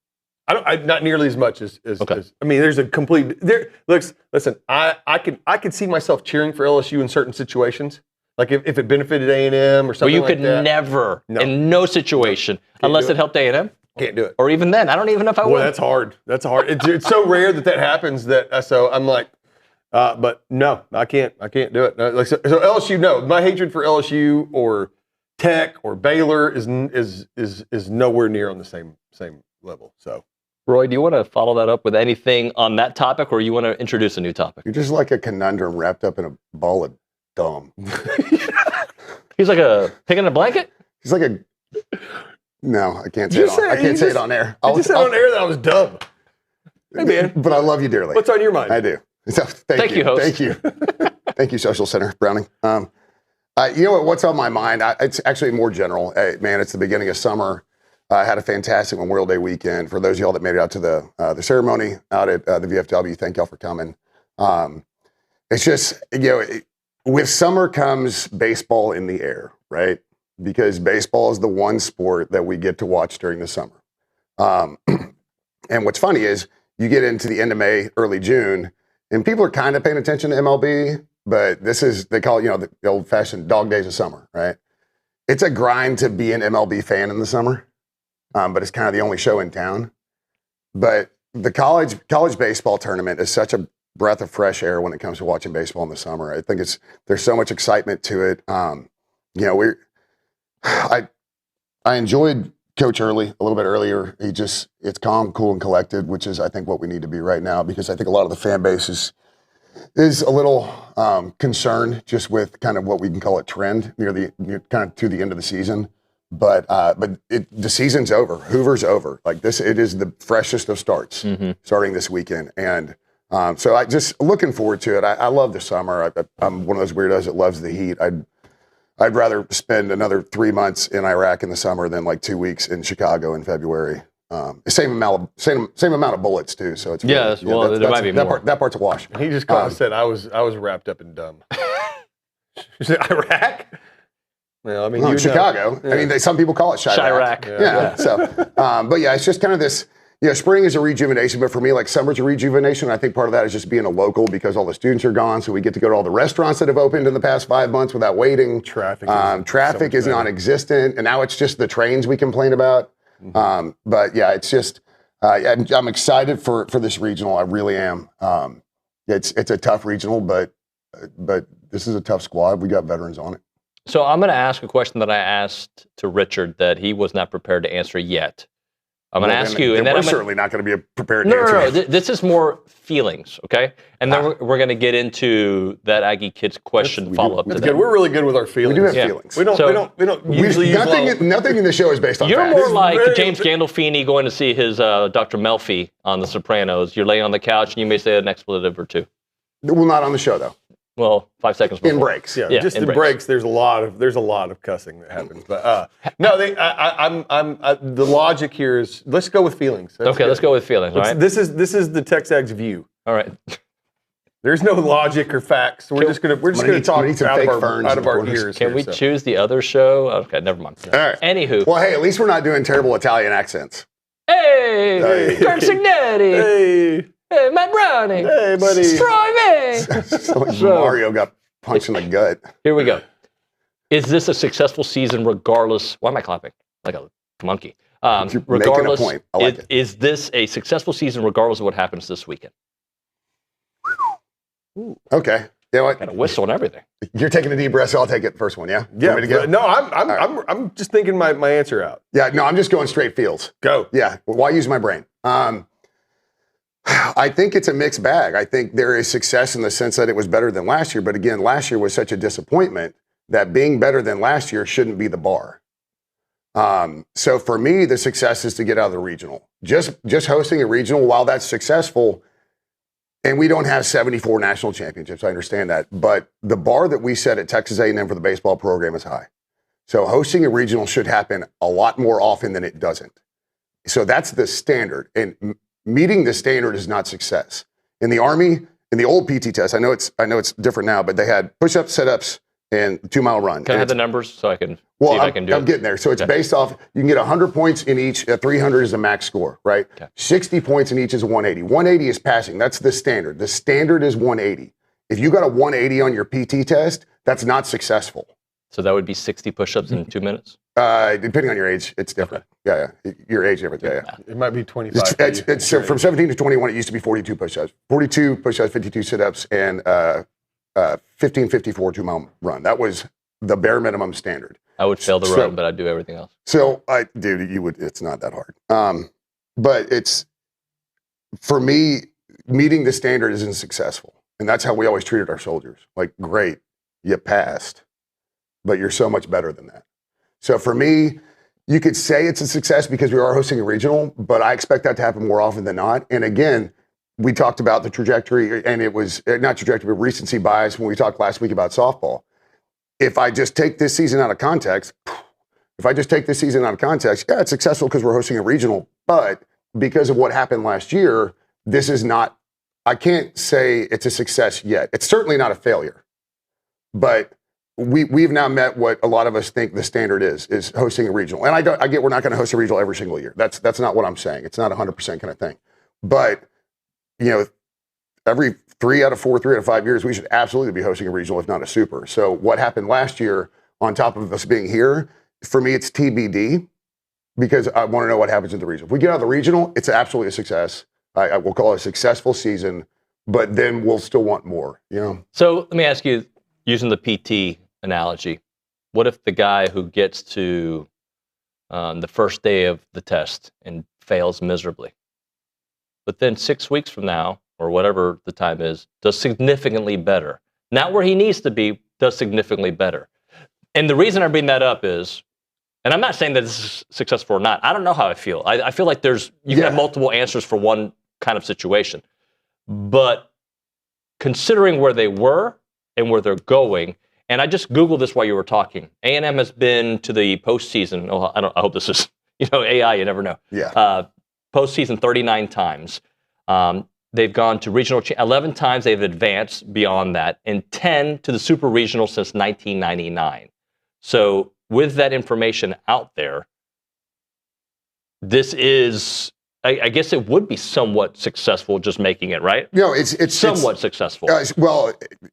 Not nearly as much as I mean, there's a complete there. Listen, I could see myself cheering for LSU in certain situations, like if it benefited A&M or something. Well, you could never, in no situation, unless it helped A&M. Can't do it. Or even then, I don't even know if I would. Well, that's hard. It's so rare that happens that so I'm like. But no, I can't do it. So LSU, no. My hatred for LSU or Tech or Baylor is nowhere near on the same level. So, Roy, do you want to follow that up with anything on that topic, or you want to introduce a new topic? You're just like a conundrum wrapped up in a ball of dumb. He's like a pig in a blanket. He's like a. No, I can't say it on. I can't say it on air. You just said on air that I was dumb. Hey man, but I love you dearly. What's on your mind? I do. So, thank you, host. Thank you. Thank you, Social Center, Browning. You know what's on my mind? It's actually more general. Man, it's the beginning of summer. Had a fantastic Memorial Day weekend. For those of y'all that made it out to the ceremony out at the VFW, thank y'all for coming. It's just, with summer comes baseball in the air, right? Because baseball is the one sport that we get to watch during the summer. And what's funny is you get into the end of May, early June, and people are kind of paying attention to MLB, but they call it, the old-fashioned dog days of summer, right? It's a grind to be an MLB fan in the summer, but it's kind of the only show in town. But the college baseball tournament is such a breath of fresh air when it comes to watching baseball in the summer. I think there's so much excitement to it. I enjoyed Coach Earley a little bit earlier. It's calm, cool, and collected, which is, I think, what we need to be right now, because I think a lot of the fan base is a little concerned just with kind of what we can call a trend kind of to the end of the season. But the season's over. Hoover's over. Like this, it is the freshest of starts starting this weekend. And so I just looking forward to it. I love the summer. I'm one of those weirdos that loves the heat. I'd rather spend another 3 months in Iraq in the summer than like 2 weeks in Chicago in February. Same amount of bullets too. So it's there might be more. That part's a wash. He just said I was wrapped up in dumb. You said Iraq? Well, I mean, Chicago. Yeah. I mean, some people call it Chirac. Yeah. So, but yeah, it's just kind of this. Spring is a rejuvenation, but for me, like summer's a rejuvenation. I think part of that is just being a local because all the students are gone, so we get to go to all the restaurants that have opened in the past 5 months without waiting. Traffic is non-existent, and now it's just the trains we complain about. But yeah, it's just I'm excited for this regional. I really am. It's a tough regional, but this is a tough squad. We got veterans on it. So I'm going to ask a question that I asked to Richard that he was not prepared to answer yet. I'm going to ask you, and then we're certainly not going to be prepared to answer. No. This is more feelings, okay? And then we're going to get into that Aggie Kids question follow-up. That's good. We're really good with our feelings. We do have feelings. We don't usually nothing in the show is based on You're facts. more like James Gandolfini going to see his Dr. Melfi on The Sopranos. You're laying on the couch and you may say an expletive or two. Well, not on the show though. Well, 5 seconds before. In breaks. Yeah, just in breaks. There's a lot of cussing that happens. But no, the logic here is let's go with feelings. That's okay, let's go with feelings. All right. This is the TexAgs view. All right. There's no logic or facts. We're just gonna talk out of our ears. Can we choose the other show? Okay, never mind. All right. Anywho. Well, hey, at least we're not doing terrible Italian accents. Hey, Kirk Signetti. Hey, Matt Browning. Hey, buddy. Troy May. Mario got punched in the gut. Here we go. Is this a successful season regardless? Why am I clapping like a monkey? Regardless, making a point. I like it. Is this a successful season regardless of what happens this weekend? Okay. You know what? Got a whistle and everything. You're taking a deep breath, so I'll take it the first one, yeah? Yeah. Want me to go? No, I'm just thinking my answer out. Yeah, no, I'm just going straight fields. Go. Yeah. Why use my brain? I think it's a mixed bag. I think there is success in the sense that it was better than last year. But again, last year was such a disappointment that being better than last year shouldn't be the bar. So for me, the success is to get out of the regional. Just hosting a regional, while that's successful, and we don't have 74 national championships, I understand that. But the bar that we set at Texas A&M for the baseball program is high. So hosting a regional should happen a lot more often than it doesn't. So that's the standard. And meeting the standard is not success. In the Army, in the old PT test, I know it's different now, but they had push-ups, sit-ups, and 2-mile run. Can I have the numbers so I can see if I can do it? I'm getting there. So it's based off, you can get 100 points in each, 300 is the max score, right? Okay. 60 points in each is 180. 180 is passing. That's the standard. The standard is 180. If you got a 180 on your PT test, that's not successful. So that would be 60 push-ups in 2 minutes? Depending on your age, it's different. Okay. Yeah. Your age different. Yeah. It might be 25. It's from 17 to 21, it used to be 42 push-ups. 42 push-ups, 52 sit-ups, and 1554 2-mile run. That was the bare minimum standard. I would fail the run, but I'd do everything else. So, dude, you would. It's not that hard. But it's, for me, meeting the standard isn't successful. And that's how we always treated our soldiers. Like, great, you passed, but you're so much better than that. So for me, you could say it's a success because we are hosting a regional, but I expect that to happen more often than not. And again, we talked about the trajectory, and it was not trajectory, but recency bias when we talked last week about softball. If I just take this season out of context, if I just take this season out of context, yeah, it's successful because we're hosting a regional, but because of what happened last year, this is not, I can't say it's a success yet. It's certainly not a failure, but we've now met what a lot of us think the standard is hosting a regional. And I get we're not going to host a regional every single year. That's not what I'm saying. It's not 100% kind of thing. But, every 3 out of 4, 3 out of 5 years, we should absolutely be hosting a regional, if not a super. So what happened last year, on top of us being here, for me, it's TBD, because I want to know what happens in the regional. If we get out of the regional, it's absolutely a success. I will call it a successful season, but then we'll still want more, So let me ask you, using the PT analogy, what if the guy who gets to the first day of the test and fails miserably, but then 6 weeks from now, or whatever the time is, does significantly better? Not where he needs to be, does significantly better. And the reason I bring that up is, and I'm not saying that this is successful or not. I don't know how I feel. I feel like you can have multiple answers for one kind of situation. But considering where they were and where they're going, and I just Googled this while you were talking. A&M has been to the postseason. Oh, I hope this is, AI, you never know. Yeah. Postseason 39 times. They've gone to regional 11 times. They've advanced beyond that, and 10 to the super regional since 1999. So with that information out there, this is, I guess it would be somewhat successful just making it, right? No, it's somewhat successful. Well,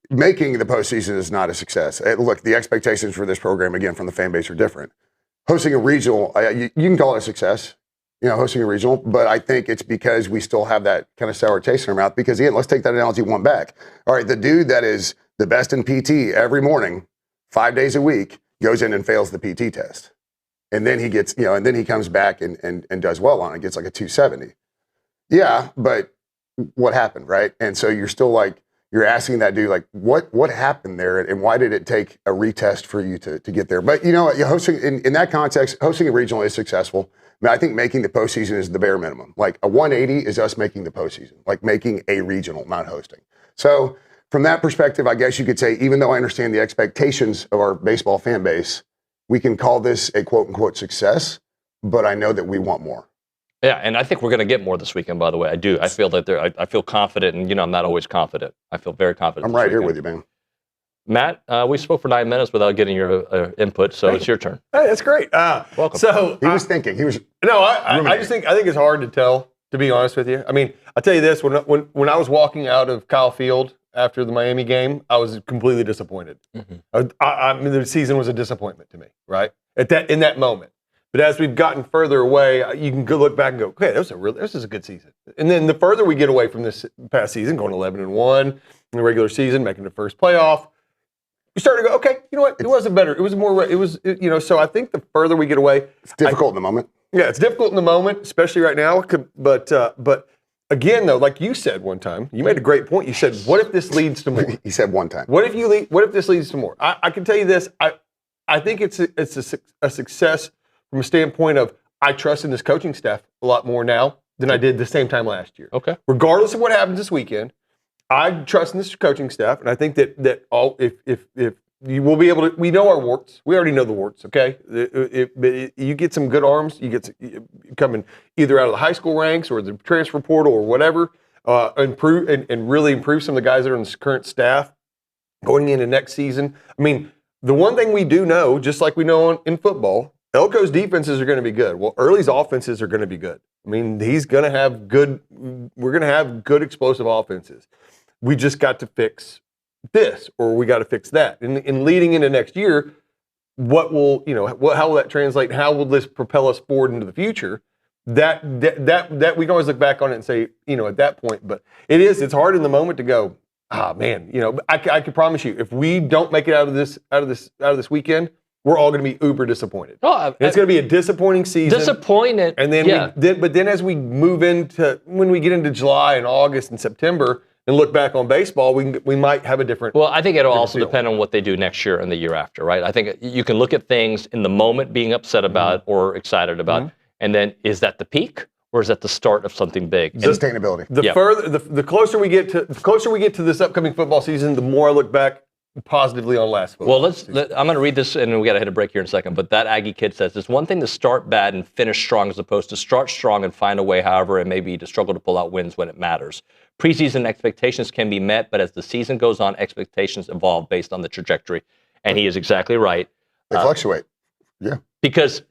making the postseason is not a success. Look, the expectations for this program, again, from the fan base are different. Hosting a regional, you can call it a success, hosting a regional, but I think it's because we still have that kind of sour taste in our mouth. Because again, let's take that analogy one back. All right, the dude that is the best in PT every morning, 5 days a week, goes in and fails the PT test. And then he gets, and then he comes back and does well on it, gets like a 270. Yeah, but what happened, right? And so you're still you're asking that dude, what happened there, and why did it take a retest for you to get there? But hosting in that context, hosting a regional is successful. I think making the postseason is the bare minimum. Like a 180 is us making the postseason, like making a regional, not hosting. So from that perspective, I guess you could say, even though I understand the expectations of our baseball fan base, we can call this a quote unquote success, but I know that we want more. Yeah, and I think we're going to get more this weekend, by the way. I do. I feel that I feel confident, and I'm not always confident. I feel very confident. I'm right here with you, man. Matt, we spoke for 9 minutes without getting your input, so it's your turn. Hey, that's great. Welcome. So he was thinking. He was. No, I just think it's hard to tell, to be honest with you. I mean, I'll tell you this: when I was walking out of Kyle Field after the Miami game, I was completely disappointed. Mm-hmm. I mean, the season was a disappointment to me, right? In that moment. But as we've gotten further away, you can go look back and go, okay, this is a good season. And then the further we get away from this past season, going 11-1 in the regular season, making the first playoff, you start to go, okay, you know what? It wasn't better. It was more. So I think the further we get away, it's difficult in the moment. Yeah, it's difficult in the moment, especially right now. But again, though, like you said one time, you made a great point. You said, "What if this leads to more?" He said one time. What if this leads to more? I can tell you this. I think it's a success from a standpoint of I trust in this coaching staff a lot more now than I did the same time last year. Okay. Regardless of what happens this weekend, I trust in this coaching staff, and I think that if you will be able to, we know our warts. We already know the warts. Okay. You get some good arms. You get coming either out of the high school ranks or the transfer portal or whatever. Improve and really improve some of the guys that are in this current staff going into next season. I mean, the one thing we do know, just like we know in football, Elko's defenses are going to be good. Well, Early's offenses are going to be good. I mean, he's going to have good. We're going to have good explosive offenses. We just got to fix this, or we got to fix that. And leading into next year, how will that translate? How will this propel us forward into the future? That we can always look back on it and say, at that point. But it's hard in the moment to go, man, I can promise you, if we don't make it out of this weekend, we're all going to be uber disappointed. It's going to be a disappointing season. Disappointed. And then, but then as we move when we get into July and August and September and look back on baseball, we might have a different. Well, I think it'll also depend on what they do next year and the year after, right? I think you can look at things in the moment, being upset about or excited about, and then is that the peak or is that the start of something big? Sustainability. The closer we get to this upcoming football season, the more I look back positively on last football. Well, I'm going to read this, and we got to hit a break here in a second. But that Aggie kid says it's one thing to start bad and finish strong, as opposed to start strong and find a way, however it may be, to struggle to pull out wins when it matters. Preseason expectations can be met, but as the season goes on, expectations evolve based on the trajectory. And he is exactly right. They fluctuate. Yeah. Because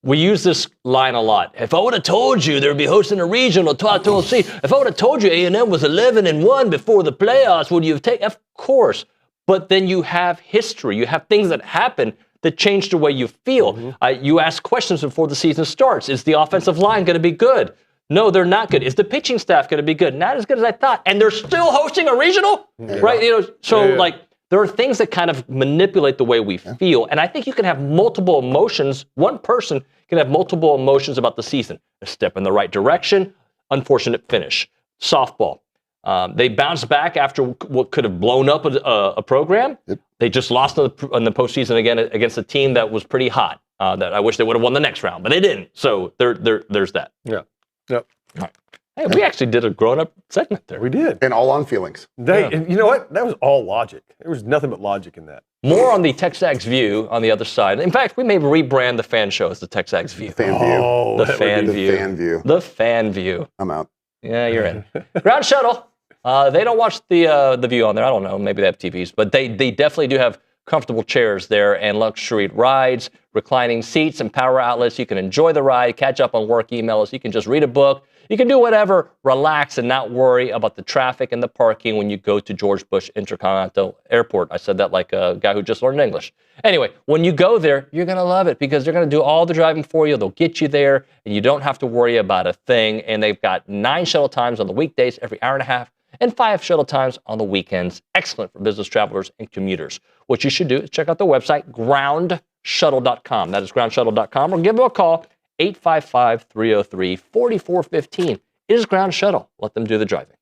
we use this line a lot. If I would have told you they would be hosting a regional, if I would have told you A&M was 11-1 before the playoffs, would you have taken? Of course. But then you have history. You have things that happen that change the way you feel. You ask questions before the season starts. Is the offensive line going to be good? No, they're not good. Is the pitching staff going to be good? Not as good as I thought. And they're still hosting a regional? Right? There are things that kind of manipulate the way we feel. And I think you can have multiple emotions. One person can have multiple emotions about the season. A step in the right direction, unfortunate finish. Softball. They bounced back after what could have blown up a program. Yep. They just lost in the postseason again against a team that was pretty hot. That I wish they would have won the next round, but they didn't. So there's that. Yeah. Yep. All right. Hey, we actually did a grown-up segment there. We did. And all on feelings. And you know what? That was all logic. There was nothing but logic in that. More on the TexAgs View on the other side. In fact, we may rebrand the fan show as the TexAgs View. Fan View. The Fan View. The Fan View. The Fan View. I'm out. Yeah, you're in. Ground Shuttle. They don't watch the View on there. I don't know. Maybe they have TVs. But they definitely do have comfortable chairs there and luxury rides, reclining seats, and power outlets. You can enjoy the ride, catch up on work emails. You can just read a book. You can do whatever, relax, and not worry about the traffic and the parking when you go to George Bush Intercontinental Airport. I said that like a guy who just learned English. Anyway, when you go there, you're going to love it because they're going to do all the driving for you. They'll get you there, and you don't have to worry about a thing. And they've got 9 shuttle times on the weekdays every hour and a half and 5 shuttle times on the weekends. Excellent for business travelers and commuters. What you should do is check out their website, groundshuttle.com. That is groundshuttle.com, or give them a call, 855-303-4415. It is Ground Shuttle. Let them do the driving.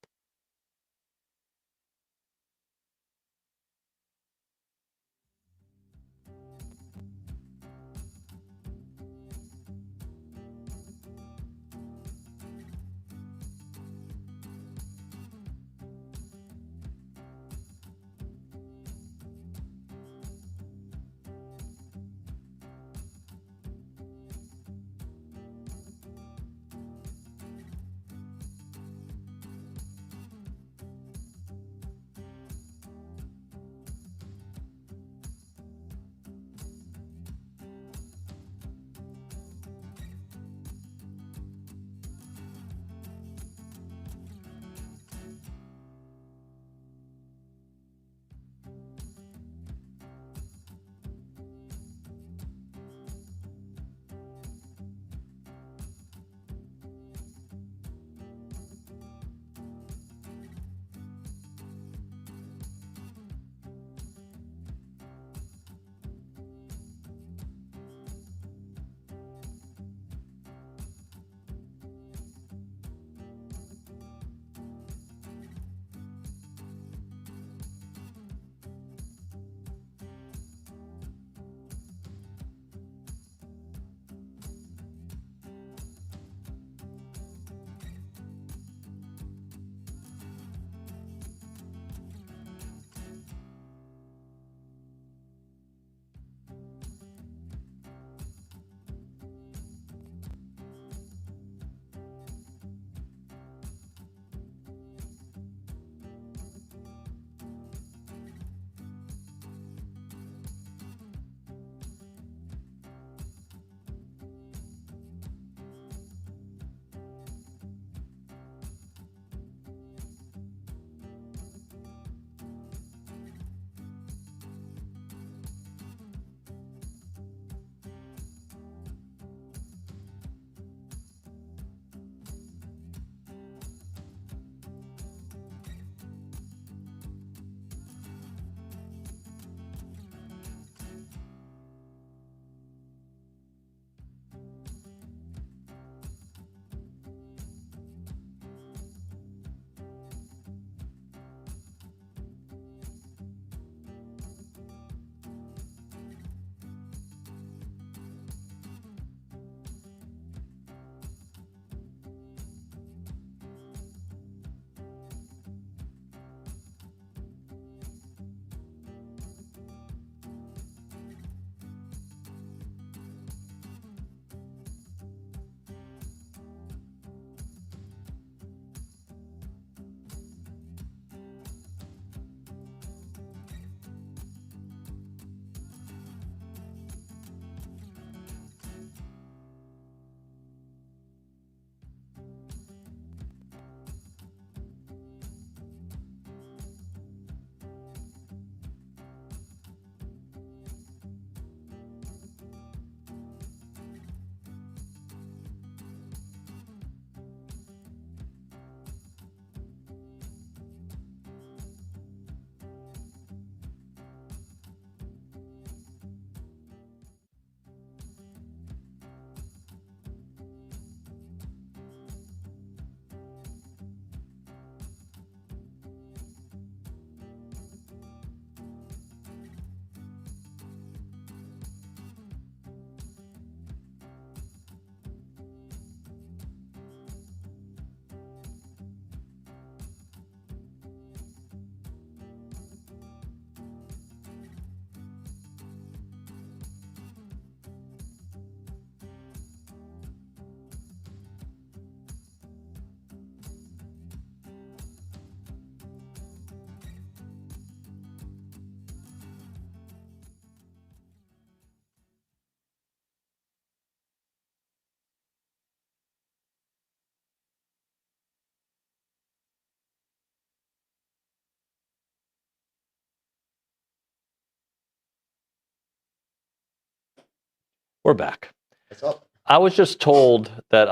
We're back. What's up? I was just told that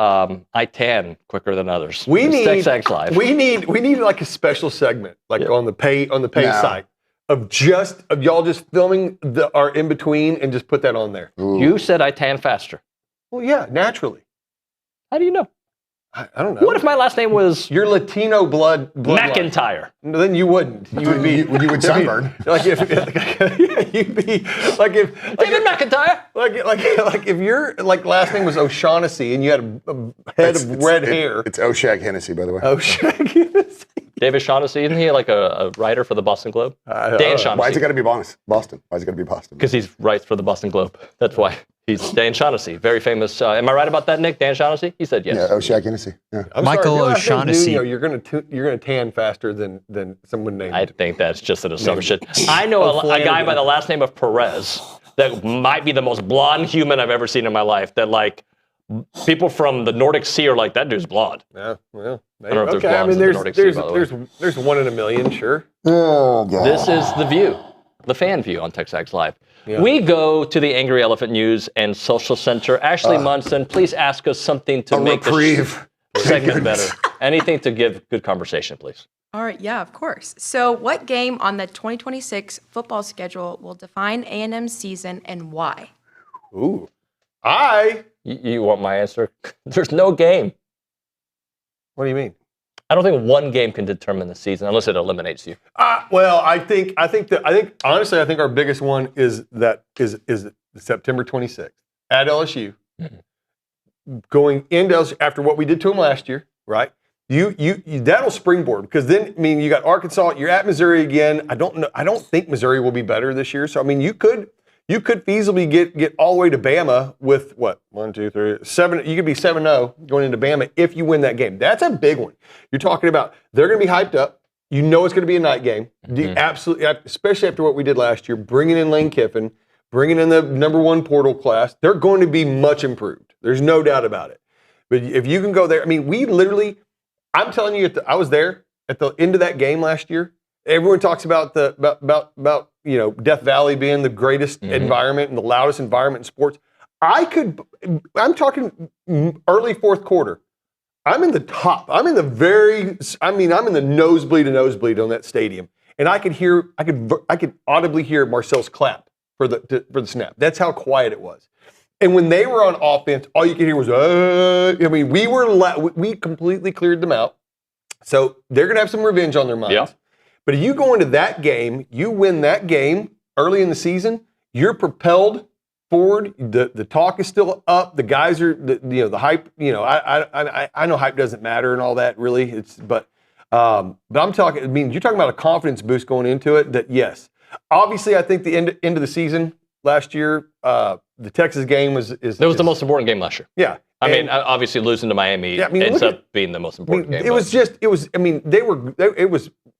I tan quicker than others. We need TexAgs Live. We need like a special segment, like on the pay site of y'all just filming our in between and just put that on there. Ooh. You said I tan faster. Well, yeah, naturally. How do you know? I don't know. What if my last name was your Latino blood McIntyre? No, then you wouldn't. You would be. You would sunburn. Like if you'd be like if David McIntyre. Like if your last name was O'Shaughnessy and you had a head of red hair. It's O'Shag Hennessy, by the way. O'Shag Hennessy. David Shaughnessy, isn't he like a writer for the Boston Globe? Dan Shaughnessy. Why is it got to be Boston? Why is it got to be Boston? Because he writes for the Boston Globe. That's why. He's Dan Shaughnessy, very famous. Am I right about that, Nick? Dan Shaughnessy? He said yes. Yeah, O'Shag Hennessy. Yeah. Michael O'Shaughnessy. You're gonna tan faster than someone named. I think that's just an assumption. I know a guy by the last name of Perez that might be the most blonde human I've ever seen in my life. That like people from the Nordic Sea are like, that dude's blonde. Yeah, well, I don't know if there's blondes in the Nordic Sea, by the way. There's 1 in a million, sure. Oh, God. This is the view, the fan view on TexAgs Live. Yeah. We go to the Angry Elephant News and Social Center. Ashley Munson, please ask us something to make the segment better. Anything to give good conversation, please. All right, yeah, of course. So what game on the 2026 football schedule will define A&M's season and why? Ooh. You want my answer? There's no game. What do you mean? I don't think one game can determine the season unless it eliminates you. Well, I think honestly, I think our biggest one is September 26th at LSU. Mm-hmm. Going into LSU after what we did to them last year, right? You that'll springboard because then you got Arkansas, you're at Missouri again. I don't think Missouri will be better this year. So you could feasibly get all the way to Bama with what? 1, 2, 3, 7. You could be 7-0 going into Bama if you win that game. That's a big one. You're talking about they're going to be hyped up. You know it's going to be a night game. Mm-hmm. Absolutely, especially after what we did last year, bringing in Lane Kiffin, bringing in the #1 portal class. They're going to be much improved. There's no doubt about it. But if you can go there, we literally, I'm telling you, I was there at the end of that game last year. Everyone talks about Death Valley being the greatest environment and the loudest environment in sports. I'm talking early fourth quarter. I'm in the top. I'm in the nosebleed to nosebleed on that stadium. And I could audibly hear Marcel's clap for the snap. That's how quiet it was. And when they were on offense, all you could hear was, we completely cleared them out. So they're going to have some revenge on their minds. Yeah. But if you go into that game, you win that game early in the season, you're propelled forward. The talk is still up. The guys are, the hype. I know hype doesn't matter and all that really. But I'm talking. You're talking about a confidence boost going into it. That yes, obviously, I think the end of the season last year, the Texas game was the most important game last year. Yeah. Obviously losing to Miami ends up being the most important game.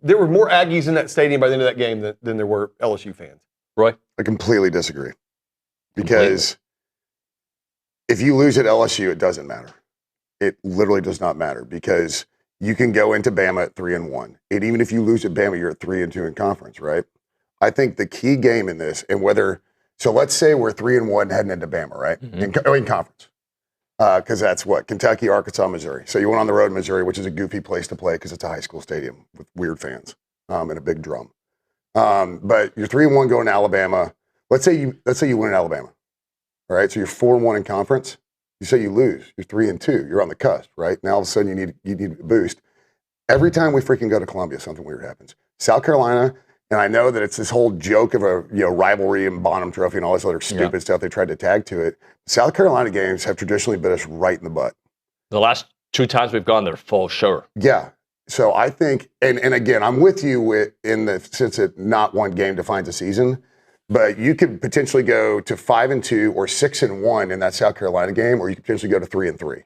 There were more Aggies in that stadium by the end of that game than there were LSU fans. Roy? I completely disagree. Because if you lose at LSU, it doesn't matter. It literally does not matter because you can go into Bama at 3-1. And even if you lose at Bama, you're at 3-2 in conference, right? I think the key game in this, so let's say we're 3-1 heading into Bama, right? Mm-hmm. In conference. Because that's what? Kentucky, Arkansas, Missouri. So you went on the road in Missouri, which is a goofy place to play because it's a high school stadium with weird fans and a big drum. But you're 3-1 going to Alabama. Let's say you win in Alabama. All right, so you're 4-1 in conference. You say you lose, you're 3-2. You're on the cusp, right? Now all of a sudden you need a boost. Every time we freaking go to Columbia, something weird happens. South Carolina, and I know that it's this whole joke of a rivalry and Bonham Trophy and all this other stupid stuff they tried to tag to it. South Carolina games have traditionally bit us right in the butt. The last 2 times we've gone there, full sure. Yeah. So I think, and again, I'm with you in the sense that not one game defines a season, but you could potentially go to 5-2 or 6-1 in that South Carolina game, or you could potentially go to 3-3.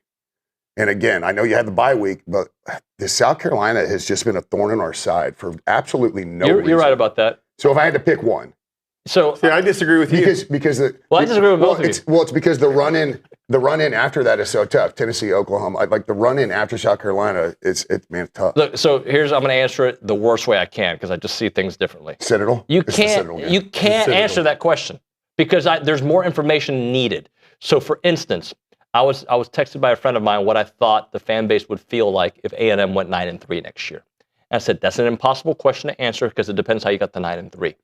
And again, I know you had the bye week, but the South Carolina has just been a thorn in our side for absolutely no reason. You're right about that. So if I had to pick one. So I disagree with you. I disagree with both of you. It's because the run in after that is so tough. Tennessee, Oklahoma, like the run in after South Carolina, it's tough. Look, so I'm going to answer it the worst way I can because I just see things differently. Citadel? You can't answer that question because there's more information needed. So, for instance, I was texted by a friend of mine what I thought the fan base would feel like if A&M went 9-3 next year. And I said, that's an impossible question to answer because it depends how you got the 9-3.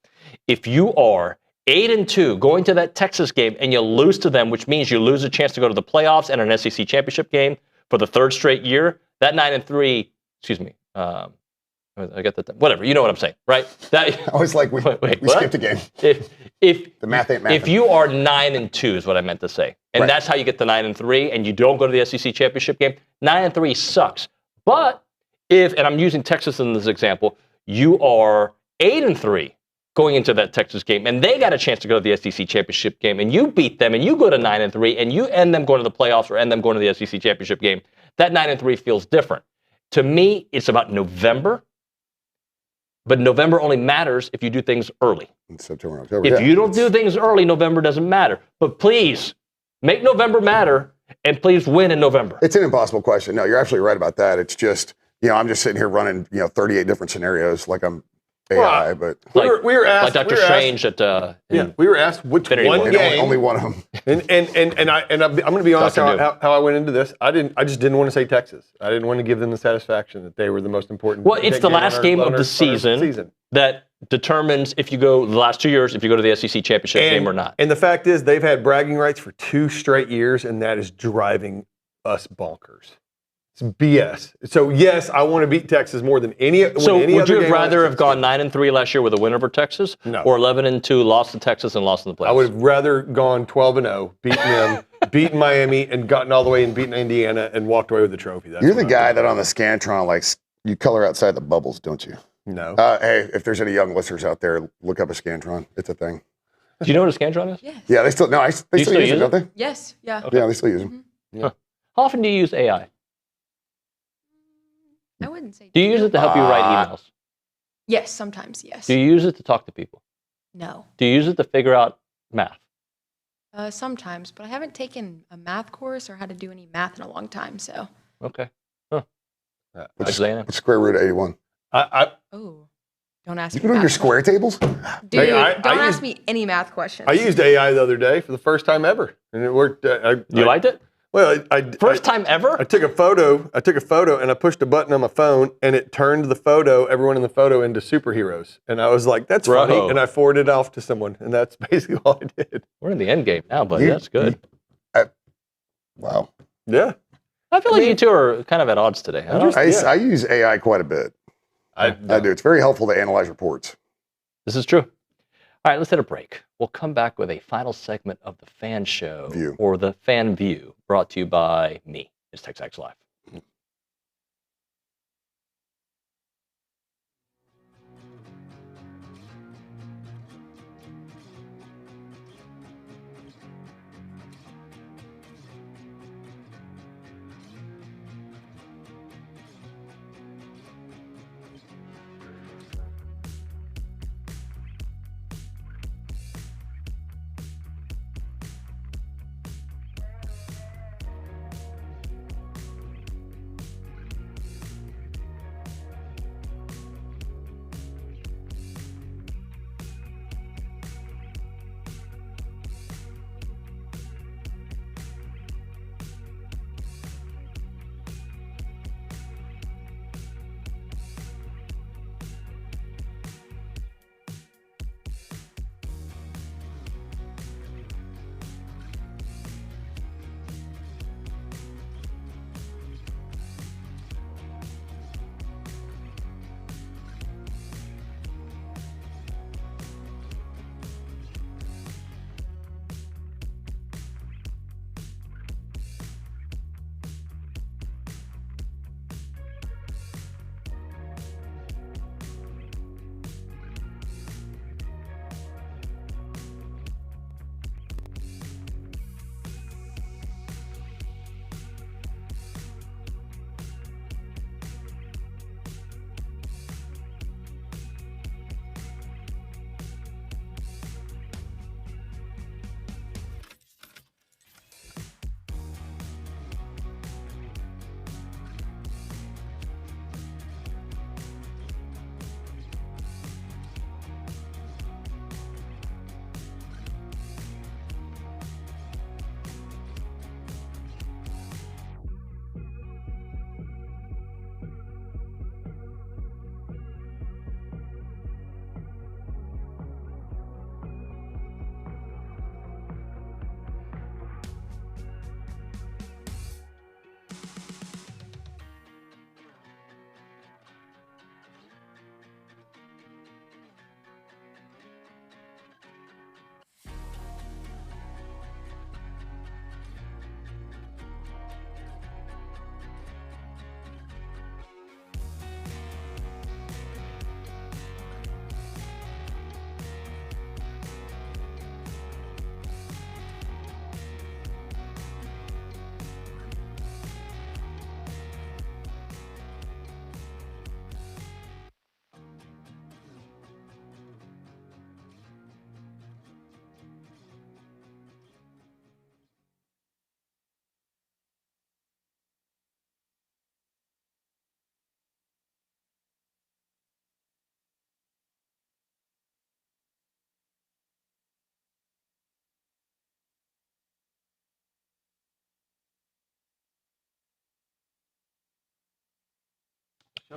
If you are 8-2 going to that Texas game and you lose to them, which means you lose a chance to go to the playoffs and an SEC championship game for the third straight year, that 9-3, excuse me, I get that. Whatever, you know what I'm saying, right? That I was like, we skipped a game. If the math ain't math. If you are 9-2 is what I meant to say, and that's how you get the 9-3, and you don't go to the SEC championship game, 9-3 sucks. But and I'm using Texas in this example, you are 8-3 going into that Texas game, and they got a chance to go to the SEC championship game, and you beat them, and you go to 9-3, and you end them going to the playoffs or end them going to the SEC championship game. That 9-3 feels different. To me, it's about November. But November only matters if you do things early. In September, October. If you don't do things early, November doesn't matter. But please, make November matter, and please win in November. It's an impossible question. No, you're absolutely right about that. It's just, I'm just sitting here running, 38 different scenarios like I'm AI, but we were asked like Dr. Strange at we were asked which one game, only one of them. And I'm going to be honest how I went into this. I just didn't want to say Texas. I didn't want to give them the satisfaction that they were the most important. Well, it's the last game of the season that determines if you go the last 2 years, if you go to the SEC championship game or not. And the fact is, they've had bragging rights for 2 straight years, and that is driving us bonkers. It's BS. So yes, I want to beat Texas more than any. So would you have rather have gone 9-3 last year with a win over Texas, or 11-2, lost to Texas and lost in the playoffs? I would have rather gone 12-0, beaten them, beaten Miami, and gotten all the way and beaten Indiana and walked away with the trophy. You're the guy that on the Scantron likes you color outside the bubbles, don't you? No. Hey, if there's any young listeners out there, look up a Scantron. It's a thing. Do you know what a Scantron is? Yes. Yeah, they still still use it, don't they? Yes. Yeah. Okay. Yeah, they still use them. Mm-hmm. Huh. How often do you use AI? I wouldn't say. Do you use it to help you write emails? Yes, sometimes, yes. Do you use it to talk to people? No. Do you use it to figure out math? Sometimes, but I haven't taken a math course or had to do any math in a long time, so. Okay. Huh. What's square root of 81? Oh, don't ask me. You know your square tables? Dude, don't ask me any math questions. I used AI the other day for the first time ever, and it worked. You liked it? Well, first time ever? I took a photo, and I pushed a button on my phone, and it turned everyone in the photo into superheroes. And I was like, that's funny. And I forwarded it off to someone, and that's basically all I did. We're in the end game now, buddy. That's good. Wow. Yeah. I feel like you two are kind of at odds today. I use AI quite a bit. I do. It's very helpful to analyze reports. This is true. All right, let's hit a break. We'll come back with a final segment of the Fan Show, or the Fan View, brought to you by me. It's TexAgs Live.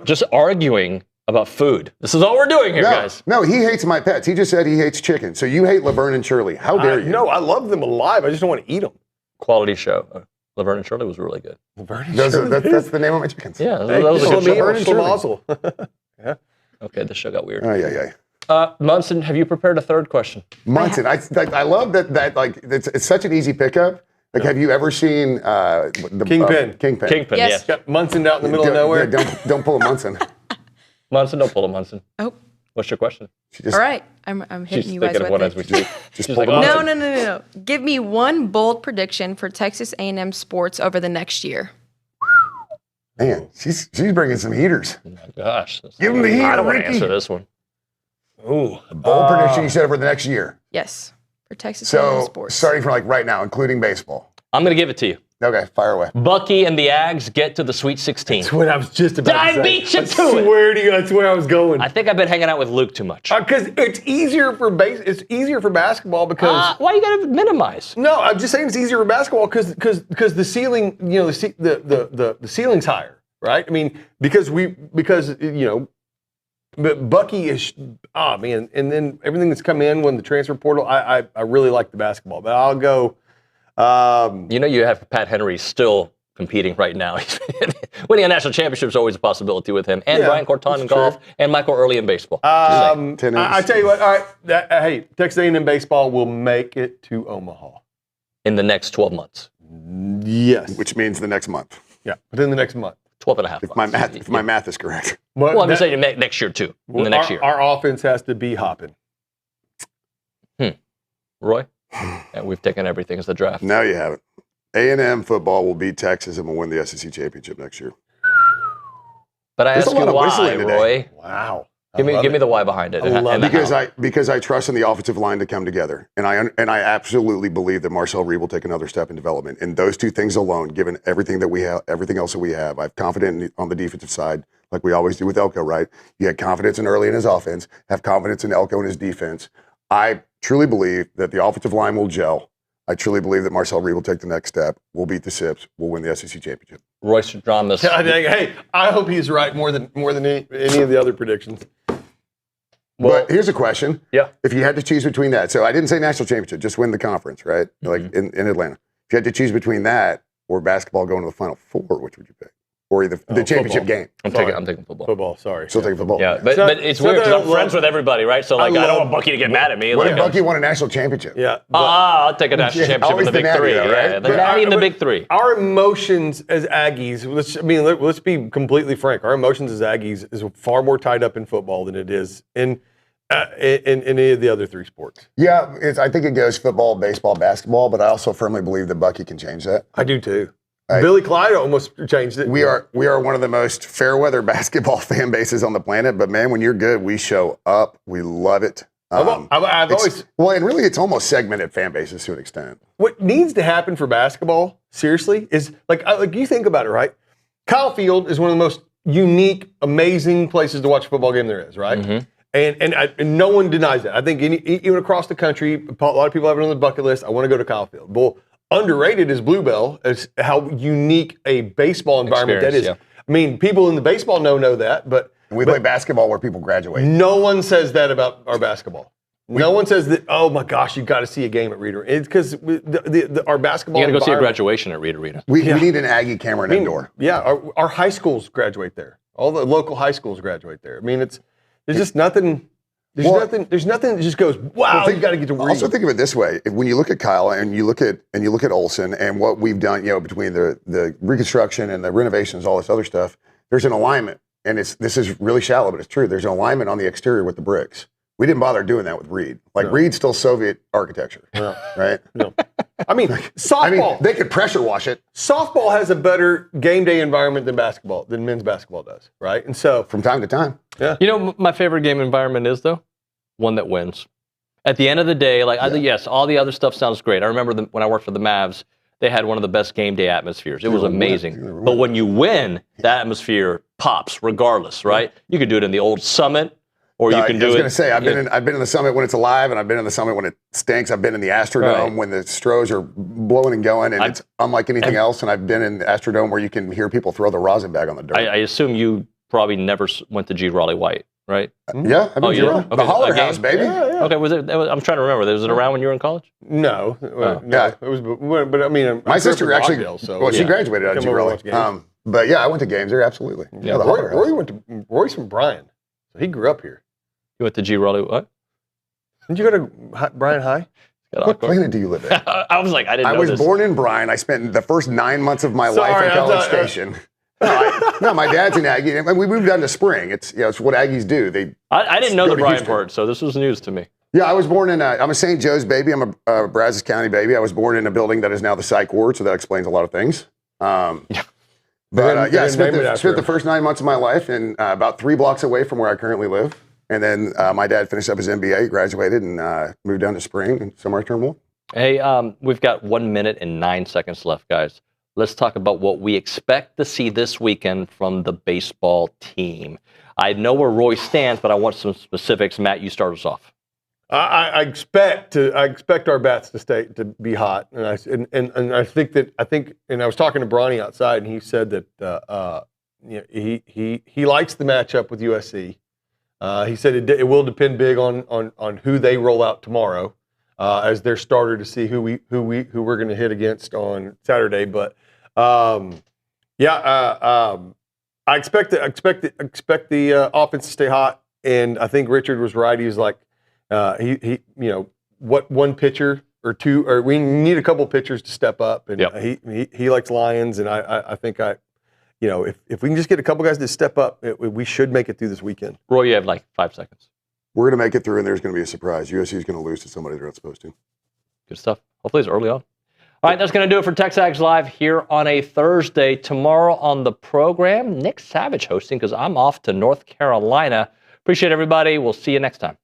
Just arguing about food. This is all we're doing here, guys. No, he hates my pets. He just said he hates chicken. So you hate Laverne and Shirley. How dare you? No, I love them alive. I just don't want to eat them. Quality show. Laverne and Shirley was really good. Laverne and Shirley. That's the name of my chickens. Yeah, that was a good show. Laverne and Shirley. Yeah. Okay, this show got weird. Oh, yeah. Munson, have you prepared a third question? Munson, I love that like it's such an easy pickup. Like, have you ever seen the Kingpin? Kingpin. Yes. Got Munson out in the middle of nowhere. Yeah, don't pull a Munson. Munson, don't pull a Munson. Oh. What's your question? All right, I'm hitting you guys thinking of one with as we it. speak. Just She's pull like, the Munson. No. Give me one bold prediction for Texas A&M sports over the next year. Man, she's bringing some heaters. Oh my gosh. Give him the heater, I don't want to Ricky. answer this one. Ooh. Bold prediction you said over the next year. Yes, for Texas A&M So sports. starting from like right now, including baseball. I'm going to give it to you. Okay, fire away. Bucky and the Aggies get to the Sweet 16. That's what I was just about to say. I beat you to it. Swear to you, that's where I was going. I think I've been hanging out with Luke too much. Because it's easier for basketball because Why you got to minimize? no, I'm just saying it's easier for basketball because the ceiling, the ceiling's higher, right? I mean, because but Bucky is man, and then everything that's come in when the transfer portal, I really like the basketball, but I'll go. You have Pat Henry still competing right now. Winning a national championship is always a possibility with him, and Yeah, Brian Corton in that's golf, and Michael Earley in baseball. I tell you what, all right, hey, Texas A&M baseball will make it to Omaha in the next 12 months. Yes, Which means the next month. yeah, within the next month. 12 and a half If months. my math is correct. But Well, I'm just saying next year, too. In the next year. Our offense has to be hopping. Roy? And we've taken everything as the draft. No, you haven't. A&M football will beat Texas and will win the SEC championship next year. But I There's ask a you lot of why, whistling today. Roy. Wow. Give me the why behind it. Because I trust in the offensive line to come together, and I absolutely believe that Marcel Reed will take another step in development. And those two things alone, given everything that we have, everything else that we have, I'm confident on the defensive side, like we always do with Elko. Right? You had confidence in Early in his offense, have confidence in Elko in his defense. I truly believe that the offensive line will gel. I truly believe that Marcel Reed will take the next step. We'll beat the Sips. We'll win the SEC championship. Roy Stradamus. Hey, I hope he's right more than any of the other predictions. But here's a question. Yeah. If you had to choose between that, so I didn't say national championship, just win the conference, right? Like in Atlanta. If you had to choose between that or basketball going to the Final Four, which would you pick? Or the championship game? I'm taking football. Football, sorry. Still taking football. Yeah, but it's weird because I'm friends with everybody, right? So I don't want Bucky to get mad at me. What if Bucky won a national championship? Yeah. I'll take a national championship in the Big Three. Yeah, the Natty in the Big Three. Our emotions as Aggies, let's be completely frank. Our emotions as Aggies is far more tied up in football than it is in any of the other three sports. Yeah, I think it goes football, baseball, basketball, but I also firmly believe that Bucky can change that. I do too. Billy Clyde almost changed it. We are one of the most fair weather basketball fan bases on the planet, but man, when you're good, we show up. We love it. I've always and really, it's almost segmented fan bases to an extent. What needs to happen for basketball, seriously, is like you think about it, right? Kyle Field is one of the most unique, amazing places to watch a football game there is, right? Mm-hmm. And no one denies that. I think even across the country, a lot of people have it on the bucket list. I want to go to Kyle Field. Well, underrated is Bluebell, as how unique a baseball environment that is. Yeah. I mean, people in the baseball know that, but we play basketball where people graduate. No one says that about our basketball. No one says that. Oh my gosh, you got to see a game at Reader. It's because our basketball. You got to go see a graduation at Reader. We need an Aggie camera indoor. Yeah, our high schools graduate there. All the local high schools graduate there. I mean, there's just nothing. There's nothing that just goes, wow, you got to get to Reed. Also think of it this way. When you look at Kyle and you look at Olson and what we've done, between the reconstruction and the renovations, all this other stuff, there's an alignment. And this is really shallow, but it's true. There's an alignment on the exterior with the bricks. We didn't bother doing that with Reed. Reed's still Soviet architecture, right? No. I mean, softball. They could pressure wash it. Softball has a better game day environment than men's basketball does, right? And so from time to time. Yeah. You know, my favorite game environment is, though? One that wins. At the end of the day, yes, all the other stuff sounds great. I remember when I worked for the Mavs, they had one of the best game day atmospheres. It was amazing. But when you win, the atmosphere pops regardless, right? You could do it in the old Summit, or you can do it. I was going to say, I've been in the Summit when it's alive, and I've been in the Summit when it stinks. I've been in the Astrodome when the Stros are blowing and going, and it's unlike anything else. And I've been in the Astrodome where you can hear people throw the rosin bag on the dirt. I assume you probably never went to G. Raleigh White, right? Yeah, I've been you okay. The Holler House, baby. Okay, I'm trying to remember. Was it around when you were in college? No, no. It was, but I mean, my sister actually. She graduated out of G. Raleigh. But yeah, I went to games there. Absolutely. Yeah, Roy's from Bryan, so he grew up here. You went to G. Raleigh what? Did you go to Bryan High? What planet do you live in? I was like, I didn't know I was born in Bryan. I spent the first 9 months of my life in College Station. No, my dad's an Aggie. We moved down to Spring. It's what Aggies do. I didn't know the Bryan part, so this was news to me. Yeah, I was born in. I'm a St. Joe's baby. I'm a Brazos County baby. I was born in a building that is now the psych ward, so that explains a lot of things. But I spent the first 9 months of my life in about 3 blocks away from where I currently live. And then my dad finished up his MBA, graduated, and moved down to Spring, and somewhere I turned 1. Hey, we've got 1 minute and 9 seconds left, guys. Let's talk about what we expect to see this weekend from the baseball team. I know where Roy stands, but I want some specifics. Matt, you start us off. I expect our bats to be hot, and I think I was talking to Bronny outside, and he said that he likes the matchup with USC. He said it will depend big on who they roll out tomorrow as their starter to see who we're going to hit against on Saturday. But I expect the offense to stay hot, and I think Richard was right. He's like what one pitcher or two, or we need a couple pitchers to step up, and he likes Lions, and I think if we can just get a couple guys to step up, we should make it through this weekend. Roy, you have like 5 seconds. We're going to make it through, and there's going to be a surprise. USC is going to lose to somebody they're not supposed to. Good stuff. Hopefully it's early on. All right, that's going to do it for TexAgs Live here on a Thursday. Tomorrow on the program, Nick Savage hosting because I'm off to North Carolina. Appreciate everybody. We'll see you next time.